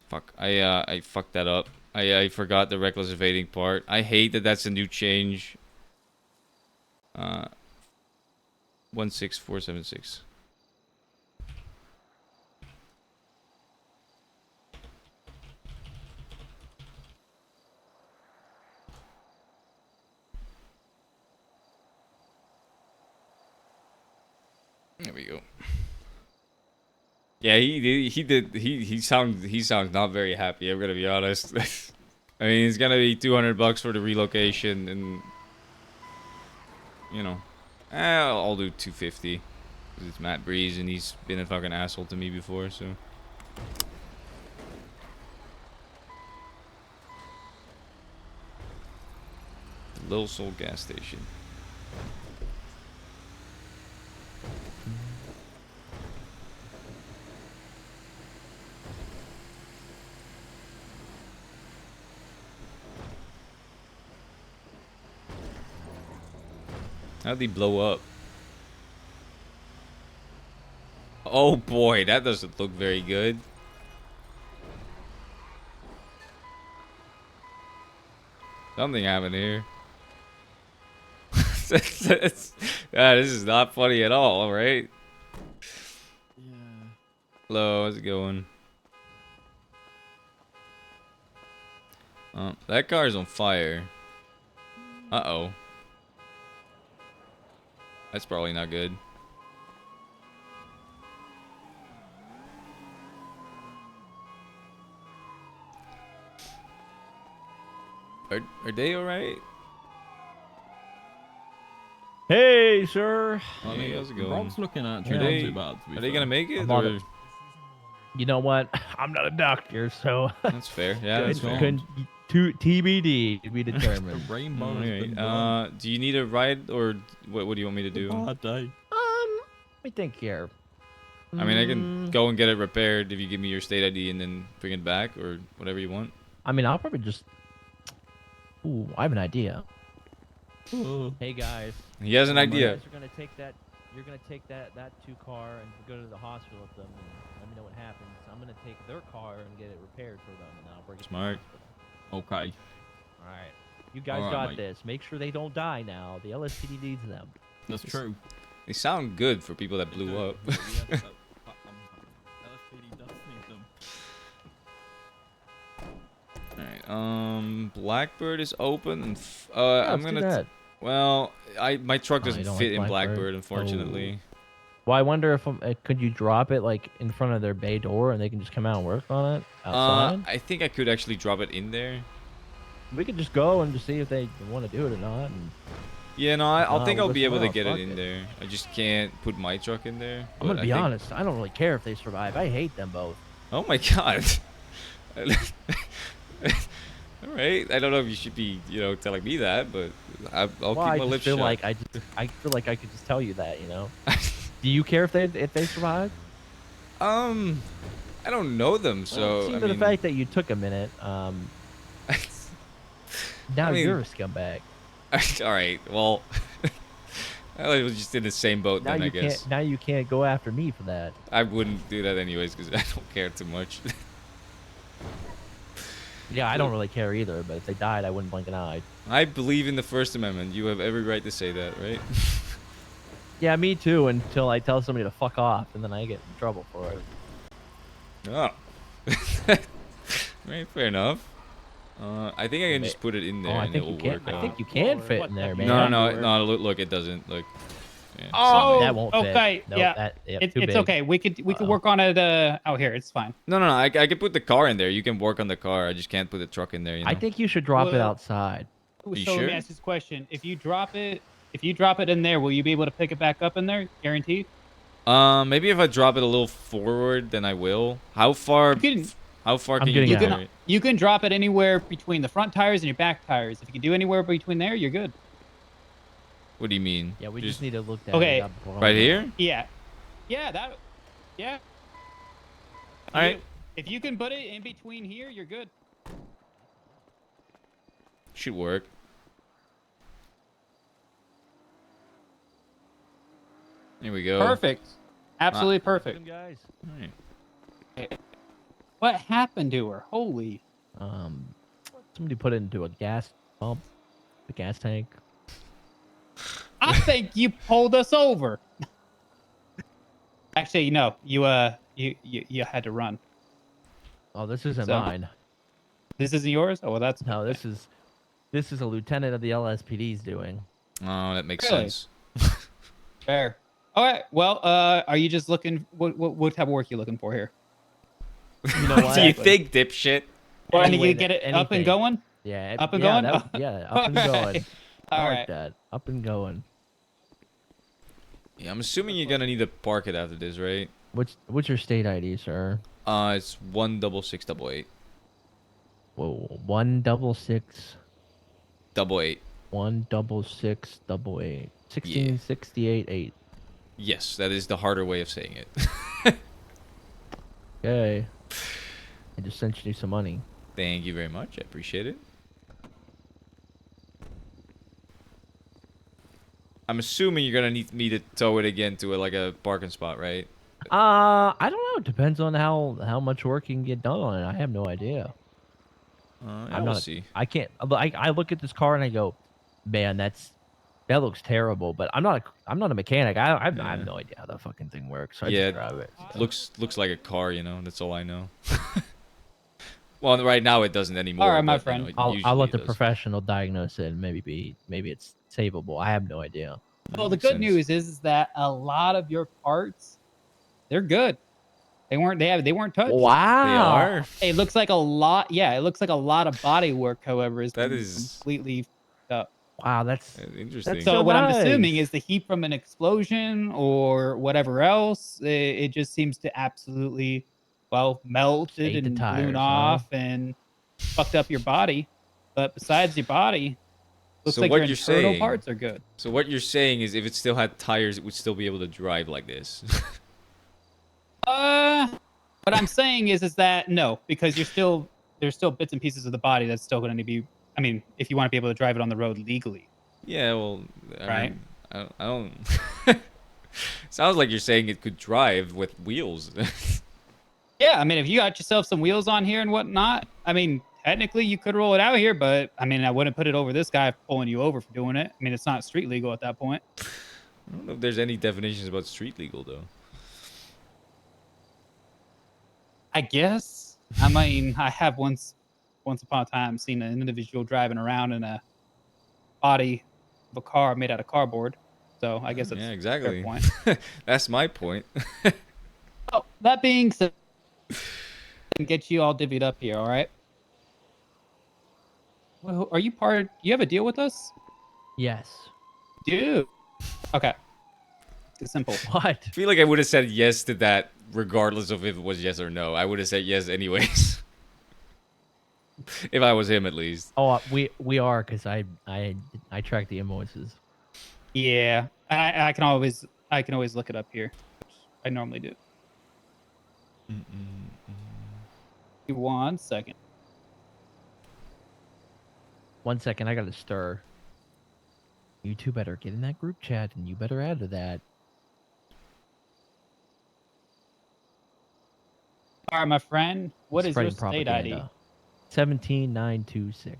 Fuck, I fucked that up. I forgot the reckless evading part. I hate that that's a new change. 16476. There we go. Yeah, he sounds not very happy. I'm gonna be honest. I mean, it's gonna be $200 for the relocation, and you know, I'll do 250. 'Cause it's Matt Breeze, and he's been a fucking asshole to me before, so. Little Soul gas station. How'd he blow up? Oh boy, that doesn't look very good. Something happened here. This is not funny at all, right? Yeah. Hello, how's it going? That car's on fire. Uh-oh. That's probably not good. Are they alright? Hey, sir. Oh, hey, how's it going? Rob's looking at you. Are Not they, too bad, to be are they fair. gonna make it? I'm on Or? it. You know what? I'm not a doctor, so That's fair. Yeah, that's fair. TBD to be determined. The rainbow has Alright, been born. do you need a ride, or what do you want me to do? Bad day. Let me think here. I mean, I can go and get it repaired if you give me your state ID and then bring it back, or whatever you want. I mean, I'll probably just. Ooh, I have an idea. Hey guys. He has an idea. You're gonna take that. You're gonna take that 2 car and go to the hospital with them, and let me know what happens. I'm gonna take their car and get it repaired for them, and I'll bring it. Smart. Okay. All right. You guys All right, got mate. this. Make sure they don't die now. The LSPD needs them. That's true. They sound good for people that blew up. LSPD does need them. Alright, Blackbird is open, and Yeah, I'm let's do gonna. that. Well, my truck Oh, you doesn't don't fit like in Blackbird? Blackbird, unfortunately. Well, I wonder if could you drop it like in front of their bay door and they can just come out and work on it outside? I think I could actually drop it in there. We could just go and just see if they want to do it or not. And Yeah, no, I think we'll I'll be go able to somewhere get else, it in fuck there. I just can't put my truck in there. I'm gonna but be I think- honest. I don't really care if they survive. I hate them both. Oh my god. All right. I don't know if you should be, telling me that, but I'll Well, keep I my just lips feel shut. like I feel like I could just tell you that, you know. Do you care if they survive? I don't know them, so See, I for the mean, fact that you took a minute, now I mean- you're a scumbag. all right. Well, I was just in the same boat Now then, I you guess. can't. Now you can't go after me for that. I wouldn't do that anyways because I don't care too much. Yeah, I don't really care either. But if they died, I wouldn't blink an eye. I believe in the First Amendment. You have every right to say that, right? Yeah, me too. Until I tell somebody to fuck off, and then I get in trouble for it. Oh. Right, fair enough. I think I can just put it in there Oh, I and think it you will can. work I out. think you can fit in there, man. No, look, it doesn't. Look. Yeah, Oh, sorry. that won't fit. Okay, No, yeah, that- yeah, it's too big. okay. We could work on it. Oh, here, it's fine. No, I can put the car in there. You can work on the car. I just can't put the truck in there. You know? I think you should drop it Well- outside. you So let sure? me ask this question: if you drop it If you drop it in there, will you be able to pick it back up in there? Guaranteed. Maybe if I drop it a little forward, then I will. How far? How far I'm can you getting get out. it? You can drop it anywhere between the front tires and your back tires. If you can do anywhere between there, you're good. What do you mean? Yeah, we just need to look at Okay. it. Right here? Yeah. Yeah. Yeah. All right. If you can put it in between here, you're good. Should work. Here we go. Perfect. Absolutely perfect. Guys. What happened to her? Holy. Somebody put it into a gas pump, the gas tank. I think you pulled us over. Actually, no. You had to run. Oh, this isn't So- mine. This isn't yours? Oh, well, that's No, this is a lieutenant of the LSPD's doing. Oh, that makes Really? sense. fair. All right. Well, are you just looking? What type of work you looking for here? You know What do you think, dipshit? Well, Anyway, you get it up and anything. going? Yeah, Up and yeah, going? yeah, up and Okay. going. I All like right. that. Up and going. Yeah, I'm assuming you're gonna need to park it after this, right? What's your state ID, sir? It's 16688. Whoa, 166 88. 16688. 1668 Yes, that is the harder way of saying it. Okay. I just sent you some money. Thank you very much. I appreciate it. I'm assuming you're gonna need me to tow it again to like a parking spot, right? I don't know. It depends on how much work you can get done on it. I have no idea. Yeah, I'm we'll not. see. I can't. I look at this car and I go, man, that looks terrible. But I'm not a mechanic. I have no idea how that fucking thing works. So I Yeah, just drive it. looks like a car, you know. That's all I know. Well, right now it doesn't anymore. All right, my but, you know, friend. I'll usually let it the does. professional diagnose it. And maybe it's savable. I have no idea. Well, the makes good sense. news is that a lot of your parts, they're good. They weren't touched. Wow. They are. It looks like a lot. Yeah, it looks like a lot of body work. However, is That been is- completely fucked up. Wow, that's Interesting. So so what I'm assuming nice. is the heat from an explosion or whatever else. It just seems to absolutely, melted Ate the and tires, blown huh? off and fucked up your body. But besides your body, looks So like what your you're internal saying- parts are good. So what you're saying is, if it still had tires, it would still be able to drive like this. What I'm saying is that no, because there's still bits and pieces of the body that's still going to be. I mean, if you want to be able to drive it on the road legally. Yeah, well, I Right. mean, I don't. Sounds like you're saying it could drive with wheels. Yeah, I mean, if you got yourself some wheels on here and whatnot, I mean, technically you could roll it out here, but I mean, I wouldn't put it over this guy pulling you over for doing it. I mean, it's not street legal at that point. I don't know if there's any definitions about street legal though. I guess. I mean, I have once upon a time seen an individual driving around in a body of a car made out of cardboard. So I guess that's Yeah, a exactly. fair point. That's my point. Oh, that being said, and get you all divvied up here, all right? Well, are you part? You have a deal with us, Yes. dude? Okay, it's simple. What? I feel like I would have said yes to that, regardless of if it was yes or no. I would have said yes anyways. If I was him, at least. Oh, we are because I track the invoices. Yeah, I can always look it up here. Which I normally do. Give me 1 second. 1 second, I gotta stir. You two better get in that group chat and you better add to that. All right, my friend. What is your Spreading state ID? propaganda. 17926.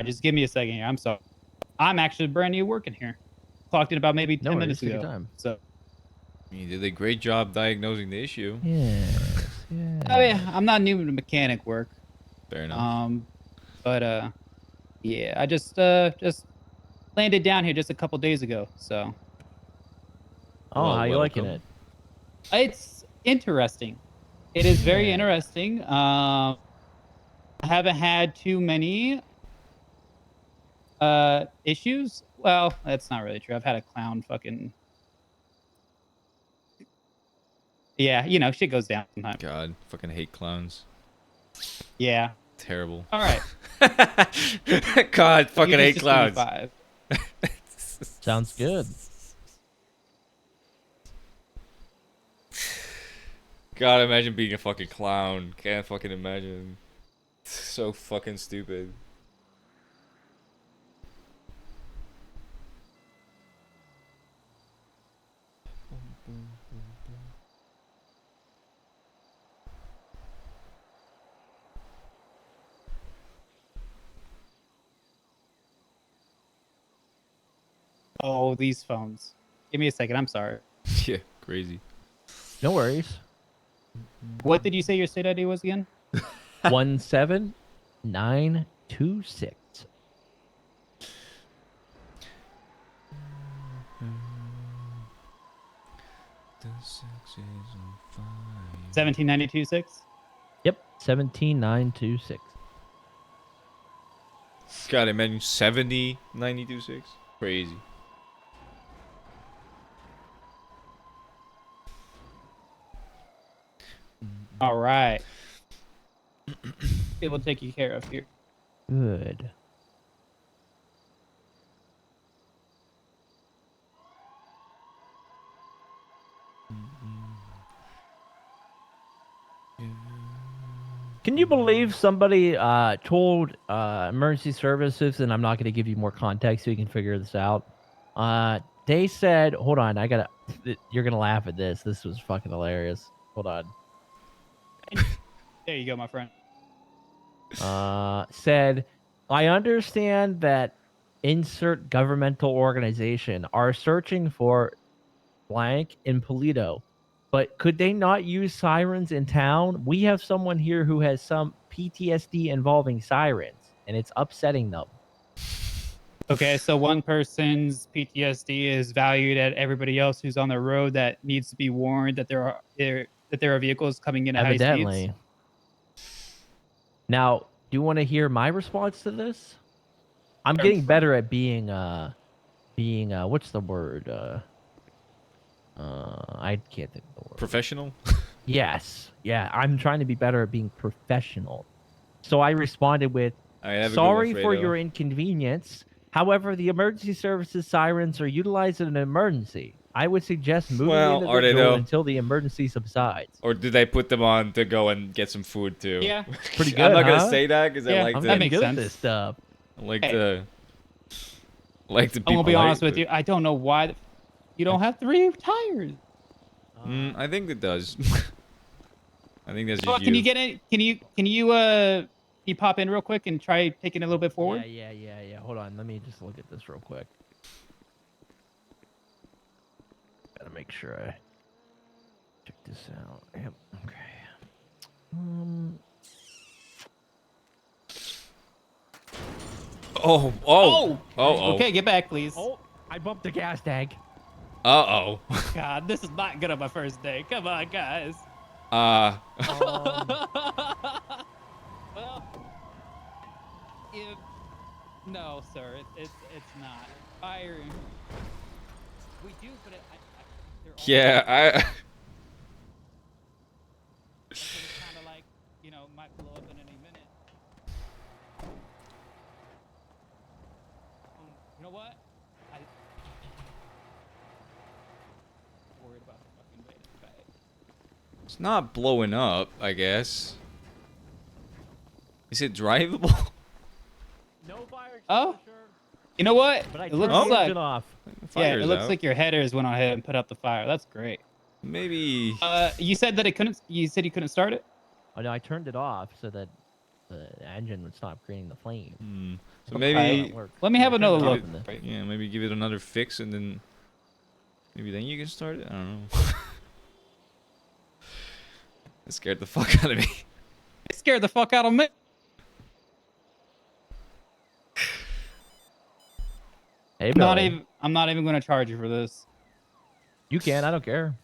Just give me a second here. I'm sorry. I'm actually brand new working here. Clocked in about maybe 10 No worries, minutes take your ago. time. So, You did a great job diagnosing the issue. Yes, yes. I mean, I'm not new to mechanic work. Fair enough. But yeah, I just landed down here just a couple days ago, so Oh, Well, how you liking welcome. it? it's interesting. It is very Yeah. interesting. I haven't had too many issues. Well, that's not really true. I've had a clown fucking yeah, you know, shit goes down sometimes. God, fucking hate clowns. Yeah. Terrible. All right. God, fucking You hate just give me clowns. 5. Sounds good. God, imagine being a fucking clown. Can't fucking imagine. So fucking stupid. Oh, these phones. Give me a second. I'm sorry. Yeah, crazy. No worries. What did you say your state ID was again? 17926. The sex is on fire. 17926. Yep, 17926. God, imagine 70, 92.6. Crazy. All right. It will take you care of here. Good. Can you believe somebody told emergency services, and I'm not going to give you more context so you can figure this out. They said, hold on, you're going to laugh at this. This was fucking hilarious. Hold on. There you go, my friend. Said, I understand that insert governmental organization are searching for blank in Polito, but could they not use sirens in town? We have someone here who has some PTSD involving sirens, and it's upsetting them. Okay, so one person's PTSD is valued at everybody else who's on the road that needs to be warned that there are vehicles coming in at high speeds. Evidently. Now, do you want to hear my response to this? I'm Sure. getting better at being what's the word? I can't think of the word. Professional? Yes. Yeah, I'm trying to be better at being professional. So I responded with, Alright, have a good one, sorry for Fredo. your inconvenience. However, the emergency services sirens are utilized in an emergency. I would suggest moving Well, the are they individual though? until the emergency subsides. Or did they put them on to go and get some food too? Yeah. Pretty good, I'm not gonna huh? say that because I Yeah, like I'm to. that getting makes good sense. at this stuff. I like Hey. to. Like to be I'm gonna be polite, honest with but- you. I don't know why you don't have 3 tires. I think it does. I think that's Oh, just can you you. get in? Can you pop in real quick and try taking it a little bit forward? Yeah. Hold on. Let me just look at this real quick. Gotta make sure I check this out. Yep. Okay. Oh. Okay, get back, please. Oh, I bumped the gas tank. Uh-oh. God, this is not good on my first day. Come on, guys. Uh. Well, no, sir, it's not. Fire. We do, but they're all Yeah, I. kind of like, might blow up in any minute. You know what? Worried about the fucking weight of the bag. It's not blowing up, I guess. Is it drivable? No fire. Oh, you know what? But I It turned looks the like engine off. yeah, it Fire's looks out. like your headers went on ahead and put out the fire. That's great. Maybe. You said that it couldn't. You said you couldn't start it. Oh no, I turned it off so that the engine would stop creating the flame. So maybe. Let me have another give look. it- yeah, maybe give it another fix and then. Maybe then you can start it. I don't know. It scared the fuck out of me. It scared the fuck out of me. Hey, Billy. I'm not even going to charge you for this. You can. I don't care.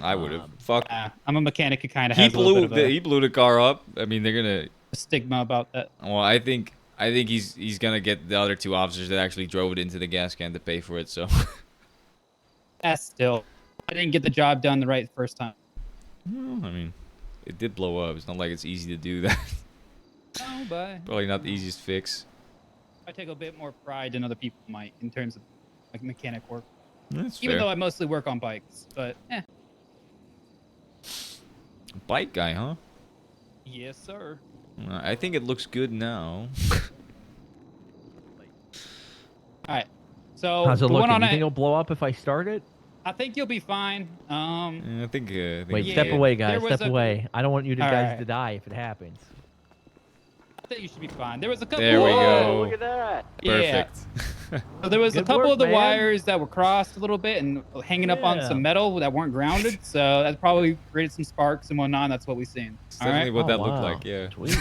I would have. Fuck. I'm a mechanic who kind of He has a little blew bit of he blew the car up. I mean, they're gonna a stigma about that. Well, I think he's gonna get the other 2 officers that actually drove it into the gas can to pay for it. So. Still, I didn't get the job done the right first time. Well, I mean, it did blow up. It's not like it's easy to do that. No, but Probably not the easiest fix. I take a bit more pride than other people might in terms of like mechanic work. That's Even fair. though I mostly work on bikes, but Bike guy, huh? Yes, sir. I think it looks good now. All right. So How's it the one looking? on You think it'll blow up if I start it? I think you'll be fine. I think. Wait, yeah, step away, guys. there was Step a- away. I don't want you to All guys right. to die if it happens. I think you should be fine. There was a couple. There we go. Look at that. Perfect. Yeah. So there was a Good couple work, of the man. wires that were crossed a little bit and hanging up on Yeah. some metal that weren't grounded. So that probably created some sparks and whatnot. That's what we've seen. It's All definitely right. what Oh, that looked wow. like. Yeah. Sweet.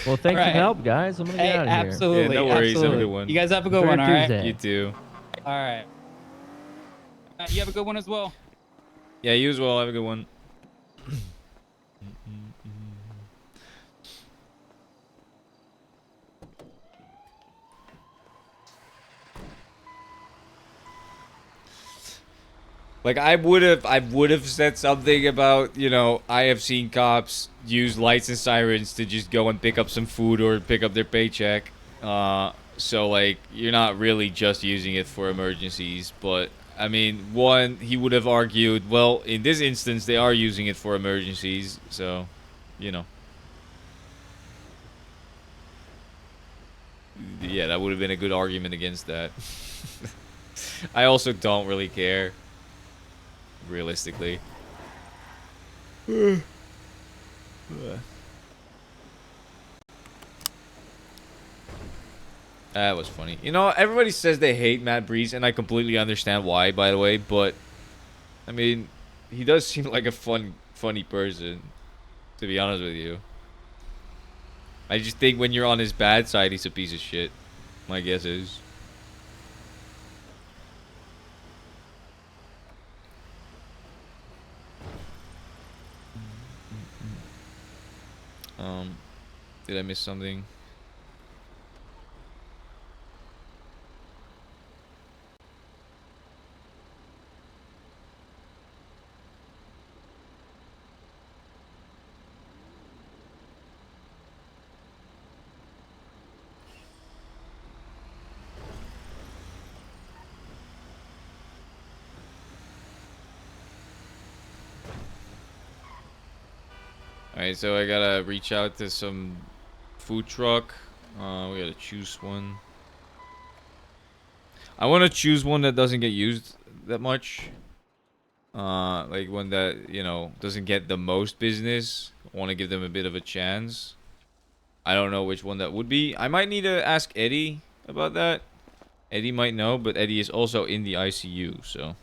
Well, thanks for Alright. the help, guys. I'm gonna get Hey, out of here. absolutely. Yeah, no worries. Have a absolutely. good one. You guys have a good Enjoy one. your All right. Tuesday. You too. All right. You have a good one as well. Yeah, you as well. Have a good one. Like I would have said something about, you know, I have seen cops use lights and sirens to just go and pick up some food or pick up their paycheck. So like you're not really just using it for emergencies, but I mean, one, he would have argued, well, in this instance they are using it for emergencies, so, you know. Yeah, that would have been a good argument against that. I also don't really care. Realistically. That was funny. You know, everybody says they hate Matt Breeze, and I completely understand why, by the way, but I mean, he does seem like a funny person, to be honest with you. I just think when you're on his bad side, he's a piece of shit. My guess is. Did I miss something? Alright, so I gotta reach out to some food truck. We gotta choose one. I want to choose one that doesn't get used that much. Like one that, you know, doesn't get the most business. I want to give them a bit of a chance. I don't know which one that would be. I might need to ask Eddie about that. Eddie might know, but Eddie is also in the ICU, so.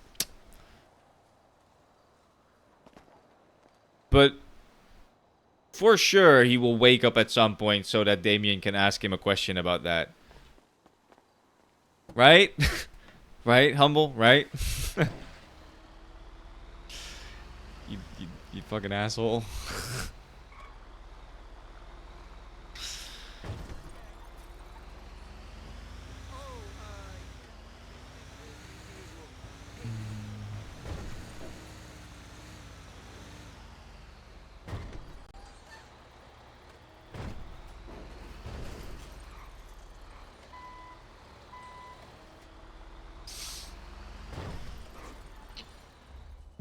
But for sure, he will wake up at some point so that Damien can ask him a question about that. Right? Right, Humble? Right? you fucking asshole.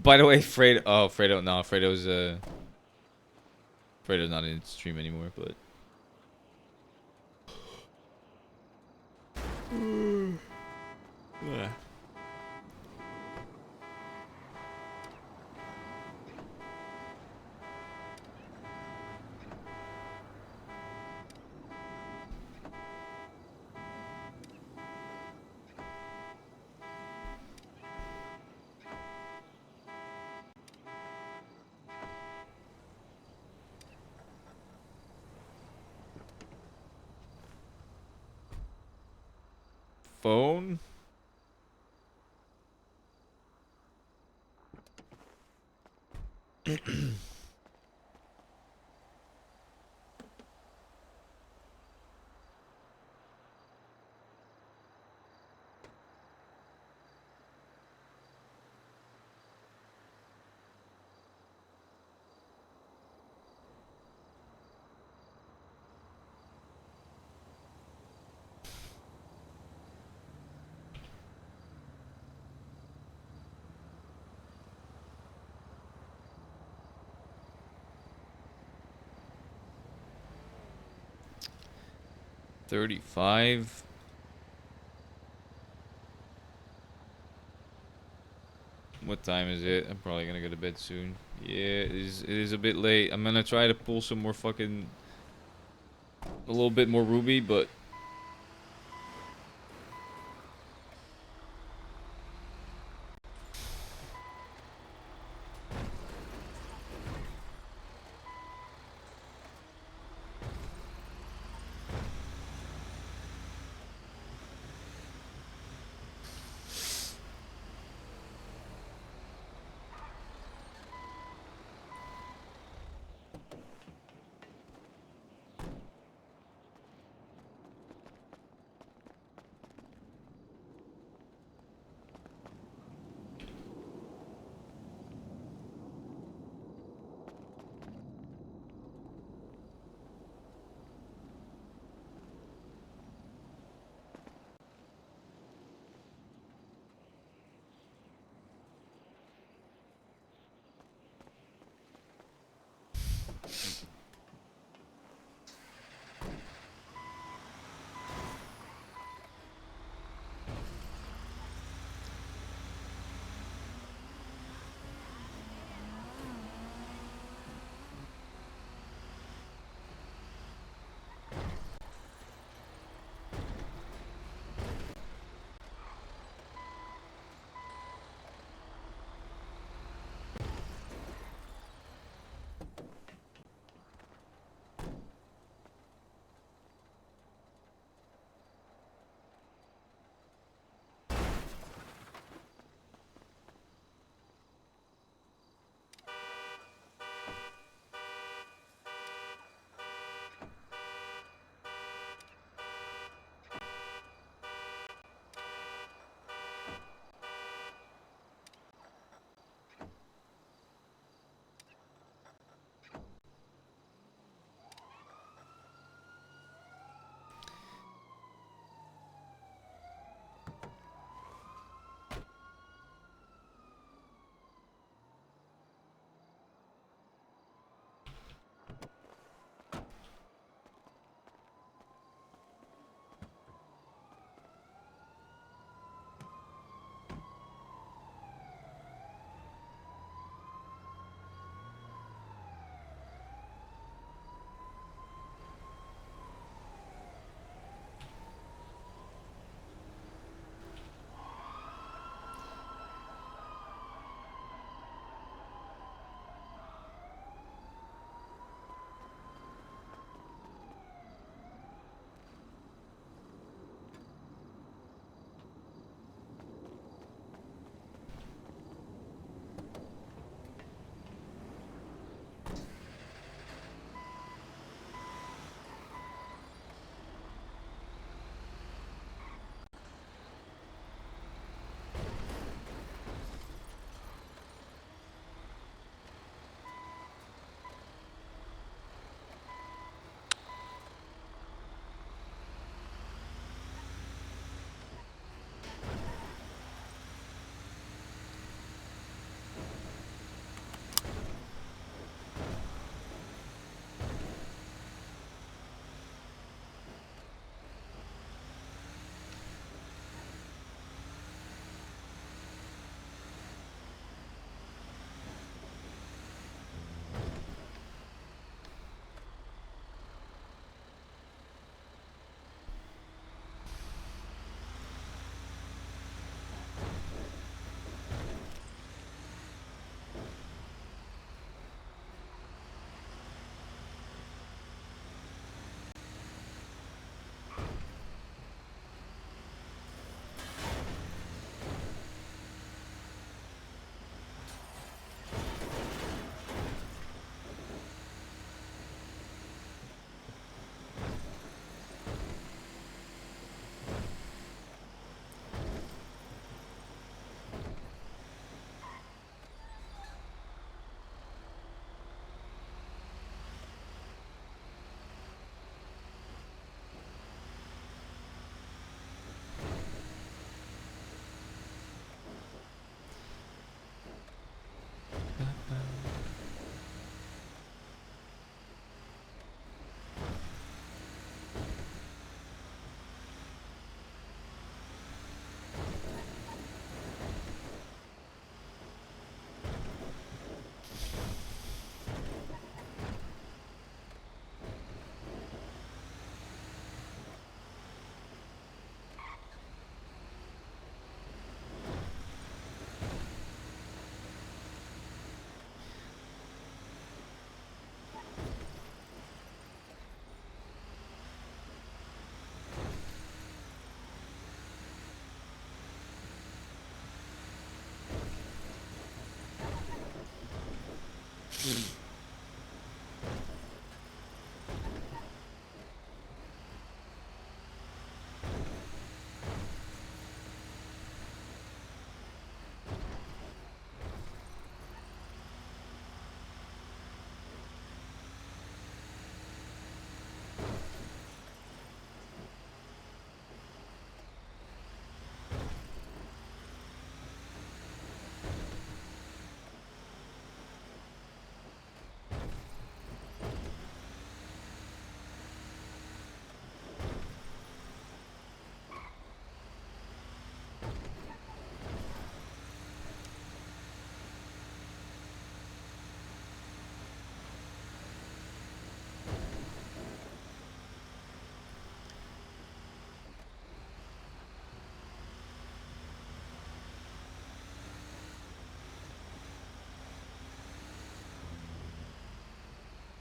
By the way, Fredo. Oh, Fredo. No, Fredo's Fredo's not in stream anymore, but. Yeah. phone. $35. What time is it? I'm probably gonna go to bed soon. Yeah, it is a bit late. I'm gonna try to pull some more fucking... a little bit more ruby, but...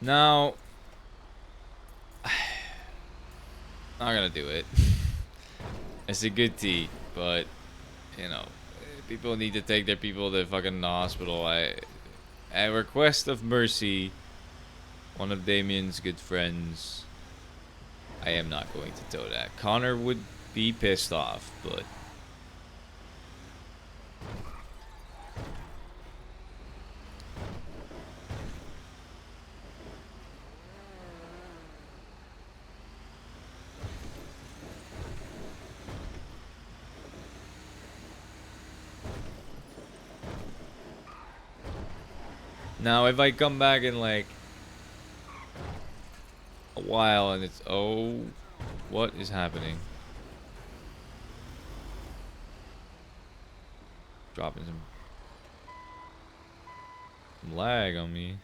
Now, not gonna do it. It's a good tea, but you know, people need to take their people to fucking hospital. At request of Mercy, one of Damien's good friends, I am not going to tow that. Connor would be pissed off, but now if I come back in like a while and it's what is happening? Dropping some lag on me.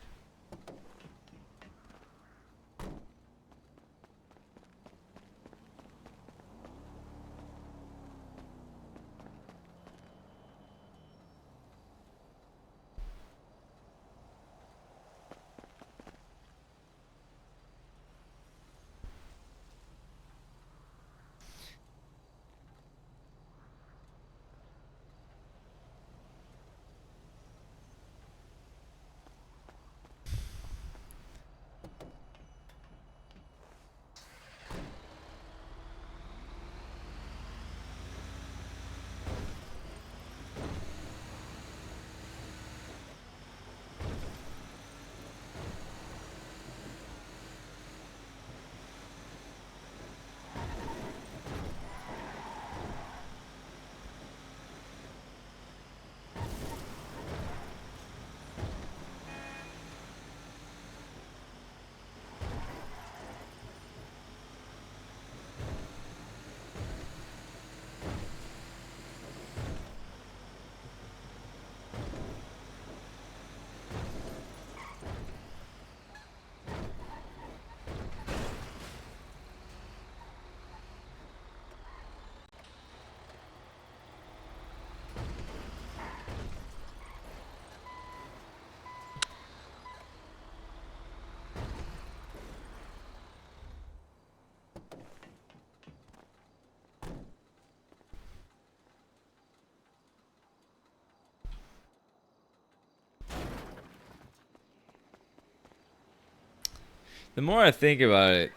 The more I think about it,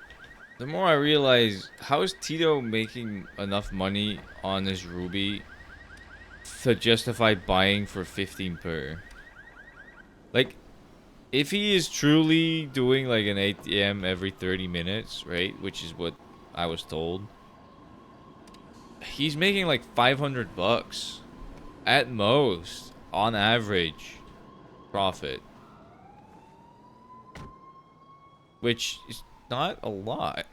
the more I realize, how is Tito making enough money on this Ruby to justify buying for 15 per? Like, if he is truly doing like an ATM every 30 minutes, right? Which is what I was told. He's making like 500 bucks at most on average profit. Which is not a lot.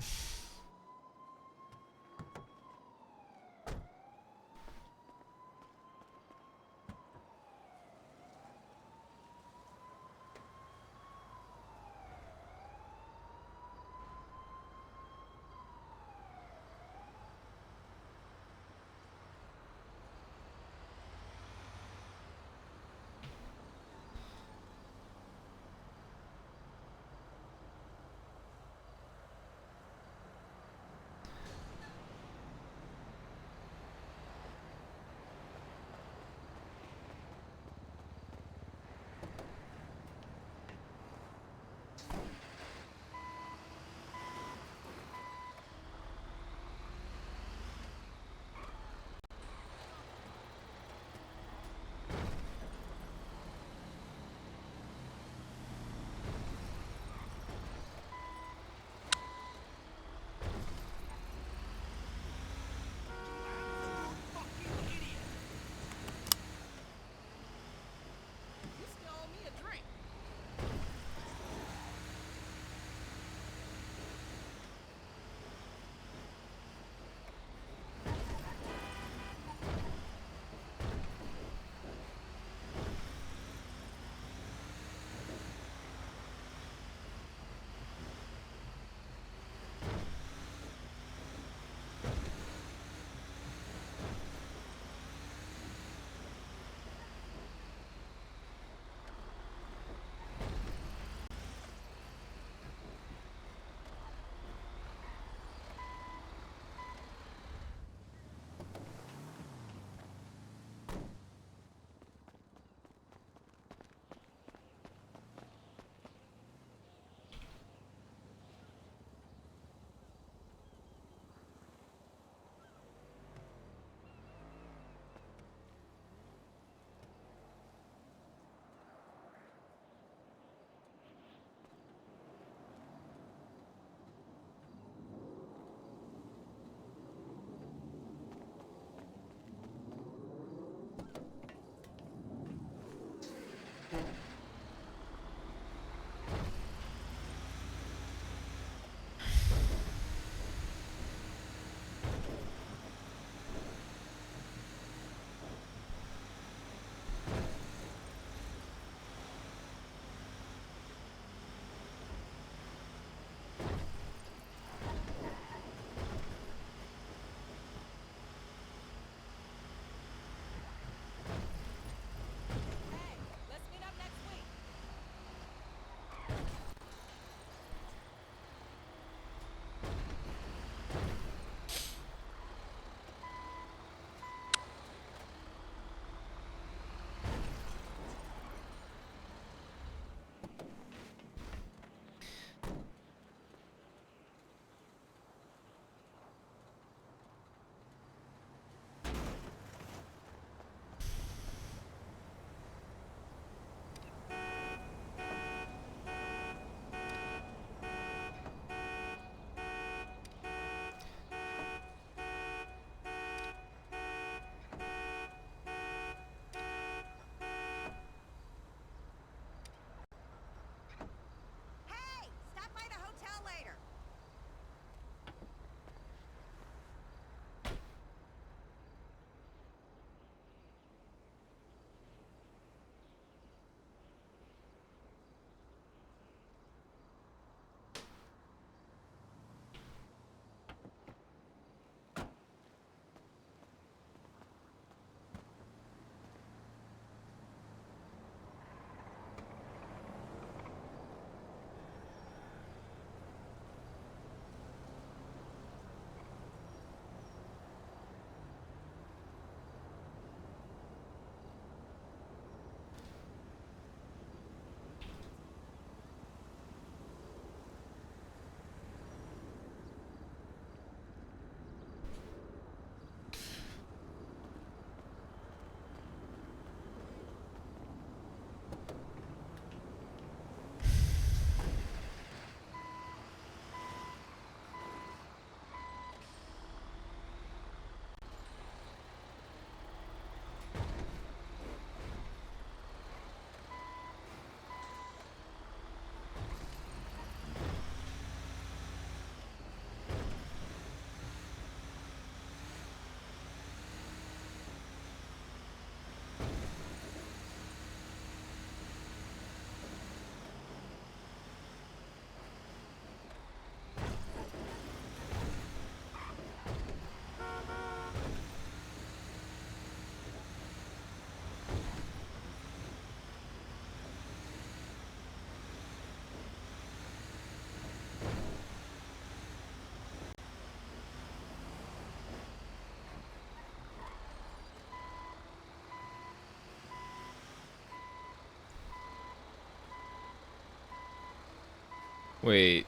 Wait.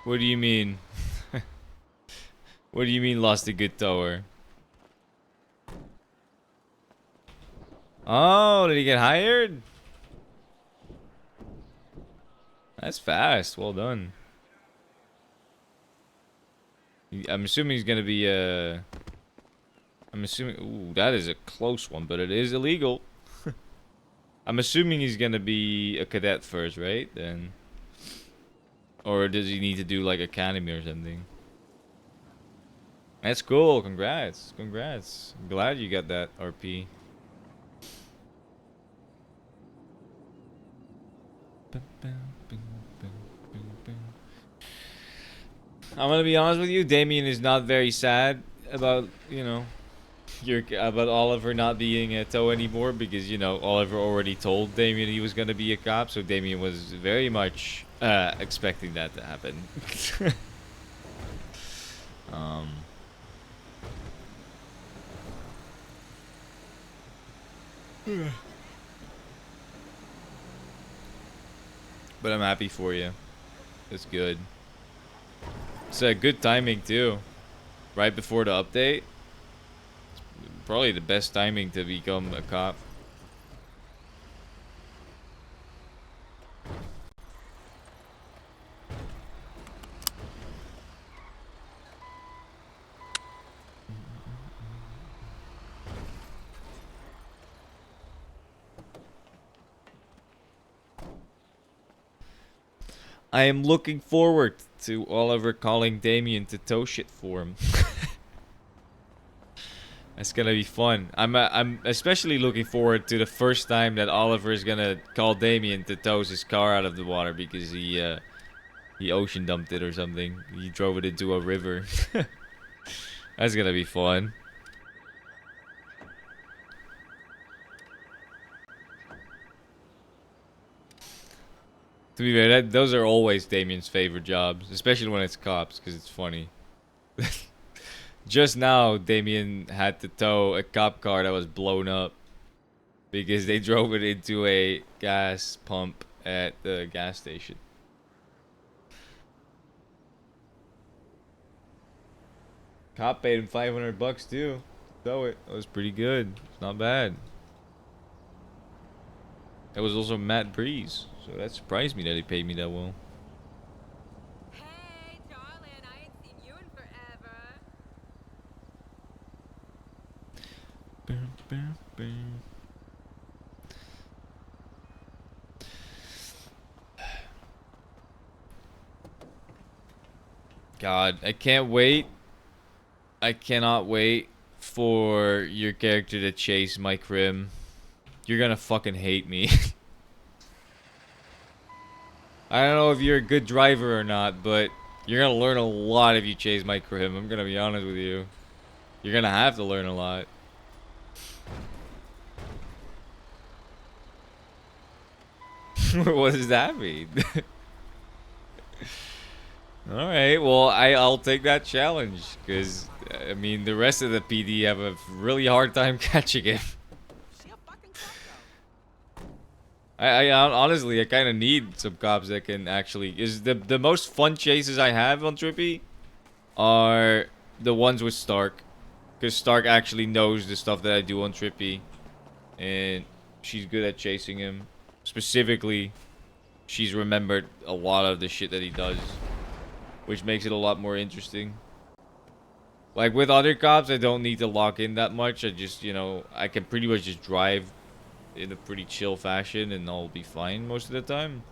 What do you mean? What do you mean lost a good tower? Oh, did he get hired? That's fast. Well done. I'm assuming he's gonna be I'm assuming. Ooh, that is a close one, but it is illegal. I'm assuming he's gonna be a cadet first, right? Then, or does he need to do like academy or something? That's cool. Congrats, congrats. I'm glad you got that RP. I'm gonna be honest with you. Damien is not very sad about, you know, about Oliver not being a tow anymore, because, you know, Oliver already told Damien he was gonna be a cop, so Damien was very much expecting that to happen. But I'm happy for you. It's good. It's a good timing too. Right before the update. It's probably the best timing to become a cop. I am looking forward to Oliver calling Damien to tow shit for him. That's gonna be fun. I'm especially looking forward to the first time that Oliver is gonna call Damien to tow his car out of the water because he ocean dumped it or something. He drove it into a river. That's gonna be fun. To be fair, those are always Damien's favorite jobs, especially when it's cops, because it's funny. Just now, Damien had to tow a cop car that was blown up because they drove it into a gas pump at the gas station. Cop paid him $500 too. Tow it. That was pretty good. It's not bad. That was also Matt Breeze, so that surprised me that he paid me that well. Hey, darling, I ain't seen you in forever. God, I can't wait. I cannot wait for your character to chase my crim. You're gonna fucking hate me. I don't know if you're a good driver or not, but you're gonna learn a lot if you chase my crim. I'm gonna be honest with you. You're gonna have to learn a lot. What does that mean? Alright, well, I'll take that challenge, because, I mean, the rest of the PD have a really hard time catching him. I honestly, I kind of need some cops that can actually... The most fun chases I have on Trippy are the ones with Stark. Because Stark actually knows the stuff that I do on Trippy. And she's good at chasing him. Specifically, she's remembered a lot of the shit that he does. Which makes it a lot more interesting. Like, with other cops, I don't need to lock in that much. I just, you know, I can pretty much just drive in a pretty chill fashion and I'll be fine most of the time.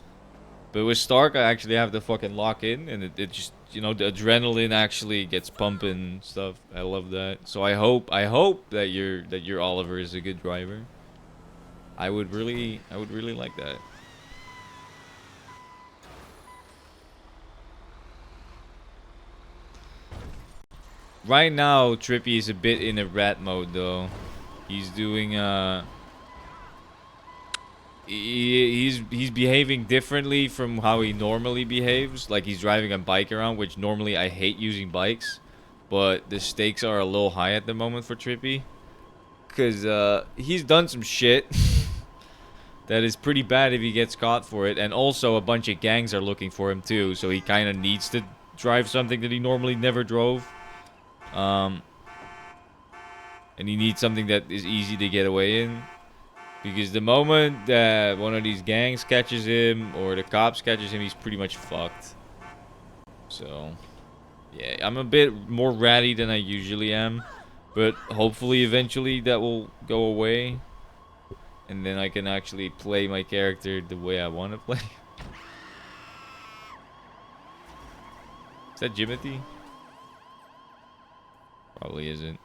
But with Stark, I actually have to fucking lock in, and it just, you know, the adrenaline actually gets pumping and stuff. I love that. So I hope that your Oliver is a good driver. I would really like that. Right now, Trippy is a bit in a rat mode though. He's doing he's behaving differently from how he normally behaves. Like, he's driving a bike around, which normally I hate using bikes, but the stakes are a little high at the moment for Trippy, cause he's done some shit that is pretty bad if he gets caught for it. And also a bunch of gangs are looking for him too, so he kind of needs to drive something that he normally never drove. And he needs something that is easy to get away in. Because the moment that one of these gangs catches him or the cops catches him, he's pretty much fucked. So, yeah, I'm a bit more ratty than I usually am. But hopefully eventually that will go away. And then I can actually play my character the way I want to play. Is that Jimothy? Probably isn't.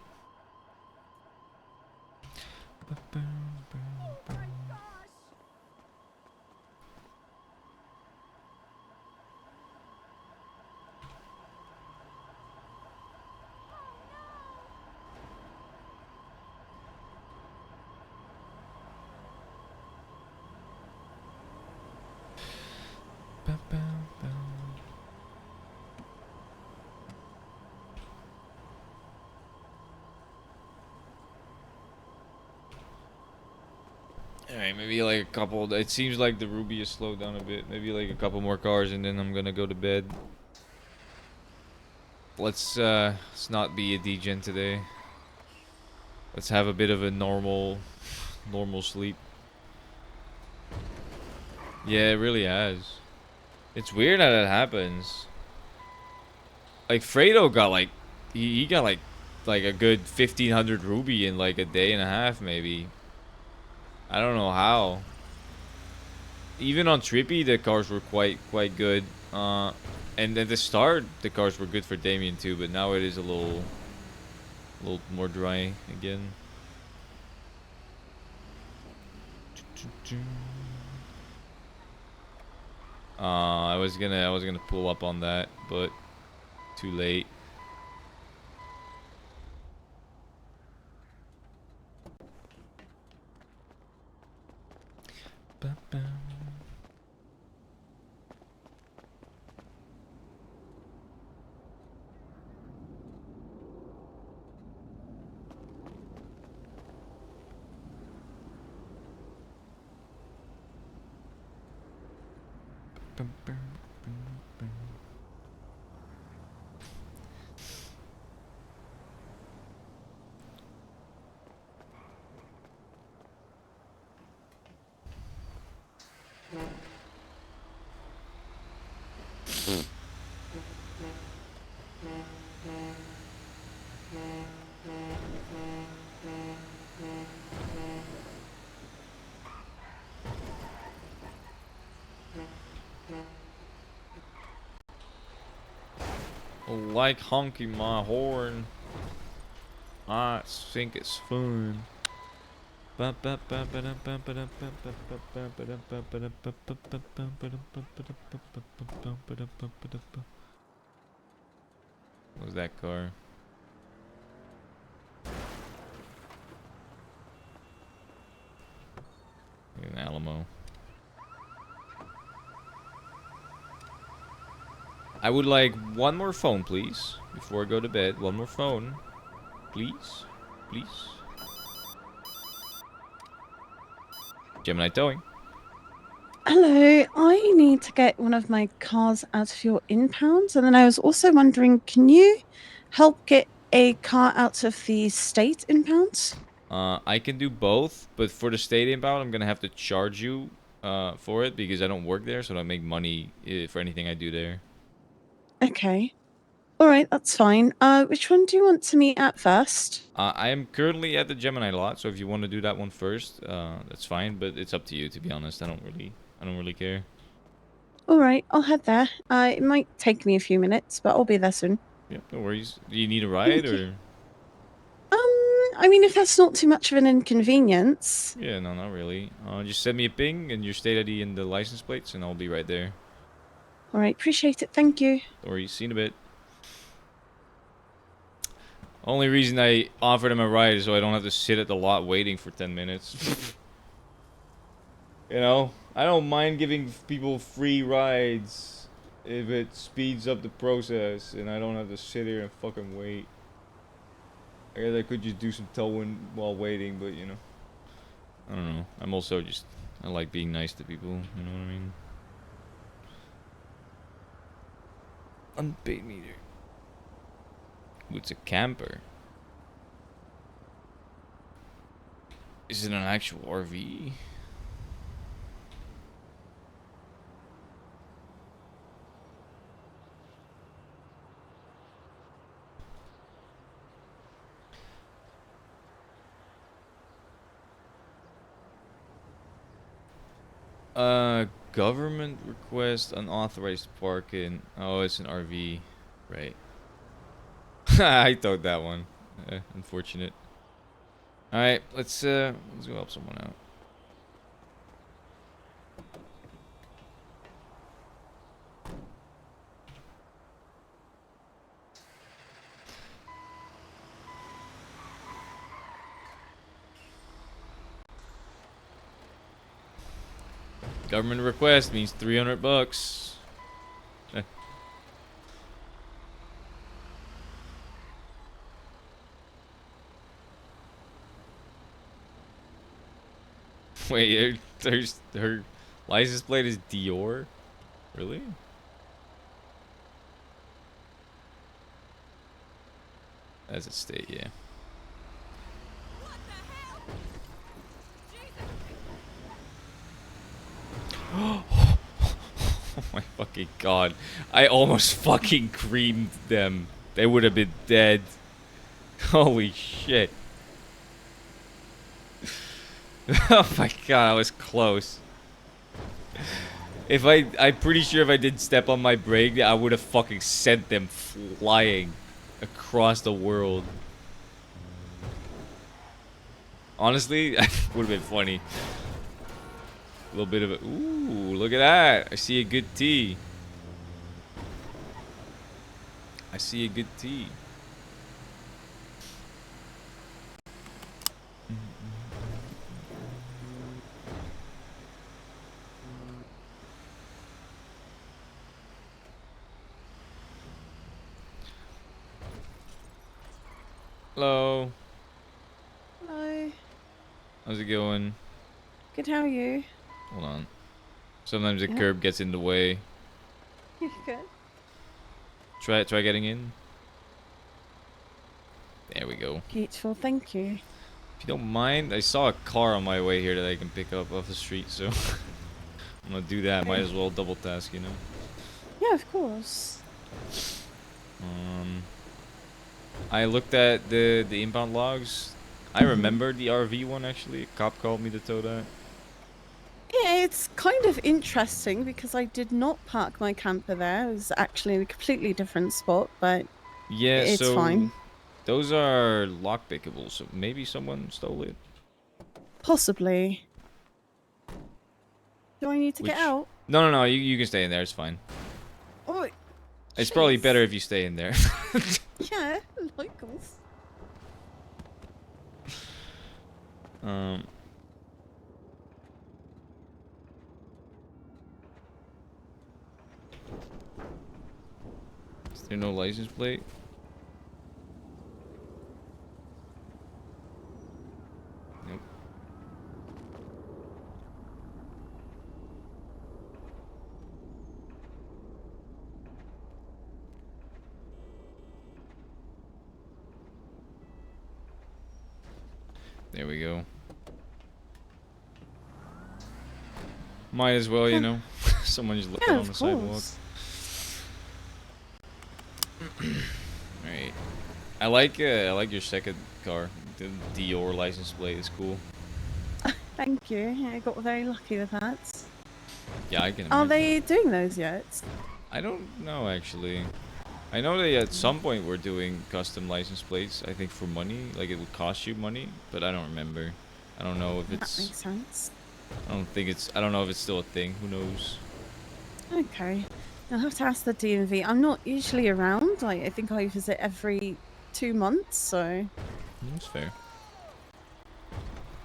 Alright, maybe like a couple. It seems like the Ruby is slowed down a bit. Maybe like a couple more cars and then I'm gonna go to bed. Let's not be a degen today. Let's have a bit of a normal sleep. Yeah, it really has. It's weird how that happens. Like Fredo got like he got like a good 1,500 Ruby in like a day and a half maybe. I don't know how. Even on Trippy, the cars were quite good. And at the start, the cars were good for Damien too, but now it is a little more dry again. I was gonna pull up on that, but too late. Like honking my horn. I think it's fun. What was that car? An Alamo. I would like one more phone, please, before I go to bed. One more phone, please, please. Gemini towing. Hello, I need to get one of my cars out of your impounds, and then I was also wondering, can you help get a car out of the state impounds? I can do both, but for the state inbound, I'm gonna have to charge you for it because I don't work there, so I don't make money for anything I do there. Okay. All right, that's fine. Which one do you want to meet at first? I am currently at the Gemini lot, so if you want to do that one first, that's fine. But it's up to you, to be honest. I don't really care. All right, I'll head there. It might take me a few minutes, but I'll be there soon. Yep, no worries. Do you need a ride or? I mean, if that's not too much of an inconvenience. Yeah, no, not really. Just send me a ping and your state ID and the license plates, and I'll be right there. All right, appreciate it. Thank you. Don't worry, see you in a bit. Only reason I offered him a ride is so I don't have to sit at the lot waiting for 10 minutes. You know, I don't mind giving people free rides if it speeds up the process and I don't have to sit here and fucking wait. I guess I could just do some towing while waiting, but you know, I don't know. I'm also just I like being nice to people, you know what I mean? Unpaid meter. Ooh, it's a camper. Is it an actual RV? Government request unauthorized parking. Oh, it's an RV, right? I thought that one. Unfortunate. All right, let's go help someone out. Government request means $300. Wait, there's her license plate is Dior? Really? As a state, yeah. Oh my fucking god. I almost fucking creamed them. They would have been dead. Holy shit. Oh my god, I was close. I'm pretty sure if I didn't step on my brake, I would have fucking sent them flying across the world. Honestly, it would have been funny. A little bit of a... Ooh, look at that. I see a good tee. I see a good tee. Hello. Hello. How's it going? Good, how are you? Hold on. Sometimes the Yeah. curb gets in the way. You good? Try getting in. There we go. Beautiful, thank you. If you don't mind, I saw a car on my way here that I can pick up off the street, so I'm gonna do that. Might as well double task, you know. Yeah, of course. I looked at the impound logs. I remember the RV one actually. A cop called me to tow that. Yeah, it's kind of interesting because I did not park my camper there. It was actually in a completely different spot, but Yeah, it's so fine. those are lockpickable, so maybe someone stole it. Possibly. Do I need to get out? No, you can stay in there. It's fine. Oh, It's probably jeez. better if you stay in there. Yeah, locals. Is there no license plate? Nope. There we go. Might as well, you know. Someone just looking Yeah, on of the sidewalk. course. Alright. I like your second car. The Dior license plate is cool. Thank you. Yeah, I got very lucky with that. Yeah, I can Are imagine. they doing those yet? I don't know actually. I know they at some point were doing custom license plates, I think for money, like it would cost you money, but I don't remember. I don't know if That it's makes sense. I don't know if it's still a thing. Who knows? Okay. I'll have to ask the DMV. I'm not usually around. I think I visit every 2 months, so... That's fair.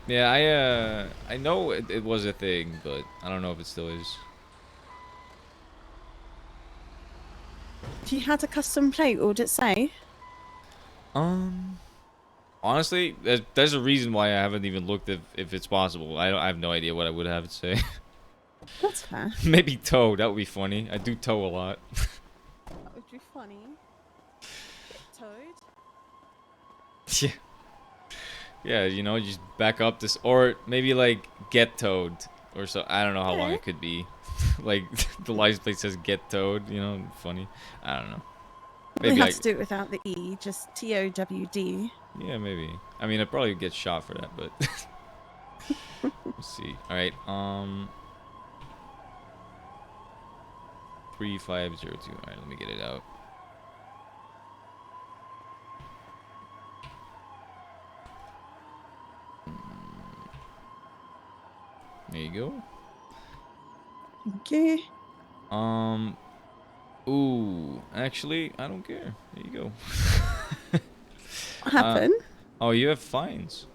Yeah, I know it was a thing, but I don't know if it still is. If you had a custom plate, what would it say? Honestly, there's a reason why I haven't even looked if it's possible. I have no idea what I would have to say. That's fair. Maybe tow. That would be funny. I do tow a lot. That would be funny. Get towed. Yeah. Yeah, you know, just back up this, or maybe like get towed, or so. I don't know how long it could be. Like the license plate says get towed. You know, funny. I don't know. We Maybe have to do it without the E, just TOWD. Yeah, maybe. I mean, I'd probably get shot for that, but let's see. All right. 3502. All right, let me get it out. There you go. Okay. Ooh, actually, I don't care. There you go. What happened? Oh, you have fines.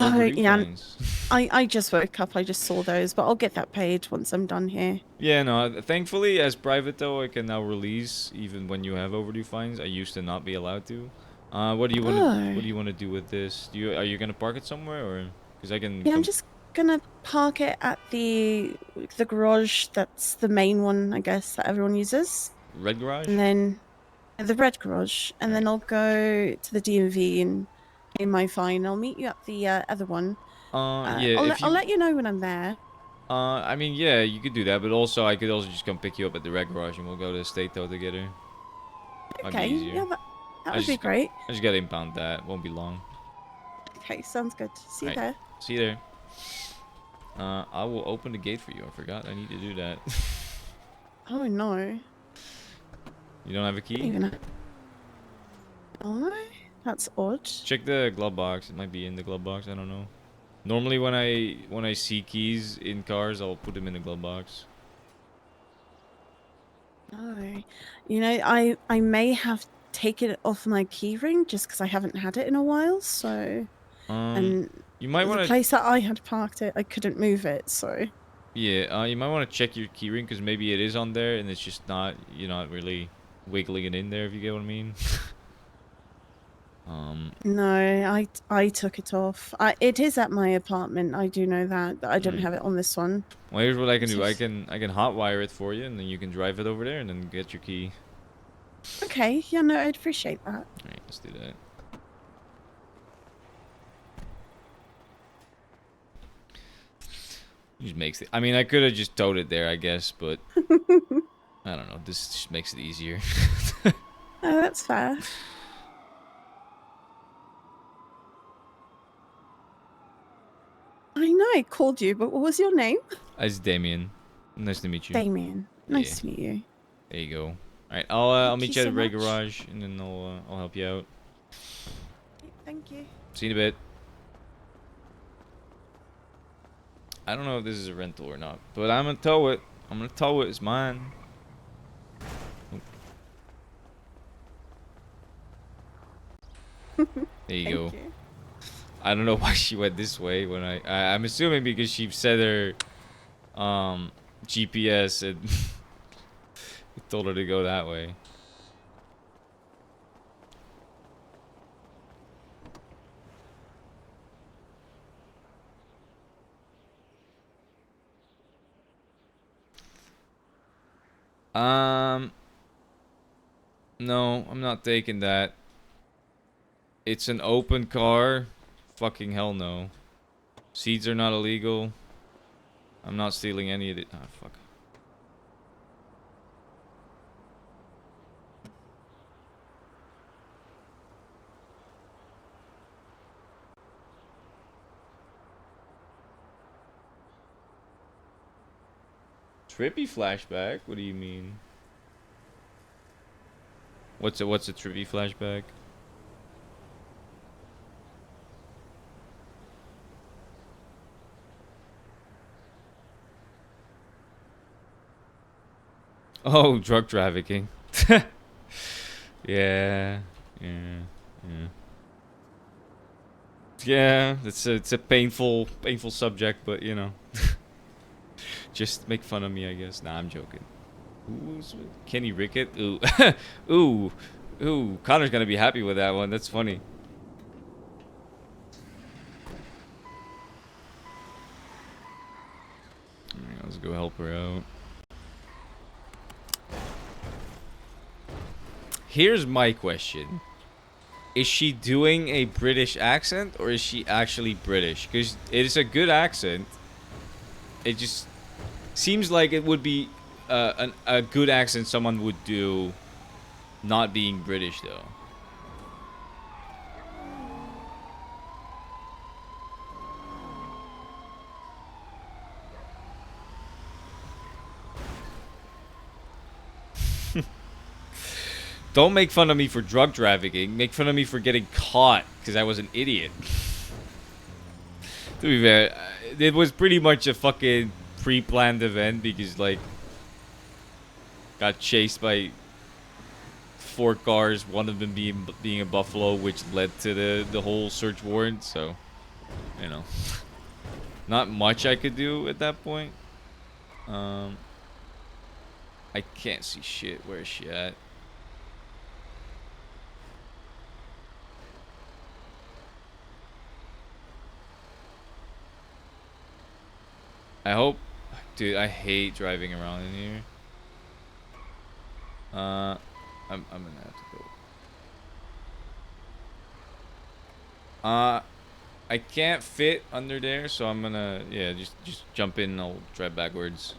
Oh, Overdue yeah. fines. I just woke up. I just saw those, but I'll get that paid once I'm done here. Yeah, no. Thankfully, as private though, I can now release even when you have overdue fines. I used to not be allowed to. What do you want to? Oh. What do you want to do with this? Are you gonna park it somewhere, or because I can? Yeah, I'm just gonna park it at the garage. That's the main one, I guess, that everyone uses. Red garage. And then the red garage, and then I'll go to the DMV and pay my fine. I'll meet you at the other one. Yeah. I'll let you know when I'm there. I mean, yeah, you could do that, but also I could also just come pick you up at the red garage and we'll go to the state tow together. Might Okay, be easier. yeah, that would be great. I just gotta impound that. Won't be long. Okay, sounds good. See you there. See you there. I will open the gate for you. I forgot I need to do that. Oh no. You don't have a key? Even oh, that's odd. Check the glove box. It might be in the glove box. I don't know. Normally when I see keys in cars, I'll put them in the glove box. No, you know, I may have taken it off my keyring just because I haven't had it in a while. So, and you might want the to place that I had parked it, I couldn't move it. So, yeah, you might want to check your keyring because maybe it is on there and it's just not, you're not really wiggling it in there, if you get what I mean. no, I took it off. It is at my apartment. I do know that, but I don't have it on this one. Well, here's what I can do. I can hotwire it for you, and then you can drive it over there, and then get your key. Okay, yeah, no, I'd appreciate that. All right, let's do that. Just makes it. I mean, I could have just towed it there, I guess, but I don't know. This just makes it easier. Oh, that's fair. I know I called you, but what was your name? It's Damien. Nice to meet you. Damien. Nice to meet you. There you go. All right, I'll meet you at the so red much. garage, and then I'll help you out. Thank you. See you in a bit. I don't know if this is a rental or not, but I'm gonna tow it. I'm gonna tow it. It's mine. There you go. You. I don't know why she went this way when I'm assuming because she said her GPS and it told her to go that way. No, I'm not taking that. It's an open car. Fucking hell no. Seeds are not illegal. I'm not stealing any of it. Ah, fuck. Trippy flashback? What do you mean? What's a trippy flashback? Oh, drug trafficking. Yeah. Yeah, it's a painful subject, but you know. Just make fun of me, I guess. Nah, I'm joking. Who's Kenny Rickett? Ooh. Ooh. Connor's gonna be happy with that one. That's funny. Let's go help her out. Here's my question. Is she doing a British accent or is she actually British? Because it is a good accent. It just seems like it would be a good accent someone would do not being British, though. Don't make fun of me for drug trafficking. Make fun of me for getting caught because I was an idiot. To be fair, it was pretty much a fucking pre-planned event because, like, got chased by 4 cars, one of them being a buffalo, which led to the whole search warrant. So, you know, not much I could do at that point. I can't see shit. Where is she at? I hope, dude. I hate driving around in here. I'm gonna have to go. I can't fit under there, so I'm gonna just jump in and I'll drive backwards.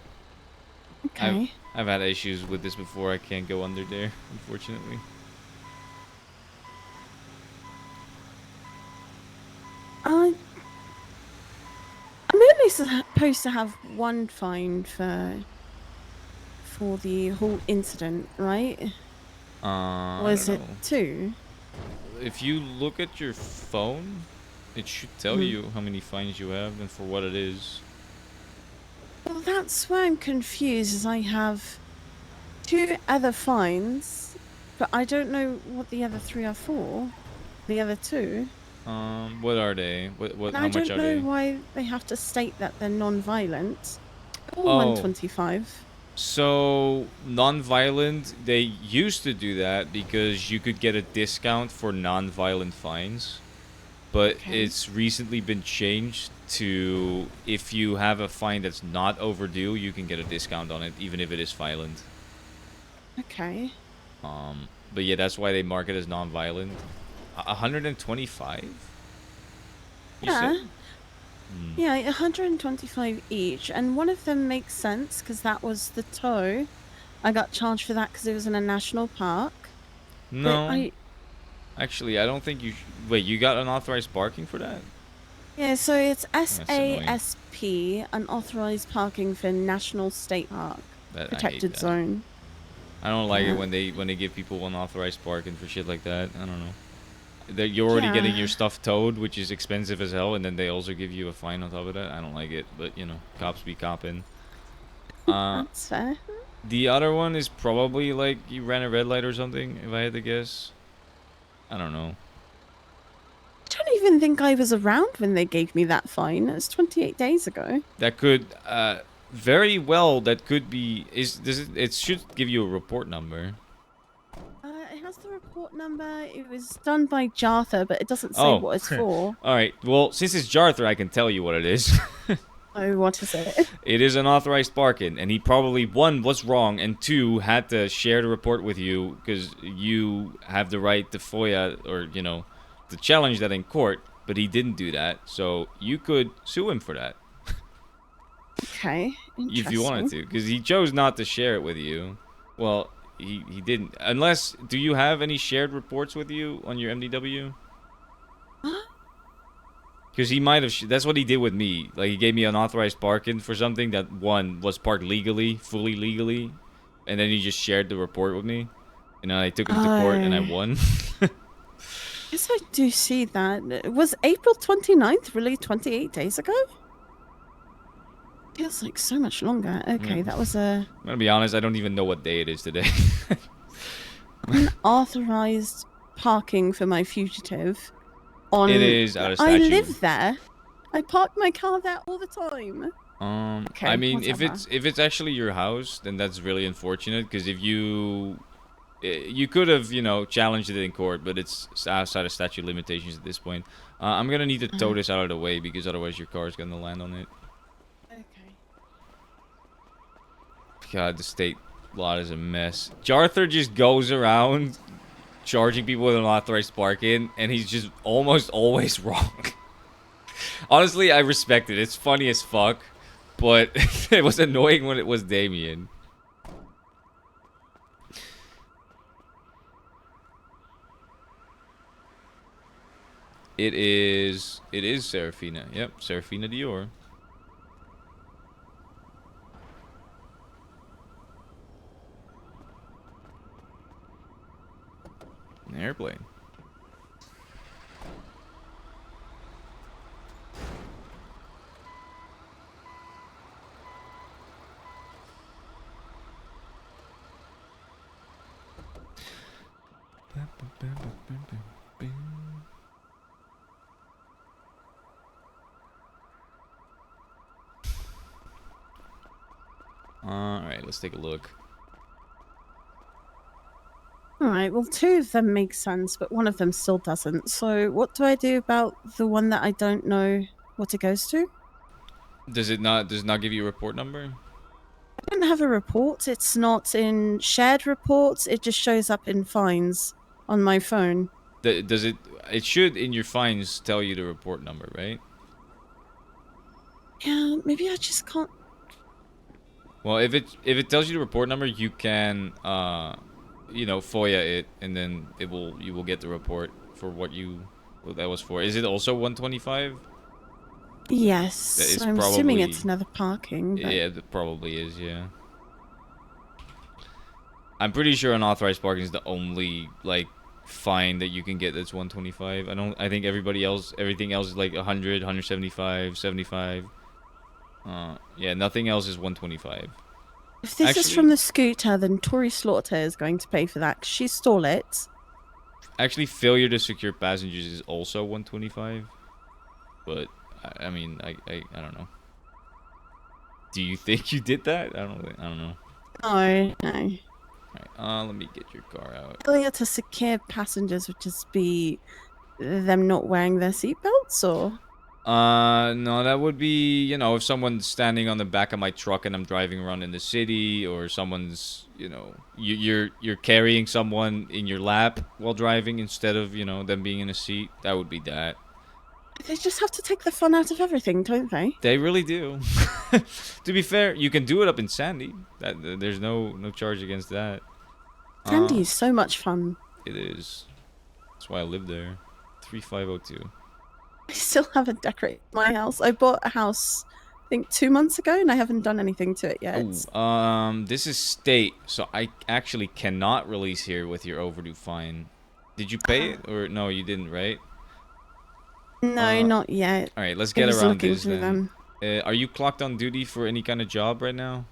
Okay. I've had issues with this before. I can't go under there, unfortunately. I'm only supposed to have one fine for the whole incident, right? Or is I it don't know. 2? If you look at your phone, it should tell you how many fines you have and for what it is. Well, that's where I'm confused, is I have 2 other fines, but I don't know what the other 3 are for. The other 2. What are they? What? And How I much don't are know they? why they have to state that they're non-violent. All Oh. 125. So, non-violent, they used to do that because you could get a discount for non-violent fines. But it's recently been changed to if you have a fine that's not overdue, you can get a discount on it, even if it is violent. Okay. But yeah, that's why they mark it as non-violent. 125? You Yeah. said? Yeah, 125 each, and one of them makes sense because that was the tow. I got charged for that because it was in a national park. No. Actually, I don't think you... Wait, you got unauthorized parking for that? Yeah, so it's annoying. SASP, unauthorized parking for National State Park, I hate protected that. zone. I don't like Yeah. it when they give people unauthorized parking for shit like that. I don't know. You're already getting your stuff towed, which is expensive as hell, and then they also give you a fine on top of that. I don't like it, but you know, cops be copping. That's fair. The other one is probably like you ran a red light or something, if I had to guess. I don't know. I don't even think I was around when they gave me that fine. It was 28 days ago. That could very well that could be it should give you a report number. It has the report number. It was done by GTARP, but it doesn't say Oh. what it's for. All right. Well, since it's Jarther, I can tell you what it is. Oh, what is it? It is unauthorized parking, and he probably, 1, was wrong, and 2, had to share the report with you because you have the right to FOIA or, you know, to challenge that in court, but he didn't do that, so you could sue him for that. Okay, If you wanted to, because he chose not to share it with you. Well, he didn't. Unless, do you have any shared reports with you on your MDW? Because he might have... That's what he did with me. Like, he gave me unauthorized parking for something that, 1, was parked legally, fully legally. And then he just shared the report with me. And then I took him to court and I won. Yes, I do see that. Was April 29th really 28 days ago? Feels like so much longer. Okay, that was a... I'm gonna be honest, I don't even know what day it is today. unauthorized parking for my fugitive. On... It is out of I statute. live there. I park my car there all the time. Okay, I mean, whatever. if it's actually your house, then that's really unfortunate. Because if you could have, you know, challenged it in court, but it's outside of statute limitations at this point. I'm gonna need to tow this out of the way because otherwise your car's gonna land on it. Okay. God, the state lot is a mess. Jarthur just goes around charging people with unauthorized parking, and he's just almost always wrong. Honestly, I respect it. It's funny as fuck, but it was annoying when it was Damien. It is Serafina. Yep, Serafina Dior. An airplane. Alright, let's take a look. Alright, well, 2 of them make sense, but one of them still doesn't. So, what do I do about the one that I don't know what it goes to? Does it not give you a report number? I don't have a report. It's not in shared reports. It just shows up in fines on my phone. Does it? It should in your fines tell you the report number, right? Yeah, maybe I just can't. Well, if it tells you the report number, you can you know, FOIA it, and then you will get the report for what that was for. Is it also 125? Yes, It's I'm probably, assuming it's another parking. But... Yeah, it probably is. Yeah. I'm pretty sure unauthorized parking is the only like fine that you can get that's 125. I think everything else is like 100, 175, 75. Yeah, nothing else is 125. If this is from the scooter, then Tori Slaughter is going to pay for that 'cause she stole it. Actually, failure to secure passengers is also 125. But I mean, I don't know. Do you think you did that? I don't know. No. Alright, let me get your car out. Failure to secure passengers would just be them not wearing their seatbelts, or? No, that would be, you know, if someone's standing on the back of my truck and I'm driving around in the city, or someone's, you know, you're carrying someone in your lap while driving instead of, you know, them being in a seat. That would be that. They just have to take the fun out of everything, don't they? They really do. To be fair, you can do it up in Sandy. There's no charge against that. Sandy is so much fun. It is. That's why I live there. 3502. I still haven't decorated my house. I bought a house, I think 2 months ago, and I haven't done anything to it yet. Ooh, this is state, so I actually cannot release here with your overdue fine. Did you pay it, or no? You didn't, right? No, not yet. All right, let's get around this then. Them. Are you clocked on duty for any kind of job right now?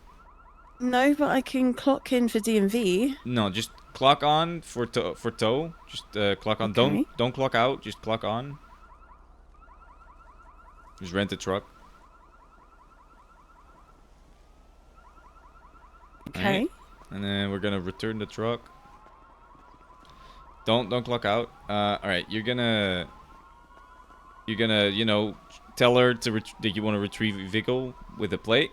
No, but I can clock in for DMV. No, just clock on for tow. Just clock on. Okay. Don't clock out. Just clock on. Just rent a truck. Okay. Right. And then we're gonna return the truck. Don't clock out. All right, you're gonna you know tell her that you want to retrieve your vehicle with a plate.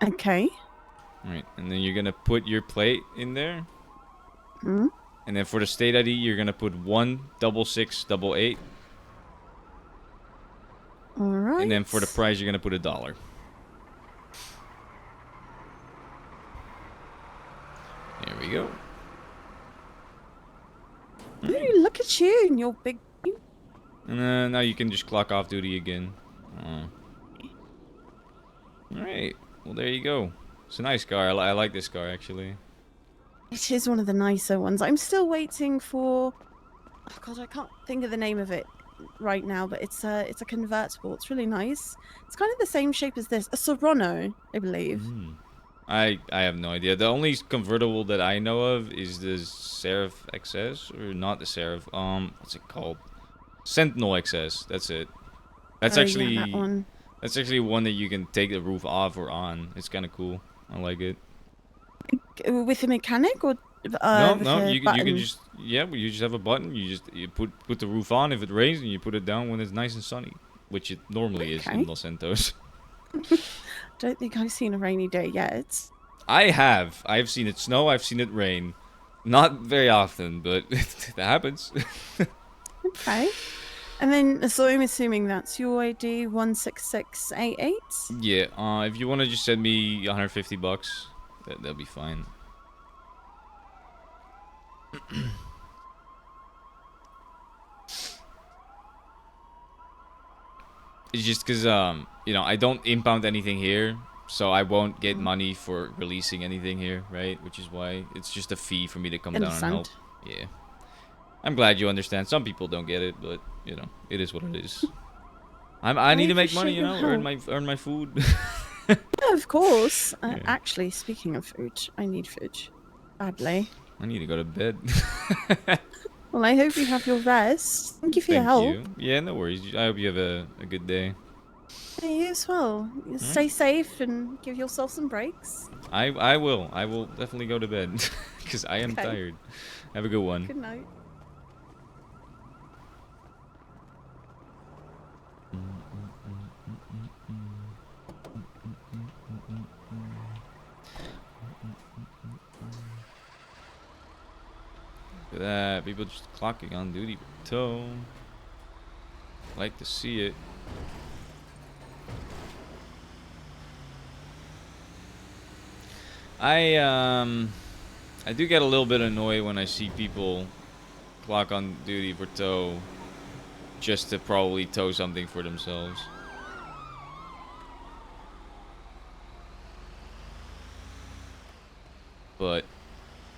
Okay. All right, and then you're gonna put your plate in there. Hmm. And then for the state ID, you're gonna put 16688. All right. And then for the price, you're gonna put $1. There we go. Ooh, look at you and your big. And then now you can just clock off duty again. Alright, well there you go. It's a nice car. I like this car actually. It is one of the nicer ones. I'm still waiting for. Oh God, I can't think of the name of it right now, but it's a convertible. It's really nice. It's kind of the same shape as this, a Serrano, I believe. I have no idea. The only convertible that I know of is the Seraph XS, or not the Seraph. What's it called? Sentinel XS. That's it. That's actually yeah, that one. That's actually one that you can take the roof off or on. It's kind of cool. I like it. With a mechanic or no, you can just you just have a button. You put the roof on if it rains, and you put it down when it's nice and sunny, which it normally is in Los Santos. Don't think I've seen a rainy day yet. I've seen it snow. I've seen it rain. Not very often, but that happens. Okay. And then, so I'm assuming that's your ID 16688? Yeah. If you want to just send me $150, that'll be fine. It's just because you know, I don't impound anything here, so I won't get money for releasing anything here, right? Which is why it's just a fee for me to come down and help. Yeah. I'm glad you understand. Some people don't get it, but you know, it is what it is. I need to make money, you know, earn my food. Yeah, of course. Actually, speaking of food, I need food badly. I need to go to bed. Well, I hope you have your rest. Thank you for your Thank help. you. Yeah, no worries. I hope you have a good day. Yeah, you as well. You stay safe and give yourself some breaks. I will. I will definitely go to bed because I am Okay. tired. Have a good one. Good night. Look at that. People just clocking on duty for tow. Like to see it. I do get a little bit annoyed when I see people clock on duty for tow just to probably tow something for themselves. But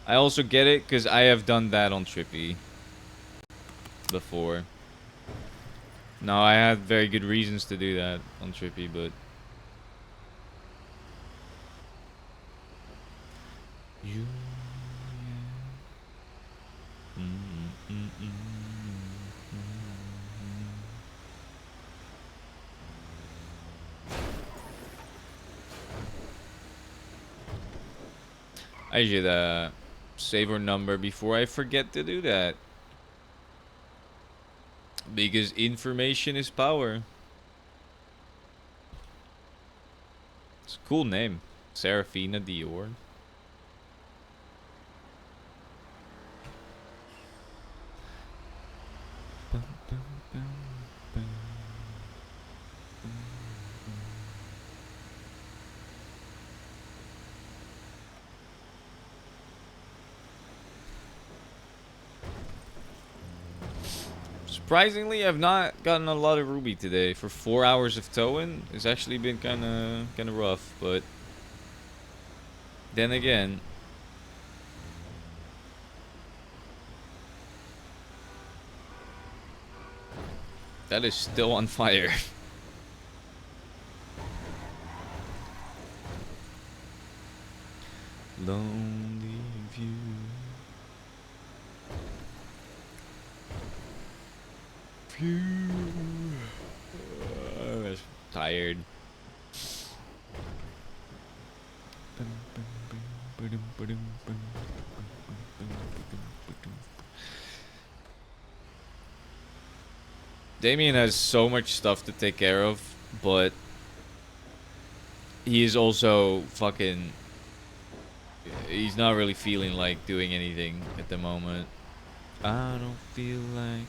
I also get it because I have done that on Trippy before. No, I had very good reasons to do that on Trippy, but you. I should save her number before I forget to do that. Because information is power. It's a cool name. Serafina Dior. Surprisingly, I've not gotten a lot of ruby today. For 4 hours of towing, it's actually been kind of rough. But then again, that is still on fire. Lonely view. I'm tired. Damien has so much stuff to take care of, but he is also fucking... He's not really feeling like doing anything at the moment. I don't feel like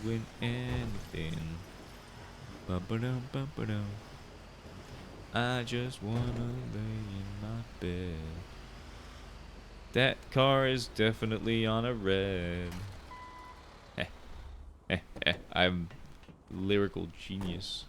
doing anything. Ba-ba-dum, ba-ba-dum. I just wanna lay in my bed. That car is definitely on a red. I'm lyrical genius.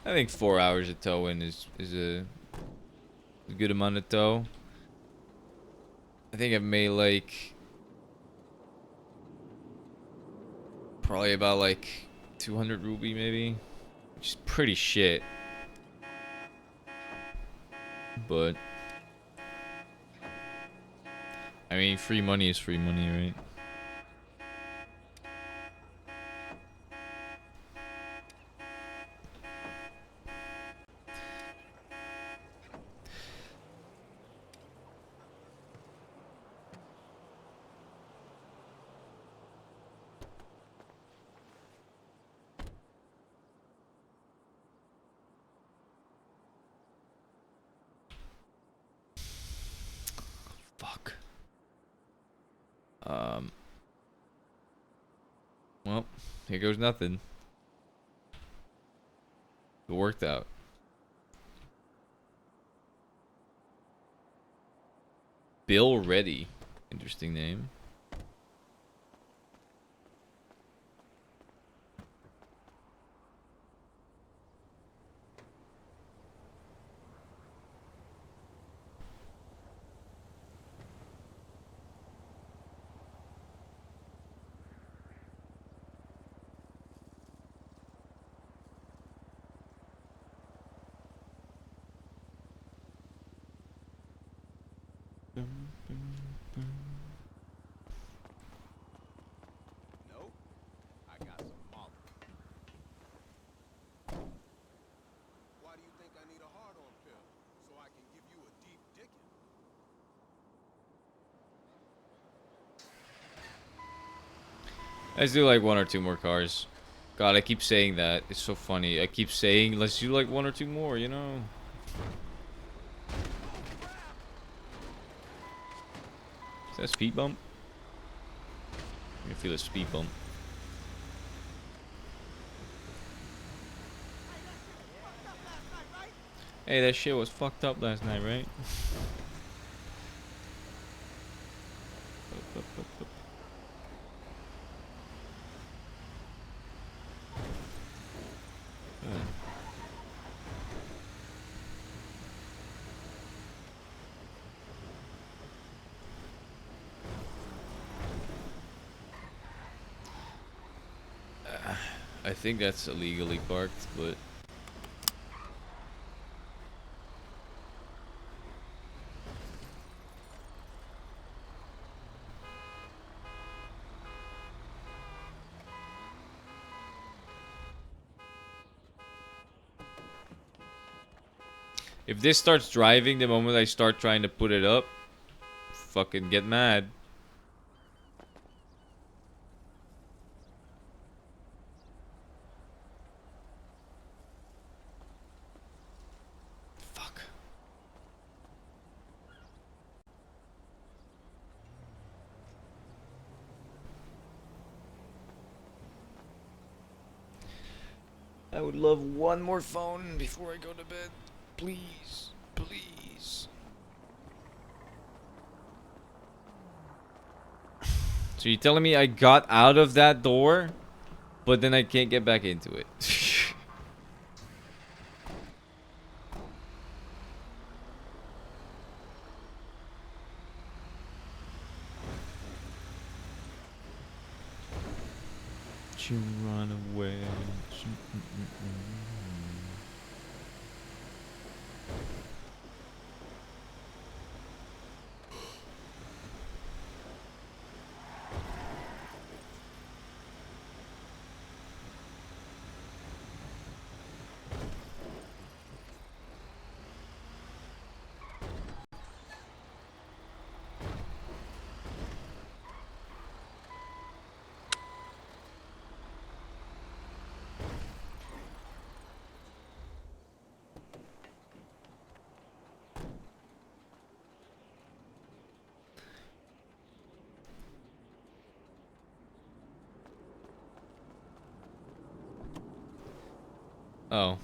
I think 4 hours of towing is a good amount of tow. I think I've made like probably about like 200 ruby maybe, which is pretty shit. But I mean, free money is free money, right? Fuck. Well, here goes nothing. It worked out. Bill Reddy. Interesting name. Nope. I got some malt. Why do you think I need a hard-on pill? So I can give you a deep dicking? Let's do like 1 or 2 more cars. God, I keep saying that. It's so funny. I keep saying, let's do like 1 or 2 more, you know? Is that a speed bump? I can feel a speed bump. Hey, that shit was fucked up last night, right? I think that's illegally parked, but if this starts driving the moment I start trying to put it up, fucking get mad. Fuck. I would love one more phone before I go to bed. Please. Please. So you're telling me I got out of that door, but then I can't get back into it? You run away. Oh.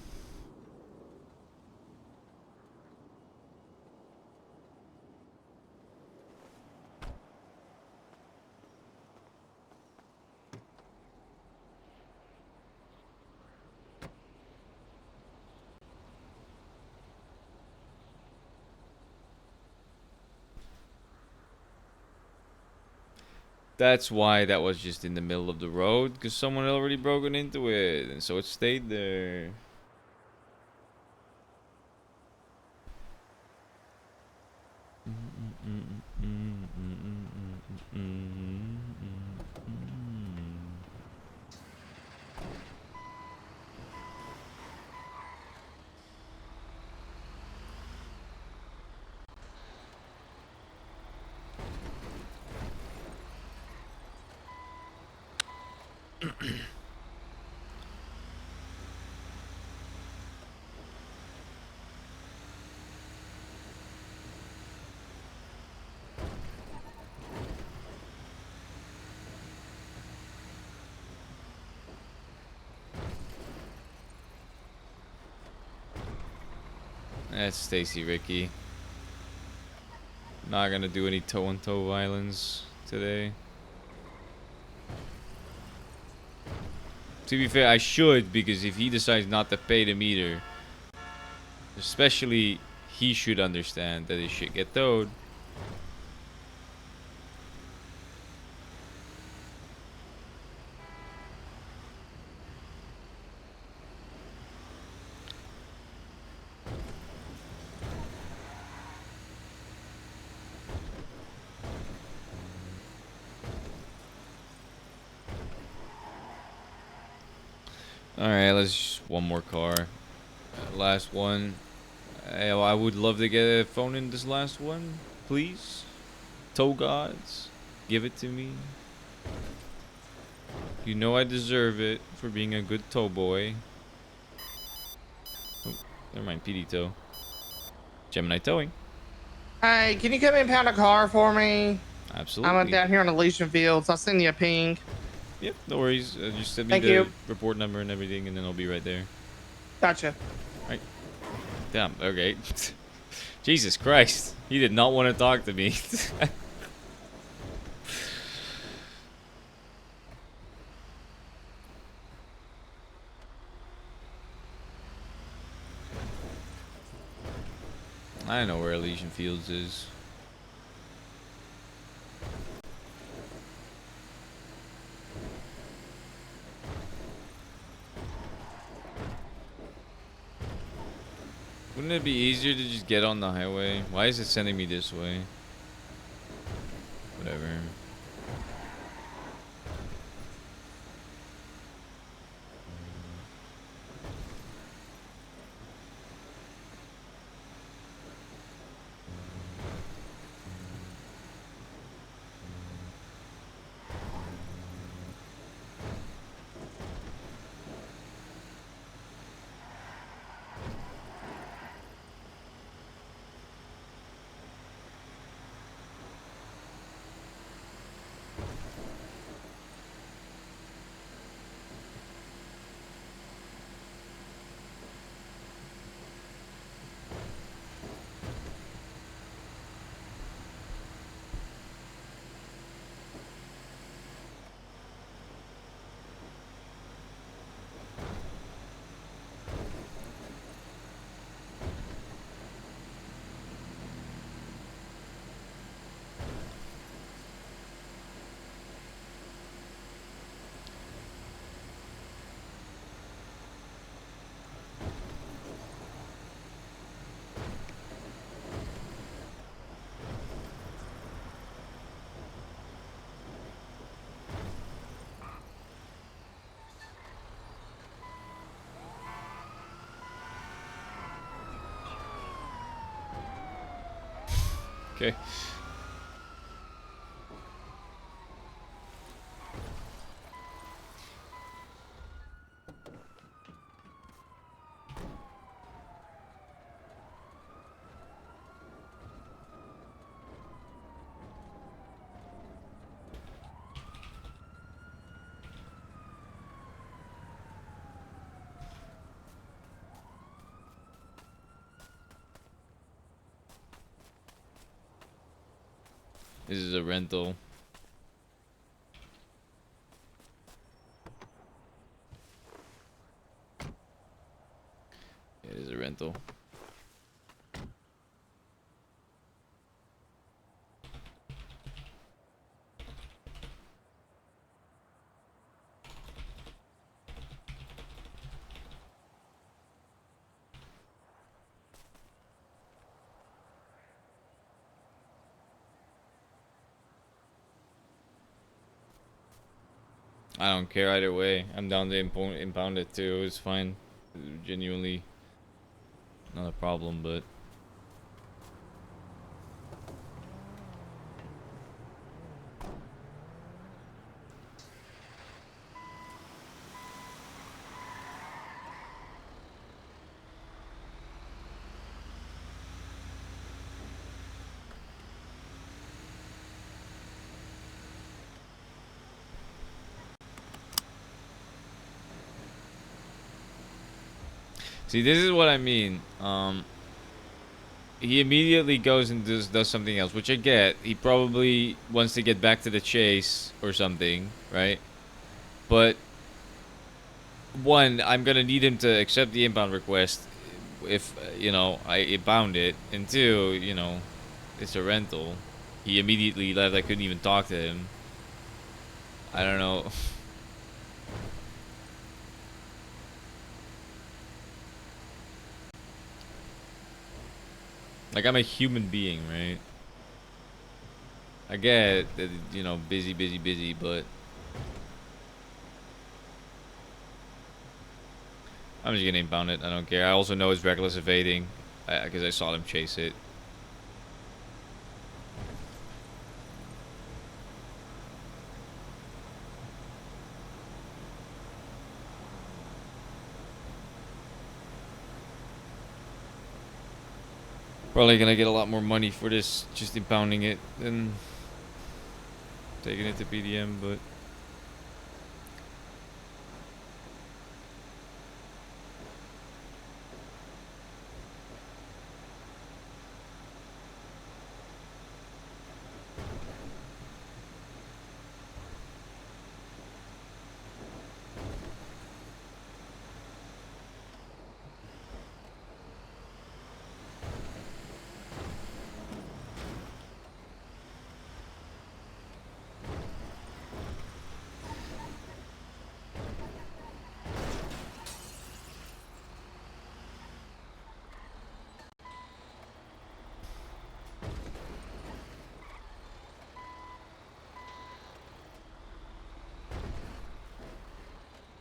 That's why that was just in the middle of the road, because someone had already broken into it, and so it stayed there. That's Stacy Ricky. Not gonna do any toe-on-toe violence today. To be fair, I should, because if he decides not to pay the meter, especially he should understand that his shit get towed. Alright, let's just one more car. Last one. I would love to get a phone in this last one, please. Tow gods, give it to me. You know I deserve it for being a good tow boy. Oh, never mind, PD tow. Gemini towing. Hey, can you come impound a car for me? Absolutely. I'm down here on Elysian Fields. I'll send you a ping. Yep, no worries. Just send me Thank the you. report number and everything, and then I'll be right there. Gotcha. Right. Damn, okay. Jesus Christ. He did not want to talk to me. I know where Elysian Fields is. Wouldn't it be easier to just get on the highway? Why is it sending me this way? Whatever. Okay. This is a rental. It is a rental. I don't care either way. I'm down to impound it too. It's fine. Genuinely not a problem, but see, this is what I mean. He immediately goes and does something else, which I get. He probably wants to get back to the chase or something, right? But one, I'm gonna need him to accept the impound request if you know I impound it, and two, you know, it's a rental. He immediately left. I couldn't even talk to him. I don't know. Like, I'm a human being, right? I get that, you know, busy, but I'm just gonna impound it. I don't care. I also know it's reckless evading because I saw him chase it. Probably gonna get a lot more money for this, just impounding it, than taking it to PDM, but...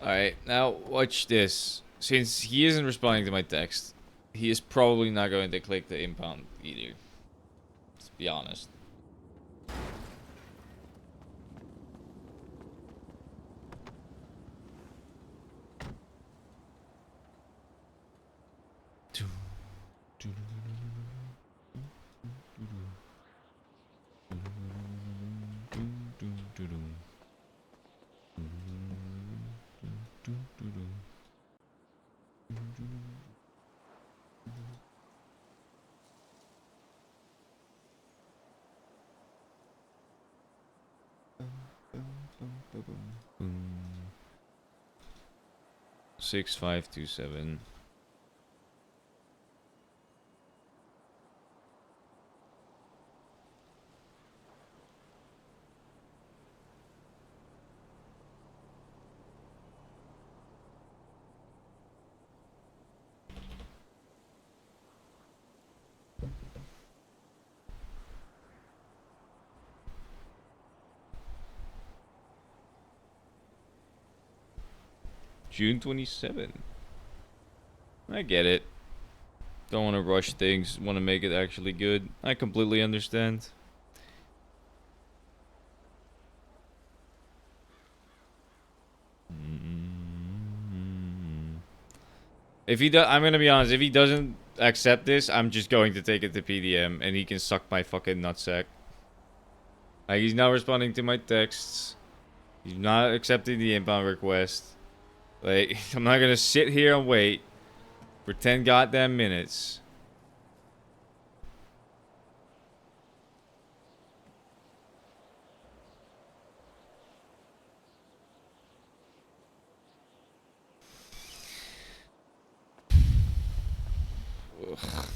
Alright, now watch this. Since he isn't responding to my text, he is probably not going to click the impound either. Let's be honest. Boom. 6527. June 27. I get it. Don't want to rush things. Want to make it actually good. I completely understand. If he does, I'm gonna be honest. If he doesn't accept this, I'm just going to take it to PDM, and he can suck my fucking nutsack. Like, he's not responding to my texts. He's not accepting the impound request. Like, I'm not gonna sit here and wait for 10 goddamn minutes. Ugh.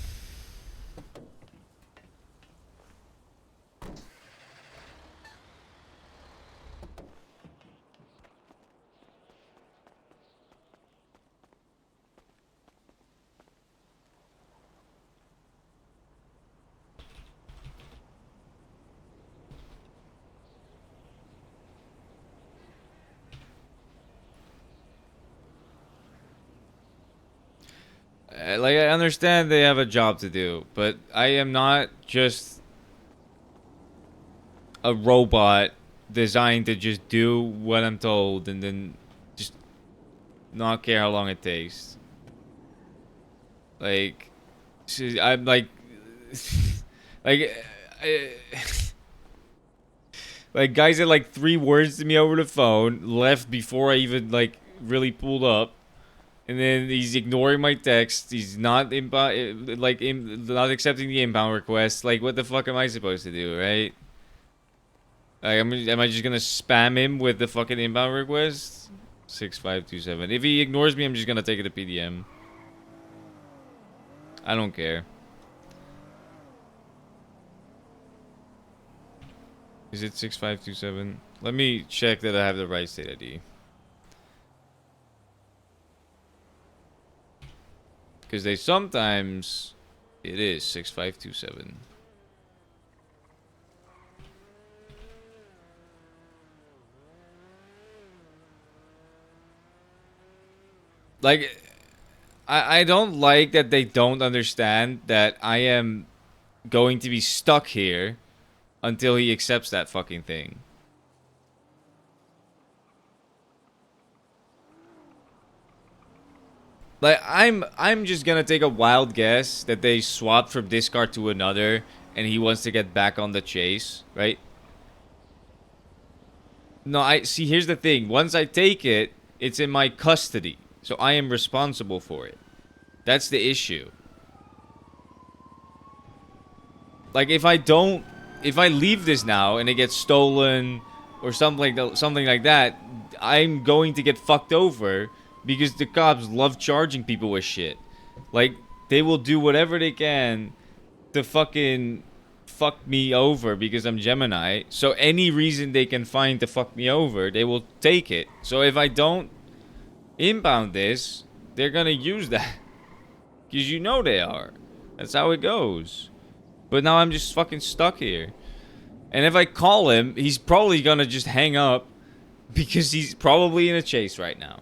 I understand they have a job to do, but I am not just a robot designed to just do what I'm told and then just not care how long it takes. Like, I'm like, like, like guys said like 3 words to me over the phone, left before I even like really pulled up, and then he's ignoring my text. He's not not accepting the inbound request. Like, what the fuck am I supposed to do, right? Like, am I just gonna spam him with the fucking inbound request? 6527. If he ignores me, I'm just gonna take it to PDM. I don't care. Is it 6527? Let me check that I have the right state ID. Because they sometimes... It is 6527. Like, I don't like that they don't understand that I am going to be stuck here until he accepts that fucking thing. Like, I'm just gonna take a wild guess that they swapped from this car to another and he wants to get back on the chase, right? No, I see, here's the thing. Once I take it, it's in my custody. So I am responsible for it. That's the issue. Like, if I leave this now and it gets stolen or something like that, I'm going to get fucked over because the cops love charging people with shit. Like, they will do whatever they can to fucking fuck me over because I'm Gemini. So any reason they can find to fuck me over, they will take it. So if I don't inbound this, they're gonna use that. Because you know they are. That's how it goes. But now I'm just fucking stuck here. And if I call him, he's probably gonna just hang up because he's probably in a chase right now.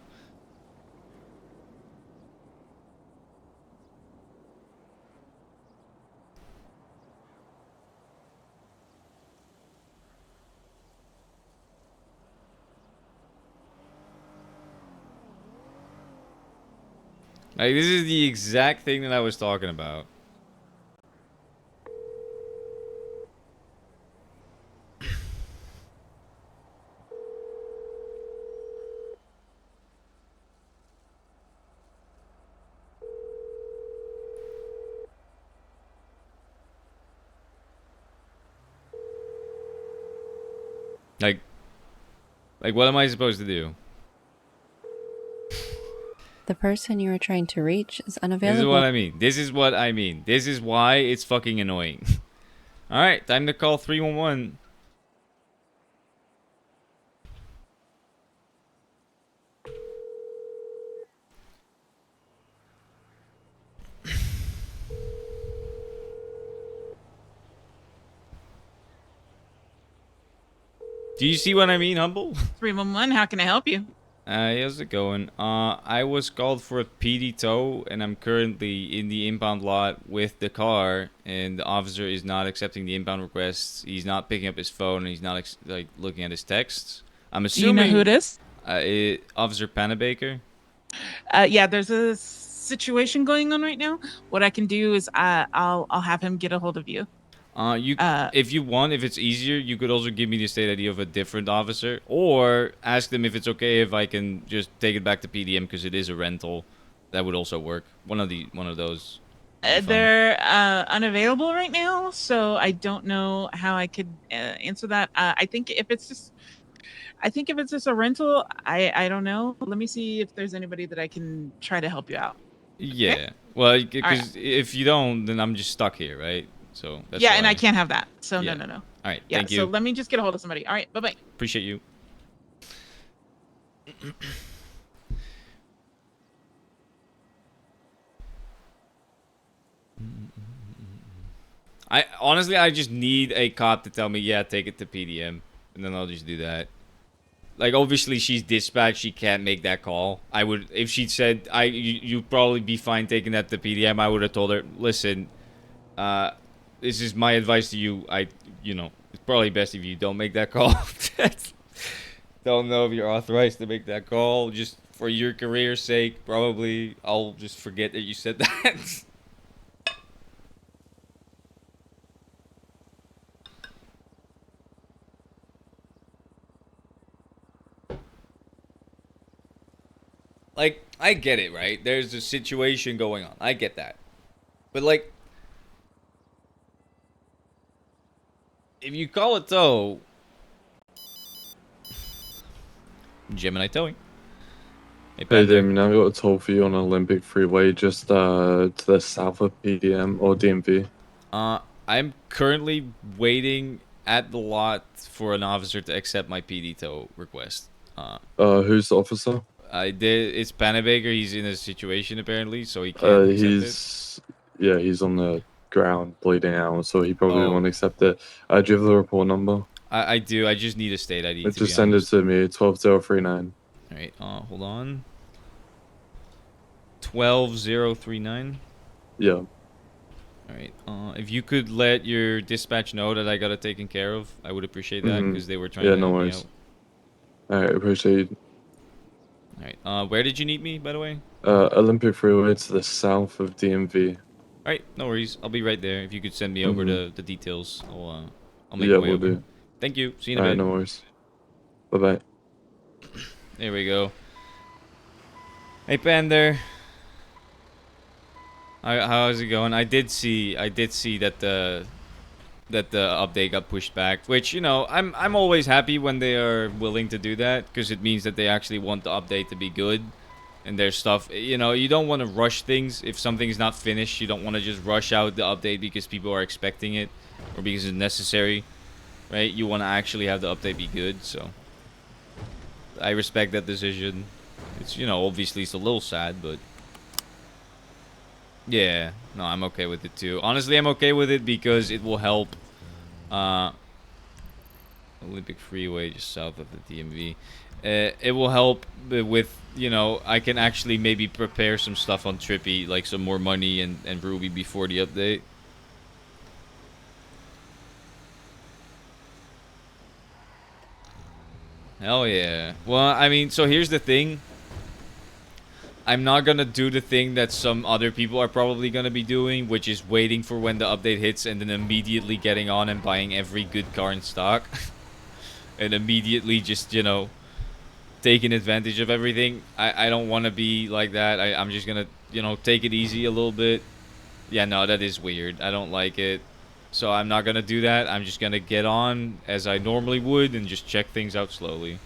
Like, this is the exact thing that I was talking about. Like, what am I supposed to do? The person you were trying to reach is unavailable. This is what I mean. This is what I mean. This is why it's fucking annoying. Alright, time to call 311. Do you see what I mean, Humble? 311, how can I help you? How's it going? I was called for a PD tow, and I'm currently in the impound lot with the car, and the officer is not accepting the impound requests. He's not picking up his phone, and he's not like looking at his texts. I'm assuming. Do you know who it is? Officer Panabaker. Yeah, there's a situation going on right now. What I can do is I'll have him get a hold of you. If you want, if it's easier, you could also give me the state ID of a different officer, or ask them if it's okay if I can just take it back to PDM because it is a rental. That would also work. One of those. They're unavailable right now, so I don't know how I could answer that. I think if it's just a rental, I don't know. Let me see if there's anybody that I can try to help you out. Yeah. Okay? Well, because if you don't, then I'm just stuck here, right? So that's yeah, why. and I can't have that. So Yeah. no. All right. Yeah, Thank you. so let me just get a hold of somebody. All right, bye-bye. Appreciate you. I just need a cop to tell me, yeah, take it to PDM, and then I'll just do that. Like, obviously, she's dispatched. She can't make that call. I would, if she said, you'd probably be fine taking that to PDM, I would have told her, listen, this is my advice to you. You know, it's probably best if you don't make that call. Don't know if you're authorized to make that call. Just for your career's sake, probably. I'll just forget that you said that. Like, I get it, right? There's a situation going on. I get that. But, like, if you call it tow... Gemini towing. Hey, Panda. Damien, I've got a toll for you on Olympic Freeway, just to the south of PDM or DMV. I'm currently waiting at the lot for an officer to accept my PD tow request. Who's the officer? It's Panabaker. He's in a situation apparently, so he can't accept it. Yeah, he's on the ground bleeding out, so he probably Oh. won't accept it. Do you have the report number? I do. I just need a state ID. To Just be send honest. it to me. 12039. All right. Hold on. 12039. Yeah. All right. If you could let your dispatch know that I got it taken care of, I would appreciate that because they were trying to help me out. All right, appreciate it. All right. Where did you need me, by the way? Olympic Freeway to the south of DMV. All right. No worries. I'll be right there. If you could send me over the details, I'll make Yeah, my way we'll over. do. Thank you. See you in a All right, bit. no worries. Bye bye. There we go. Hey, Panda. How's it going? I did see that the update got pushed back, which, you know, I'm always happy when they are willing to do that because it means that they actually want the update to be good and their stuff. You know, you don't want to rush things. If something's not finished, you don't want to just rush out the update because people are expecting it or because it's necessary, right? You want to actually have the update be good. So I respect that decision. It's, you know, obviously it's a little sad, but yeah, no, I'm okay with it too. Honestly, I'm okay with it because it will help. Olympic Freeway just south of the DMV. It will help with, you know, I can actually maybe prepare some stuff on Trippy, like some more money and Ruby before the update. Hell yeah. Well, I mean, so here's the thing. I'm not gonna do the thing that some other people are probably gonna be doing, which is waiting for when the update hits and then immediately getting on and buying every good car in stock. And immediately just, you know, taking advantage of everything. I don't want to be like that. I'm just gonna, you know, take it easy a little bit. Yeah, no, that is weird. I don't like it. So I'm not gonna do that. I'm just gonna get on as I normally would and just check things out slowly.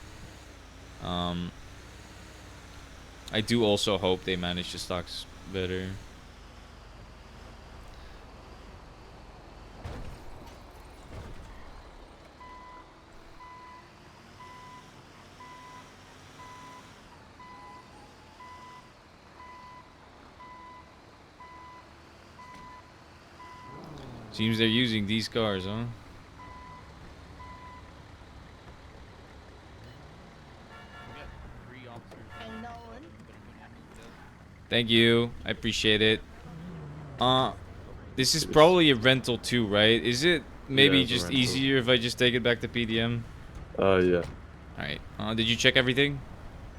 I do also hope they manage the stocks better. Seems they're using these cars, huh? Thank you. I appreciate it. This is probably a rental too, right? Is it maybe Yeah, it's a just rental. easier if I just take it back to PDM? Yeah. Alright. Did you check everything?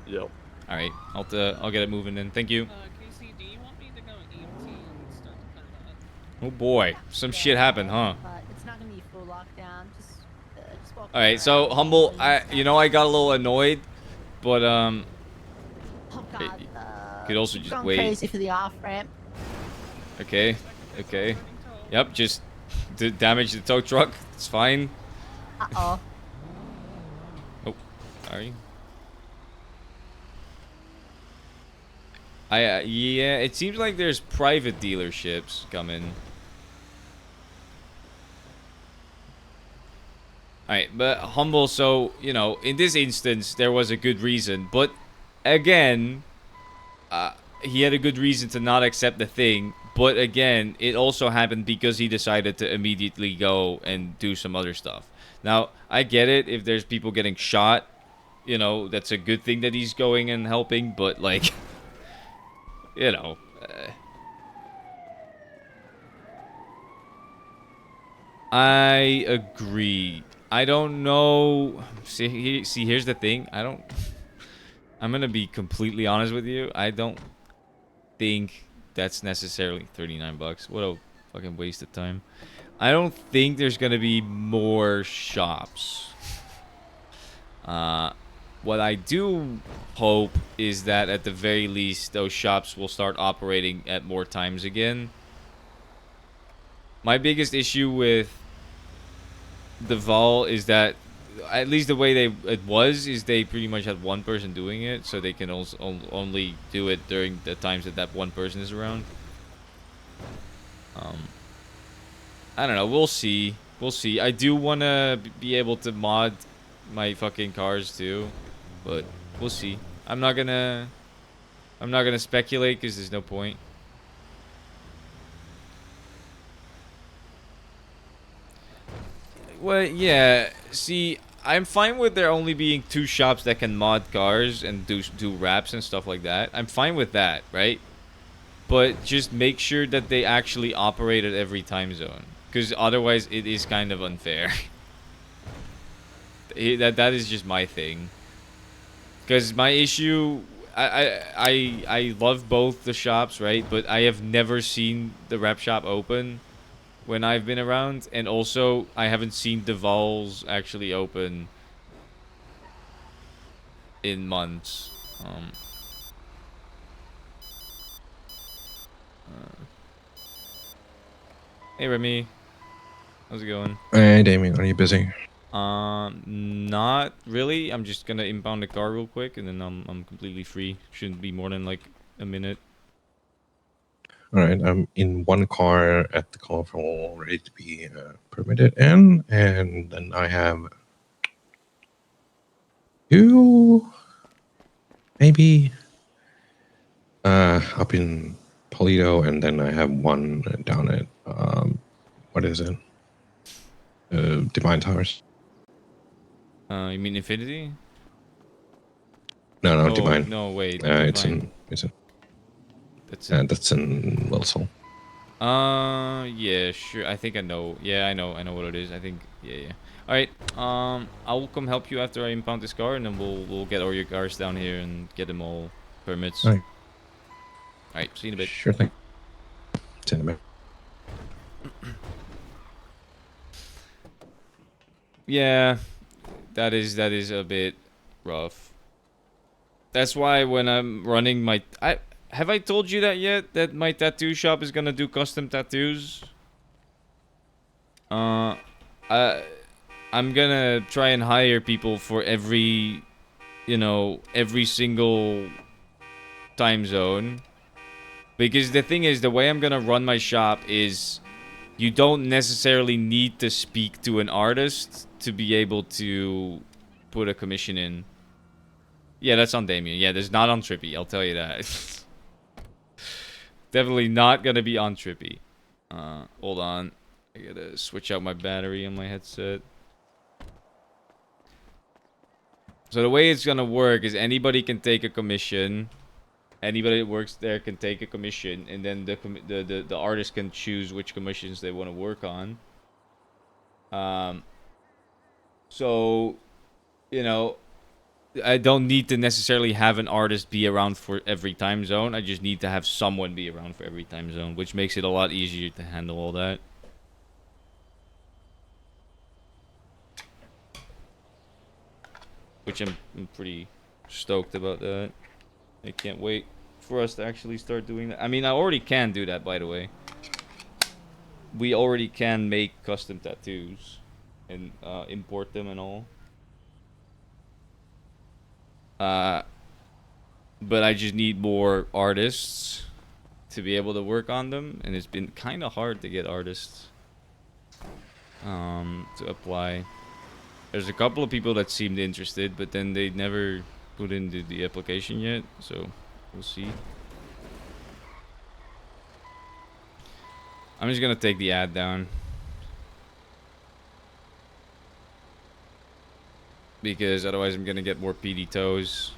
Yep. Alright. I'll get it moving then. Thank you. Casey, do you want me to go EMT and start the cut Oh boy. Some shit happened, huh? It's not gonna be full lockdown. Just walk. Alright, so Humble, I got a little annoyed, but Oh God. you could also just Going wait. crazy for the off ramp. Okay. Okay. Yep, just damage the tow truck. It's fine. Oh. Oh, sorry. Yeah, it seems like there's private dealerships coming. Alright, but Humble, so, you know, in this instance, there was a good reason. But, again, he had a good reason to not accept the thing. But, again, it also happened because he decided to immediately go and do some other stuff. Now, I get it if there's people getting shot you know, that's a good thing that he's going and helping, but like, you know. I agree. I don't know. See, here's the thing. I'm gonna be completely honest with you. I don't think that's necessarily 39 bucks. What a fucking waste of time. I don't think there's gonna be more shops. What I do hope is that at the very least those shops will start operating at more times again. My biggest issue with the Vol is that, at least the way it was, is they pretty much had one person doing it, so they can also only do it during the times that one person is around. I don't know. We'll see. We'll see. I do want to be able to mod my fucking cars too, but we'll see. I'm not gonna speculate because there's no point. Well, yeah. See, I'm fine with there only being 2 shops that can mod cars and do wraps and stuff like that. I'm fine with that, right? But just make sure that they actually operate at every time zone, because otherwise it is kind of unfair. That is just my thing. Because my issue, I love both the shops, right? But I have never seen the rep shop open when I've been around, and also I haven't seen Devol's actually open in months. Hey Remy, how's it going? Hey Damien, are you busy? Not really. I'm just gonna impound the car real quick, and then I'm completely free. Shouldn't be more than like a minute. All right, I'm in one car at the call for ready to be permitted in, and then I have 2, maybe, up in Polito, and then I have 1 down at what is it? Divine Towers. You mean Infinity? No, Oh, Divine. no, wait. It's Divine. that's in Wilson. Yeah, sure. I think I know. Yeah, I know what it is. I think, yeah. All right. I'll come help you after I impound this car, and then we'll get all your cars down here and get them all permits. All right. All right. See you in a bit. Sure thing. See you in a bit. Yeah, that is a bit rough. That's why when I'm running my... Have I told you that yet? That my tattoo shop is gonna do custom tattoos? I'm gonna try and hire people for every... You know, every single time zone. Because the thing is, the way I'm gonna run my shop is... You don't necessarily need to speak to an artist to be able to put a commission in. Yeah, that's on Damien. Yeah, that's not on Trippy. I'll tell you that. Definitely not gonna be on Trippy. Hold on. I gotta switch out my battery on my headset. So the way it's gonna work is anybody can take a commission. Anybody that works there can take a commission, and then the artist can choose which commissions they want to work on. So, you know, I don't need to necessarily have an artist be around for every time zone. I just need to have someone be around for every time zone, which makes it a lot easier to handle all that. Which I'm pretty stoked about that. I can't wait for us to actually start doing that. I mean, I already can do that, by the way. We already can make custom tattoos and import them and all. But I just need more artists to be able to work on them, and it's been kind of hard to get artists to apply. There's a couple of people that seemed interested, but then they never put into the application yet, so we'll see. I'm just gonna take the ad down. because otherwise I'm gonna get more PD tows.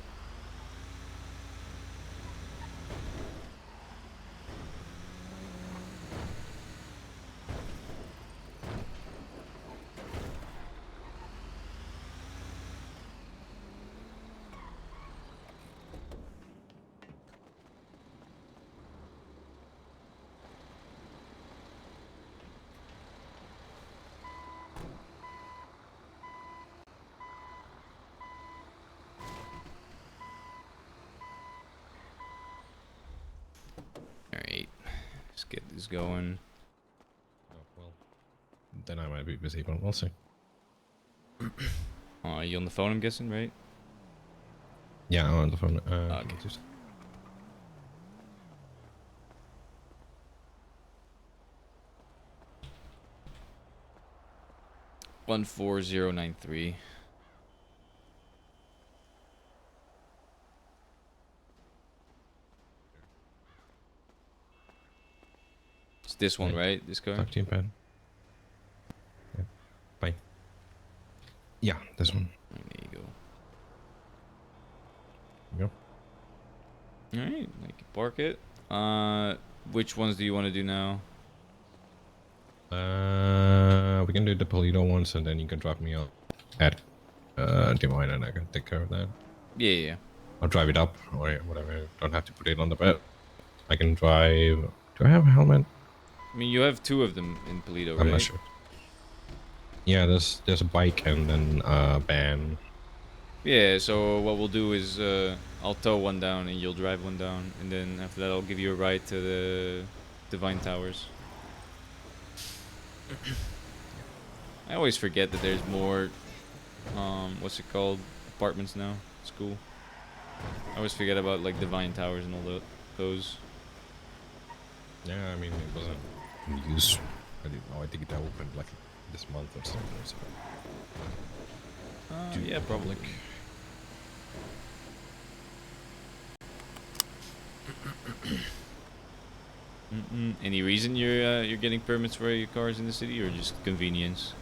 Alright, let's get this going. Oh, well, then I might be busy, but we'll see. Are you on the phone, I'm guessing, right? Yeah, I'm on the phone. Okay. Just... 14093. It's this one, right? This car? Talk to you, Pat. Yeah. Bye. Yeah, this one. There you go. Yep. Alright, I can park it. Which ones do you want to do now? We can do the Polito ones, and then you can drop me off at Divine, and I can take care of that. Yeah. I'll drive it up, or whatever. Don't have to put it on the bed. I can drive... Do I have a helmet? I mean, you have 2 of them in Polito, right? I'm not sure. Yeah, there's a bike and then a van. Yeah, so what we'll do is I'll tow one down and you'll drive one down, and then after that I'll give you a ride to the Divine Towers. I always forget that there's more, what's it called, apartments now. It's cool. I always forget about like Divine Towers and all those. Yeah, I mean, it wasn't in use. I didn't know. I think it opened like this month or something. So. Yeah, probably. Any reason you're getting permits for your cars in the city, or just convenience?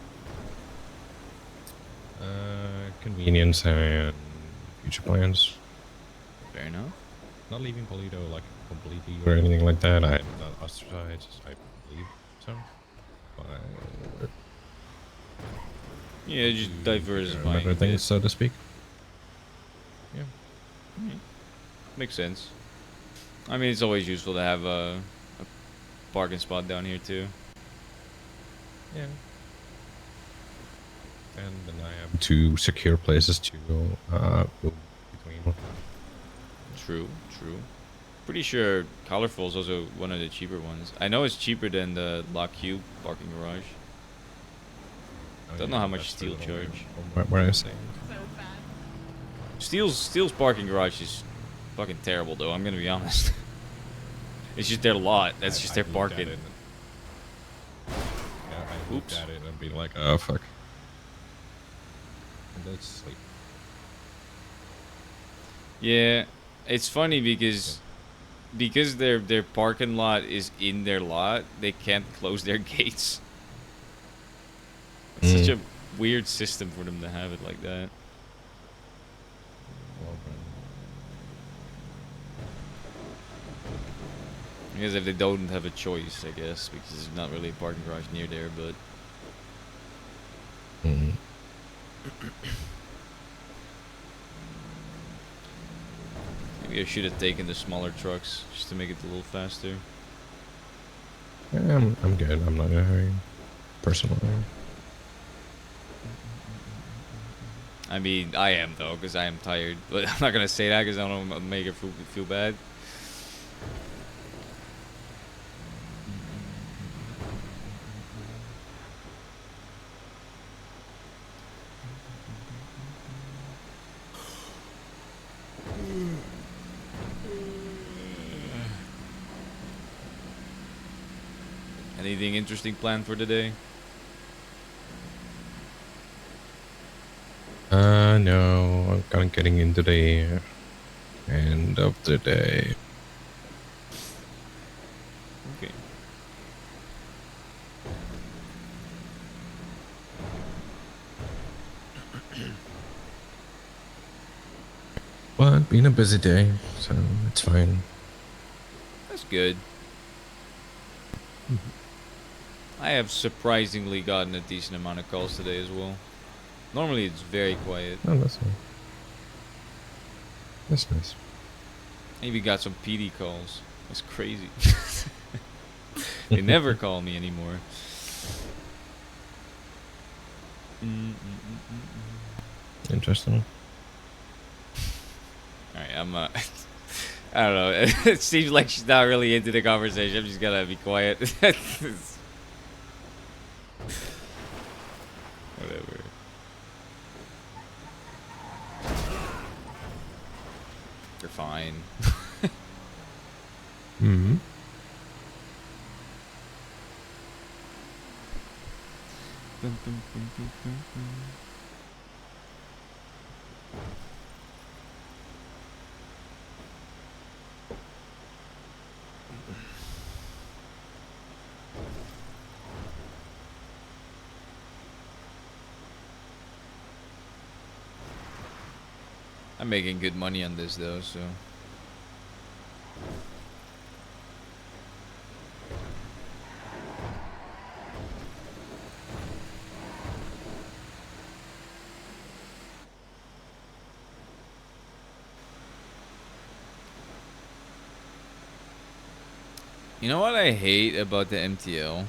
Convenience and future plans. Fair enough. Not leaving Polito like completely or anything like that. I'm not ostracized, I believe so. But yeah, just diversifying other things, so to speak. Yeah. Makes sense. I mean, it's always useful to have a parking spot down here too. Yeah. And then I have 2 secure places to go between. True. Pretty sure Colorful is also one of the cheaper ones. I know it's cheaper than the Lock Cube parking garage. Don't know how much Steel charge. Where I was saying. Steel's parking garage is fucking terrible though, I'm gonna be honest. It's just their lot. That's just their parking. Yeah, I looked at it and be like, oh fuck. And that's like... Yeah, it's funny because their parking lot is in their lot, they can't close their gates. It's such a weird system for them to have it like that. I guess if they don't have a choice, I guess, because there's not really a parking garage near there, but... Maybe I should have taken the smaller trucks, just to make it a little faster. Yeah, I'm good. I'm not in a hurry. Personally. I mean, I am though, because I am tired. But I'm not gonna say that because I don't want to make it feel bad. Anything interesting planned for today? No, I'm kind of getting into the end of the day. Okay. But been a busy day, so it's fine. That's good. I have surprisingly gotten a decent amount of calls today as well. Normally it's very quiet. Oh, that's nice. That's nice. I even got some PD calls. That's crazy. They never call me anymore. Interesting. Alright, I'm I don't know. It seems like she's not really into the conversation. I'm just gonna be quiet. Whatever. You're fine. Mm-hmm. I'm making good money on this though, so. You know what I hate about the MTL?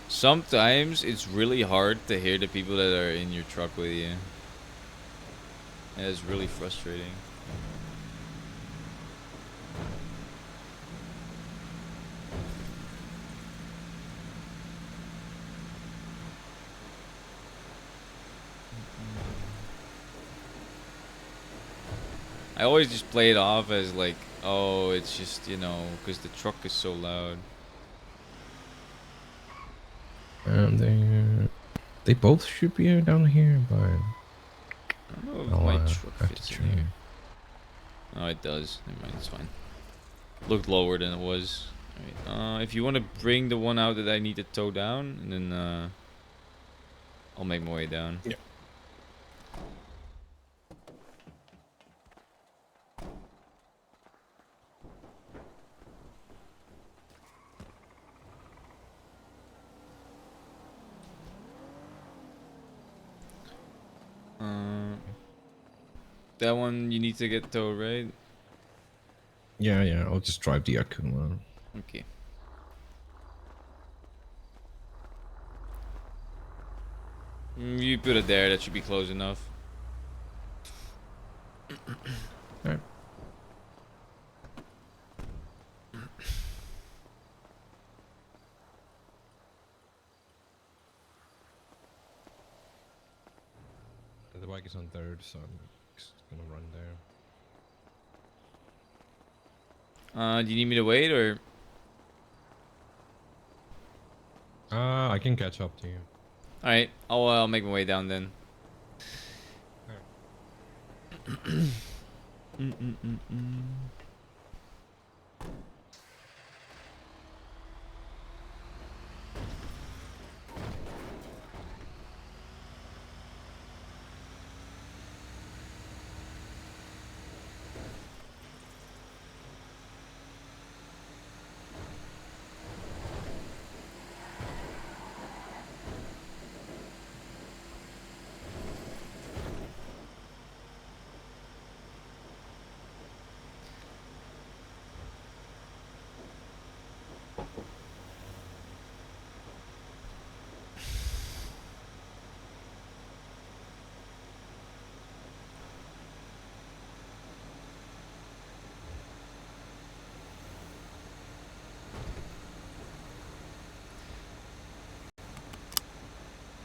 Sometimes it's really hard to hear the people that are in your truck with you. And it's really frustrating. I always just play it off as like, oh, it's just, you know, because the truck is so loud. They both should be down here, but I don't know if my truck have to fits in check. here. Oh, it does. Never mind, it's fine. Looked lower than it was. Alright, if you want to bring the one out that I need to tow down, and then I'll make my way down. Yeah. That one you need to get towed, right? Yeah, I'll just drive the Akuma. Okay. You put it there, that should be close enough. Alright. The bike is on third, so I'm just gonna run there. Do you need me to wait, or? I can catch up to you. Alright, I'll make my way down then.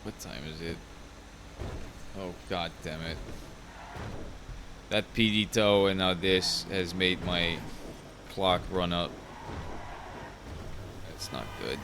What time is it? Oh, god damn it. That PD tow and now this has made my clock run up. That's not good.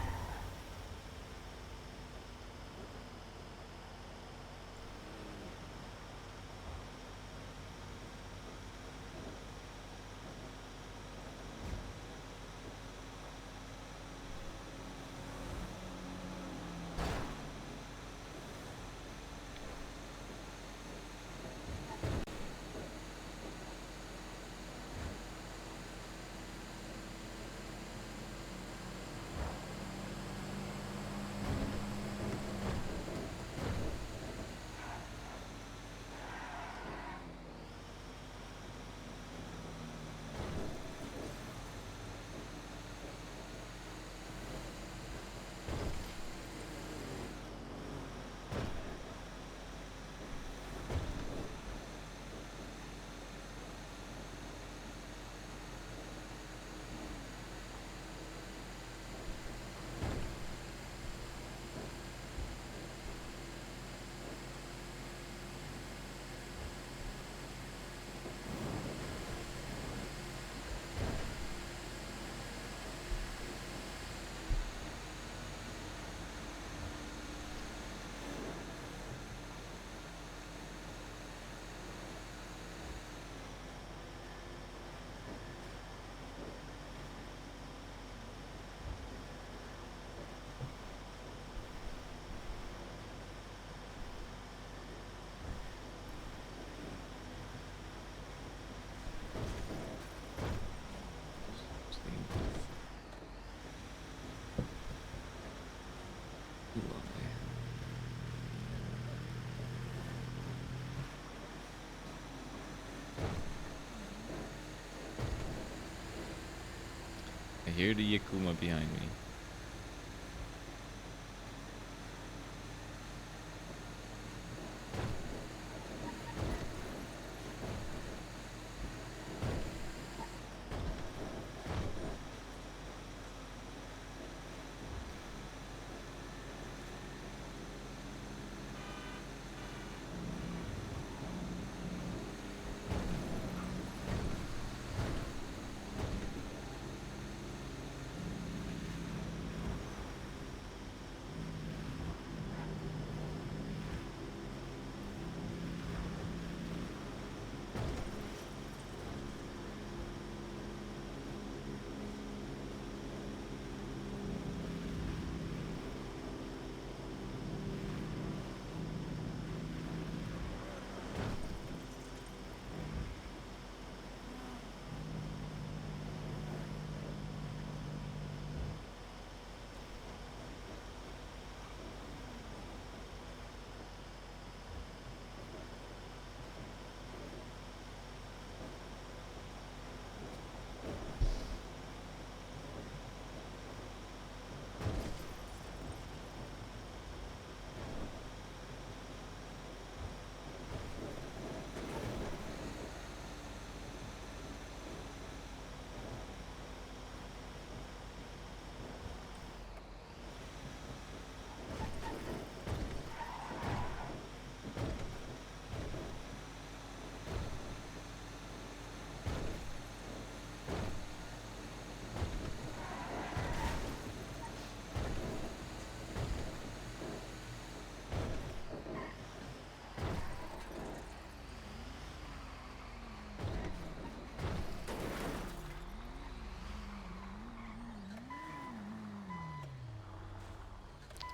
hear the Yakuma behind me.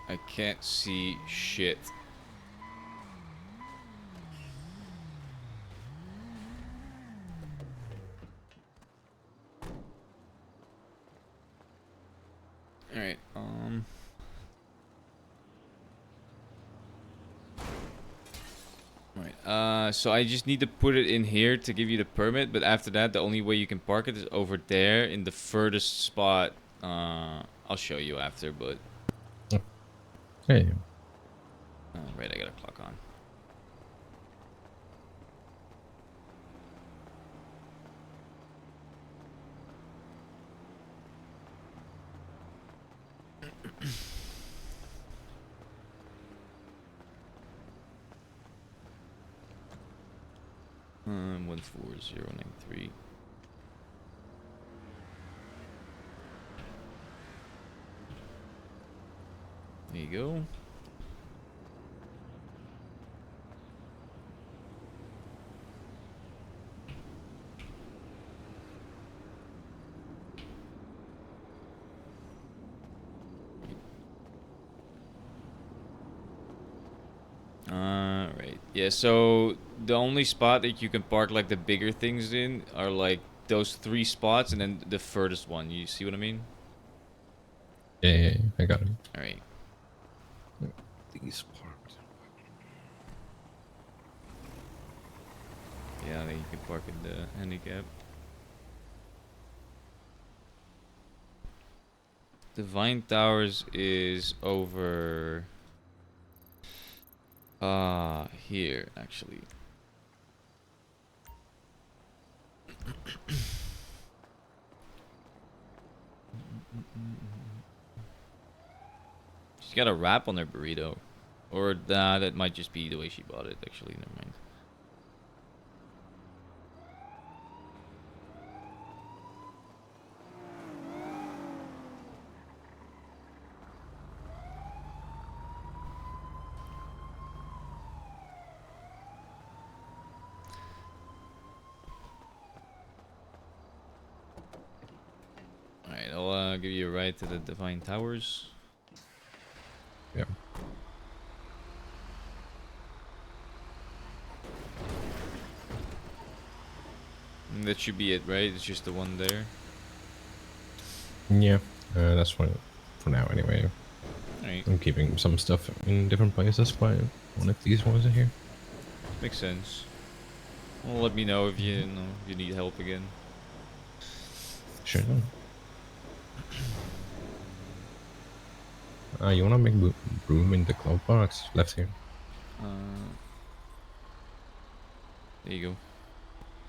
I can't see shit. Alright, Alright, so I just need to put it in here to give you the permit, but after that, the only way you can park it is over there in the furthest spot. I'll show you after, but... Hey. Right, I got a clock on. Um, 14093. There you go. Right. Yeah, so the only spot that you can park like the bigger things in are like those 3 spots and then the furthest one. You see what I mean? Yeah, I got it. Alright. These parked. Yeah, then you can park in the handicap. Divine Towers is over... here, actually. She's got a wrap on her burrito. Or that might just be the way she bought it, actually. Never mind. Alright, I'll give you a ride to the Divine Towers. Yeah. And that should be it, right? It's just the one there. Yeah, that's fine for now anyway. Alright. I'm keeping some stuff in different places, but one of these ones are here. Makes sense. Well, let me know if you know if you need help again. Sure. You wanna make room in the glove box left here? There you go.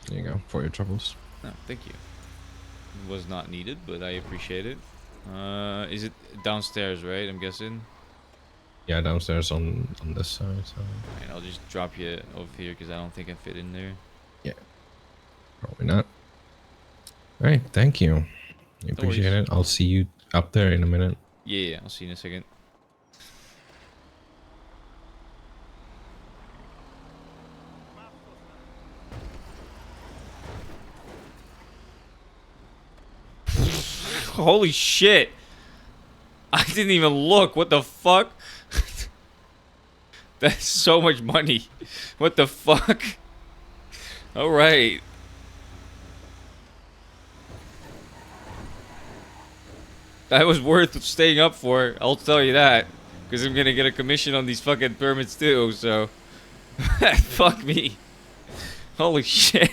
There you go, for your troubles. Oh, thank you. It was not needed, but I appreciate it. Is it downstairs, right? I'm guessing. Yeah, downstairs on this side. So. Alright, I'll just drop you over here because I don't think I fit in there. Yeah, probably not. All right, thank you. I appreciate it. I'll see you up there in a minute. Yeah, I'll see you in a second. Holy shit! I didn't even look. What the fuck? That's so much money. What the fuck? Alright. That was worth staying up for, I'll tell you that. Because I'm gonna get a commission on these fucking permits too, so... Fuck me. Holy shit.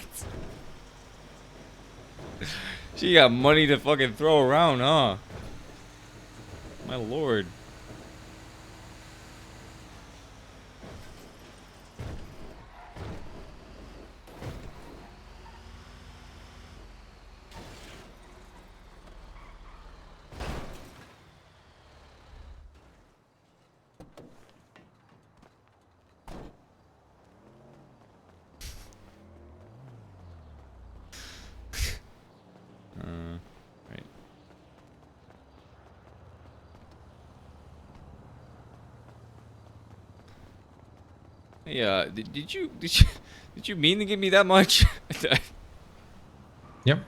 She got money to fucking throw around, huh? My lord. Right. Yeah, did you mean to give me that much? Yep.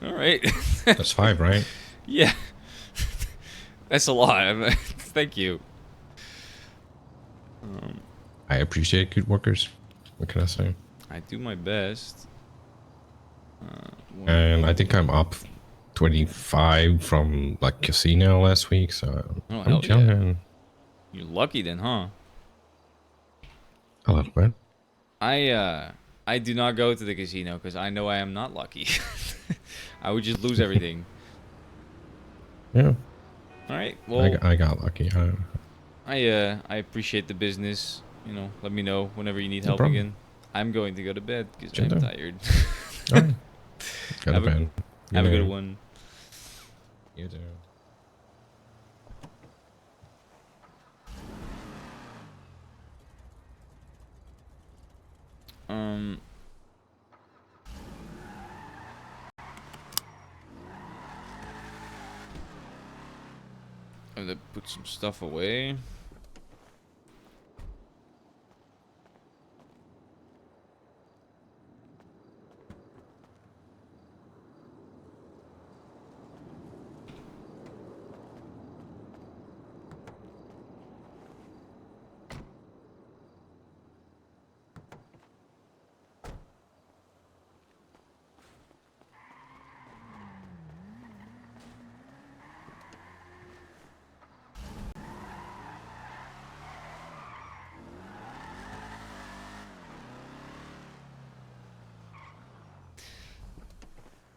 All right. That's 5, right? Yeah. That's a lot. Thank you. I appreciate good workers. What can I say? I do my best. And I think I'm up 25 from like casino last week, so Oh, I'm hell chilling. yeah. You're lucky then, huh? A little bit. I do not go to the casino because I know I am not lucky. I would just lose everything. Yeah. All right. Well, I got lucky. I appreciate the business. You know, let me know whenever you need No help problem. again. I'm going to go to bed because Chill I'm down. tired. All right. Go to Have a- bed. Have a good night. one. You too. I'm gonna put some stuff away.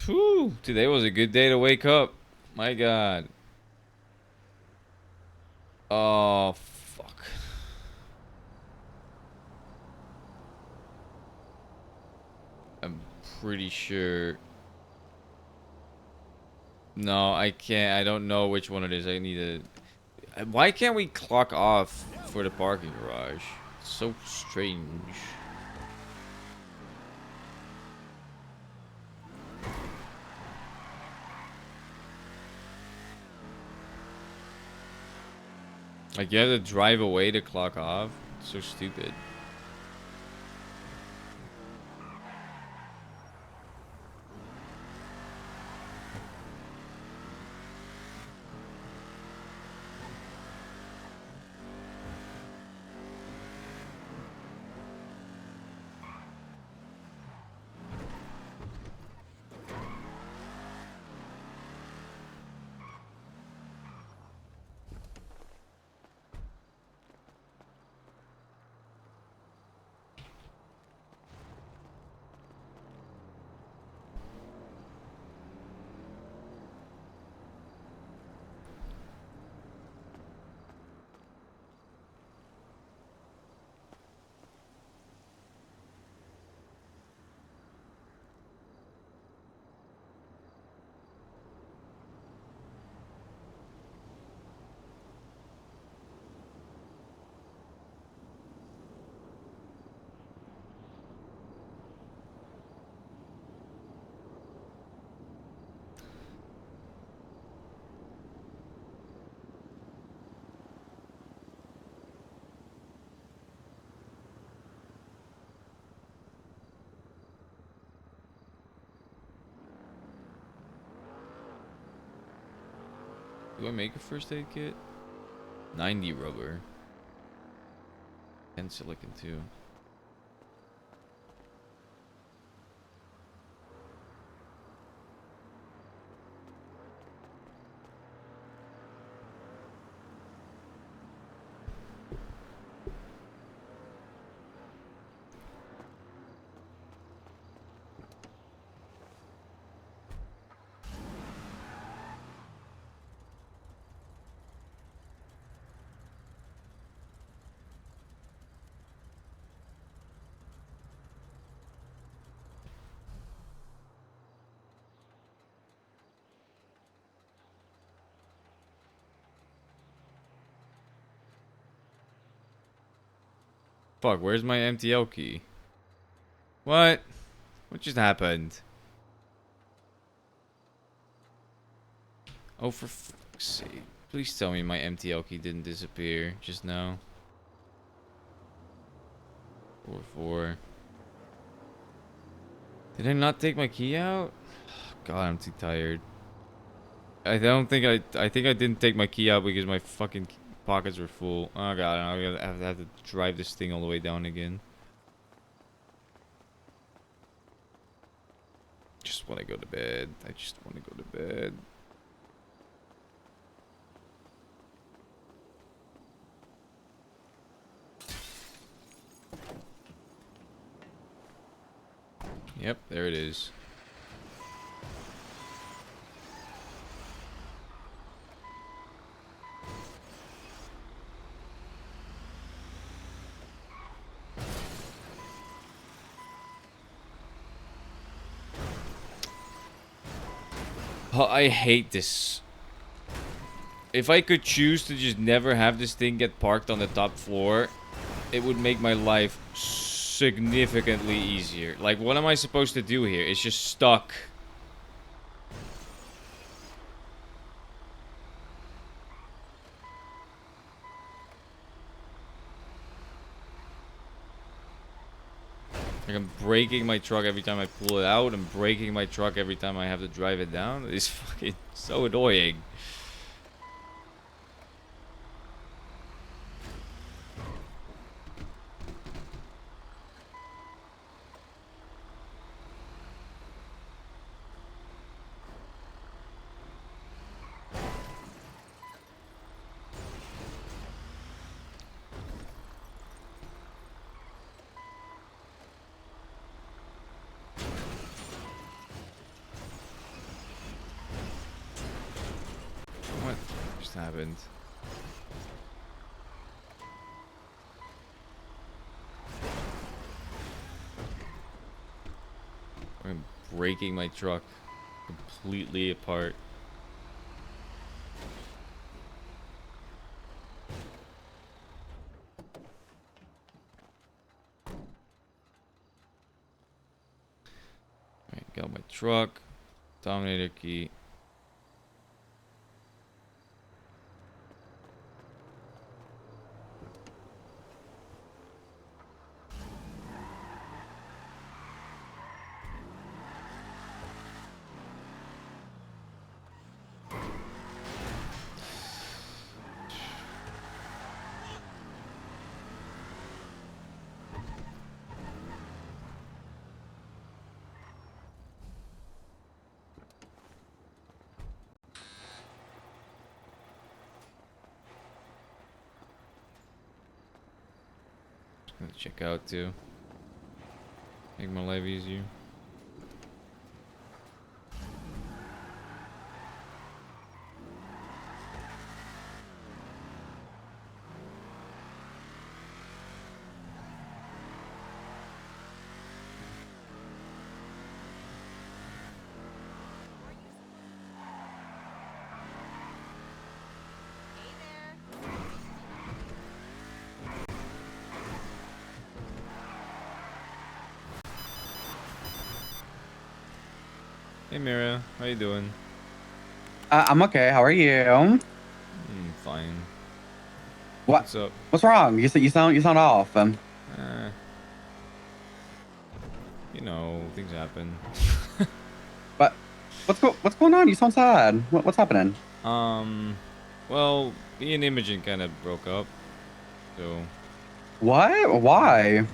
Whew, today was a good day to wake up. My God. Oh, fuck. I'm pretty sure. No, I can't. I don't know which one it is. I need to. Why can't we clock off for the parking garage? It's so strange. Like, you have to drive away to clock off? It's so stupid. Do I make a first aid kit? 90 rubber. And silicon too. Fuck, where's my MTL key? What? What just happened? Oh, for fuck's sake. Please tell me my MTL key didn't disappear just now. 4-4. Did I not take my key out? God, I'm too tired. I think I didn't take my key out because my fucking pockets were full. Oh god, I'm gonna have to drive this thing all the way down again. Just want to go to bed. I just want to go to bed. Yep, there it is. Oh, I hate this. If I could choose to just never have this thing get parked on the top floor, it would make my life significantly easier. Like, what am I supposed to do here? It's just stuck. Like, I'm breaking my truck every time I pull it out. I'm breaking my truck every time I have to drive it down. It's fucking so annoying. What just happened? I'm breaking my truck completely apart. Alright, got my truck. Dominator key. Gonna check out too. Make my life easier. Hey Mira, how you doing? I'm okay. How are you? Fine. What? What's up? What's wrong? You sound off. You know, things happen. But what's going on? You sound sad. What's happening? Well, me and Imogen kind of broke up, so. What? Why?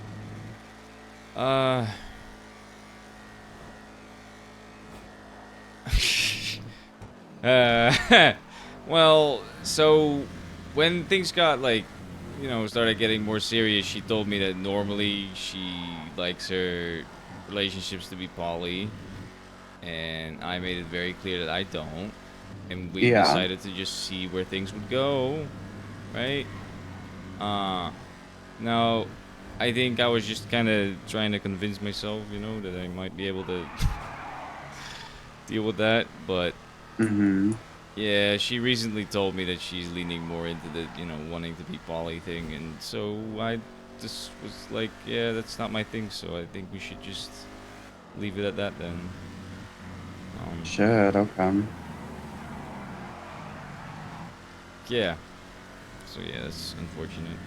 Uh. Well, so when things got like, started getting more serious, she told me that normally she likes her relationships to be poly, and I made it very clear that I don't, and we Yeah. decided to just see where things would go, right? Now, I think I was just kind of trying to convince myself, that I might be able to deal with that, but yeah, she recently told me that she's leaning more into the, wanting to be poly thing, and so I just was like, yeah, that's not my thing, so I think we should just leave it at that then. Shit, okay. Yeah. So yeah, that's unfortunate.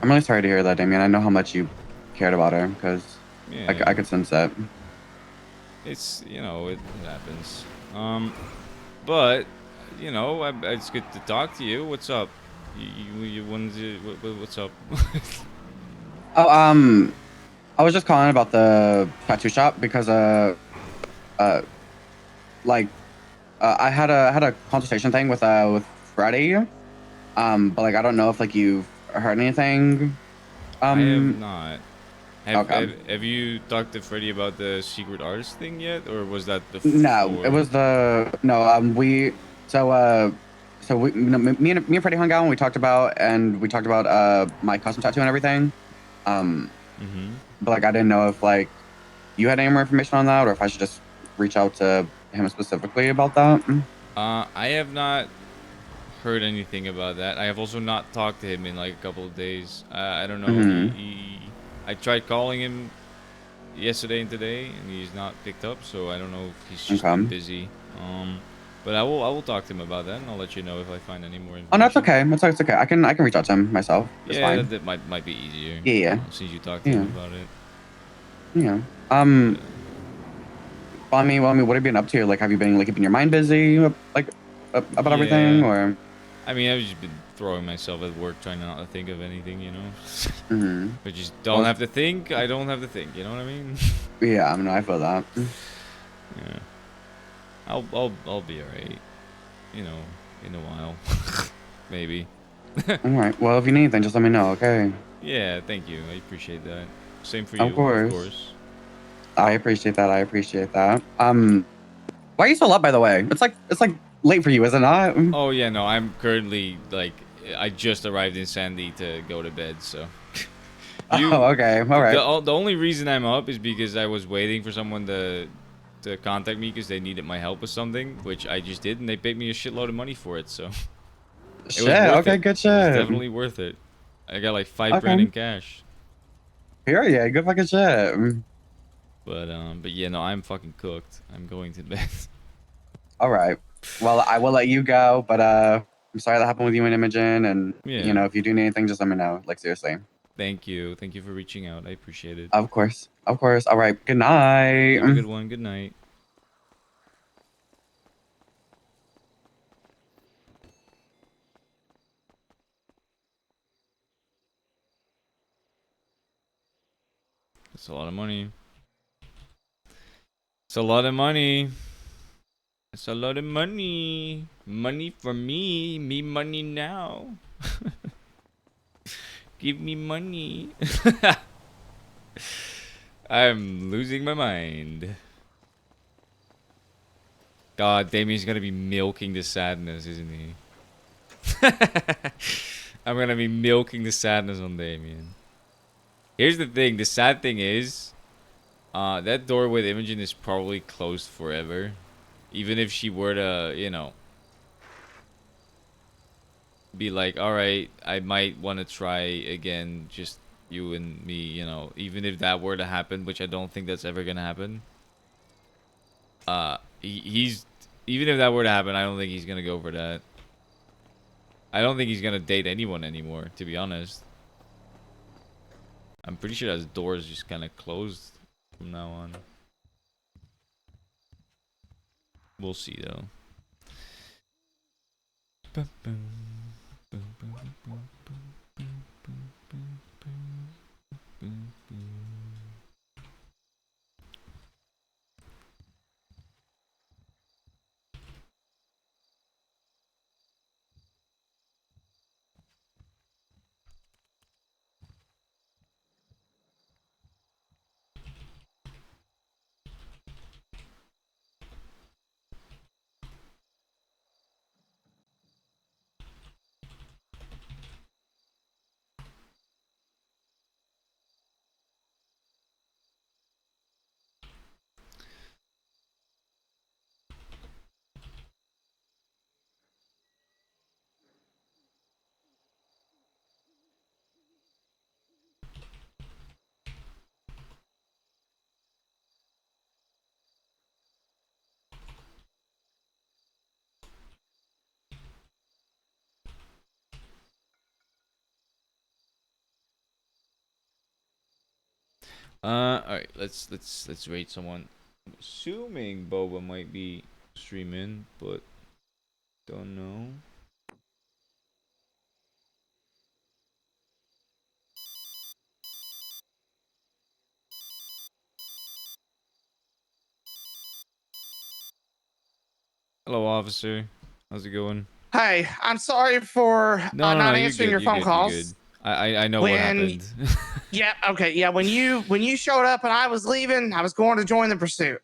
I'm really sorry to hear that, Damien. I know how much you cared about her, because Yeah. I could sense that. It's, it happens. But, it's good to talk to you. What's up? You wanted to, what's up? Oh, I was just calling about the tattoo shop because like I had a consultation thing with Freddie, but like I don't know if like you've heard anything. I have not. Okay. Have you talked to Freddie about the secret artist thing yet, or was that No, it before? was we so we me and Freddie hung out and we talked about my custom tattoo and everything. But like I didn't know if like you had any more information on that or if I should just reach out to him specifically about that. I have not heard anything about that. I have also not talked to him in like a couple of days. I don't know. I tried calling him yesterday and today, and he's not picked up. So I don't know if he's just been busy. But I will talk to him about that, and I'll let you know if I find any more information. Oh no, it's okay. It's okay. I can reach out to him myself. It's Yeah, fine. that might be easier. Yeah. Since you talked to him about it. Yeah. Well, what have you been up to? Like, have you been keeping your mind busy, like, about everything, or? I mean, I've just been throwing myself at work, trying not to think of anything, But just don't have to think. I don't have to think. You know what I mean? Yeah, I mean, I feel that. Yeah. I'll be alright. In a while, maybe. All right. Well, if you need anything, just let me know. Okay. Yeah, thank you. I appreciate that. Same for you, Of course. of course. I appreciate that. Why are you so late, by the way? It's like late for you, is it not? Oh yeah, no, I'm currently like I just arrived in Sandy to go to bed, so. Oh, okay. All right. The only reason I'm up is because I was waiting for someone to contact me because they needed my help with something, which I just did, and they paid me a shitload of money for it, so. It was worth Okay, it. good shit. It was definitely worth it. I got like $5 grand in cash. Period. Good fucking shit. But yeah, no, I'm fucking cooked. I'm going to bed. All right. Well, I will let you go, but I'm sorry that happened with you and Imogen, and Yeah. if you do need anything, just let me know. Like seriously. Thank you. Thank you for reaching out. I appreciate it. Of course. Of course. All right. Good night. You have a good one. Good night. That's a lot of money. It's a lot of money. It's a lot of money. Money for me. Me money now. Give me money. I'm losing my mind. God, Damien's gonna be milking the sadness, isn't he? I'm gonna be milking the sadness on Damien. Here's the thing. The sad thing is, that door with Imogen is probably closed forever. Even if she were to, be like, alright, I might want to try again, just you and me, even if that were to happen, which I don't think that's ever gonna happen. He's, even if that were to happen, I don't think he's gonna go for that. I don't think he's gonna date anyone anymore, to be honest. I'm pretty sure that door is just kind of closed from now on. We'll see, though. All right. Let's rate someone. I'm assuming Boba might be streaming, but don't know. Hello, officer. How's it going? Hey, I'm sorry for No, no, no. not You're answering good. your You're phone good. You're good. calls. I know what When happened. yeah, okay, yeah. When you showed up and I was leaving, I was going to join the pursuit.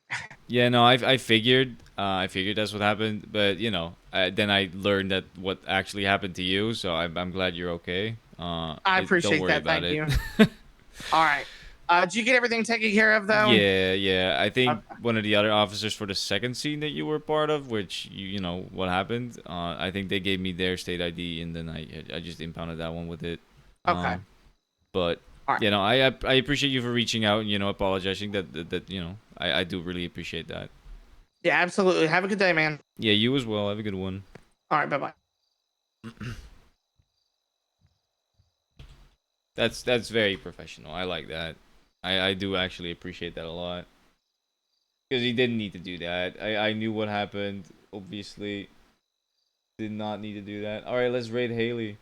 Yeah, no, I figured. I figured that's what happened, but you know, then I learned that what actually happened to you. So I'm glad you're okay. I Don't appreciate worry that. about Thank it. you. All right. Did you get everything taken care of though? Yeah, yeah. I think one of the other officers for the second scene that you were part of, which you know what happened. I think they gave me their state ID, and then I just impounded that one with it. Okay. But All right. you know, I appreciate you for reaching out and apologizing. That you know, I do really appreciate that. Yeah, absolutely. Have a good day, man. Yeah, you as well. Have a good one. All right. Bye bye. That's very professional. I like that. I do actually appreciate that a lot. Because he didn't need to do that. I knew what happened. Obviously, did not need to do that. All right, let's raid Haley.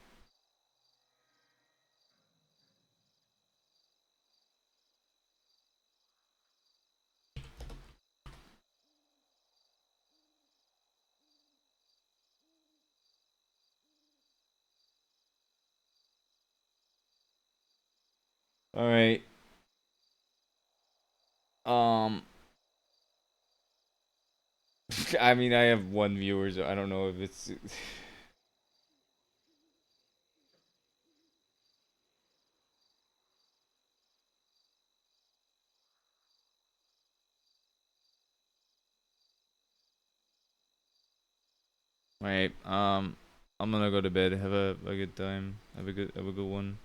All right. Um. I mean, I have one viewer, so I don't know if it's. All right. I'm gonna go to bed. Have a good time. Have a good one.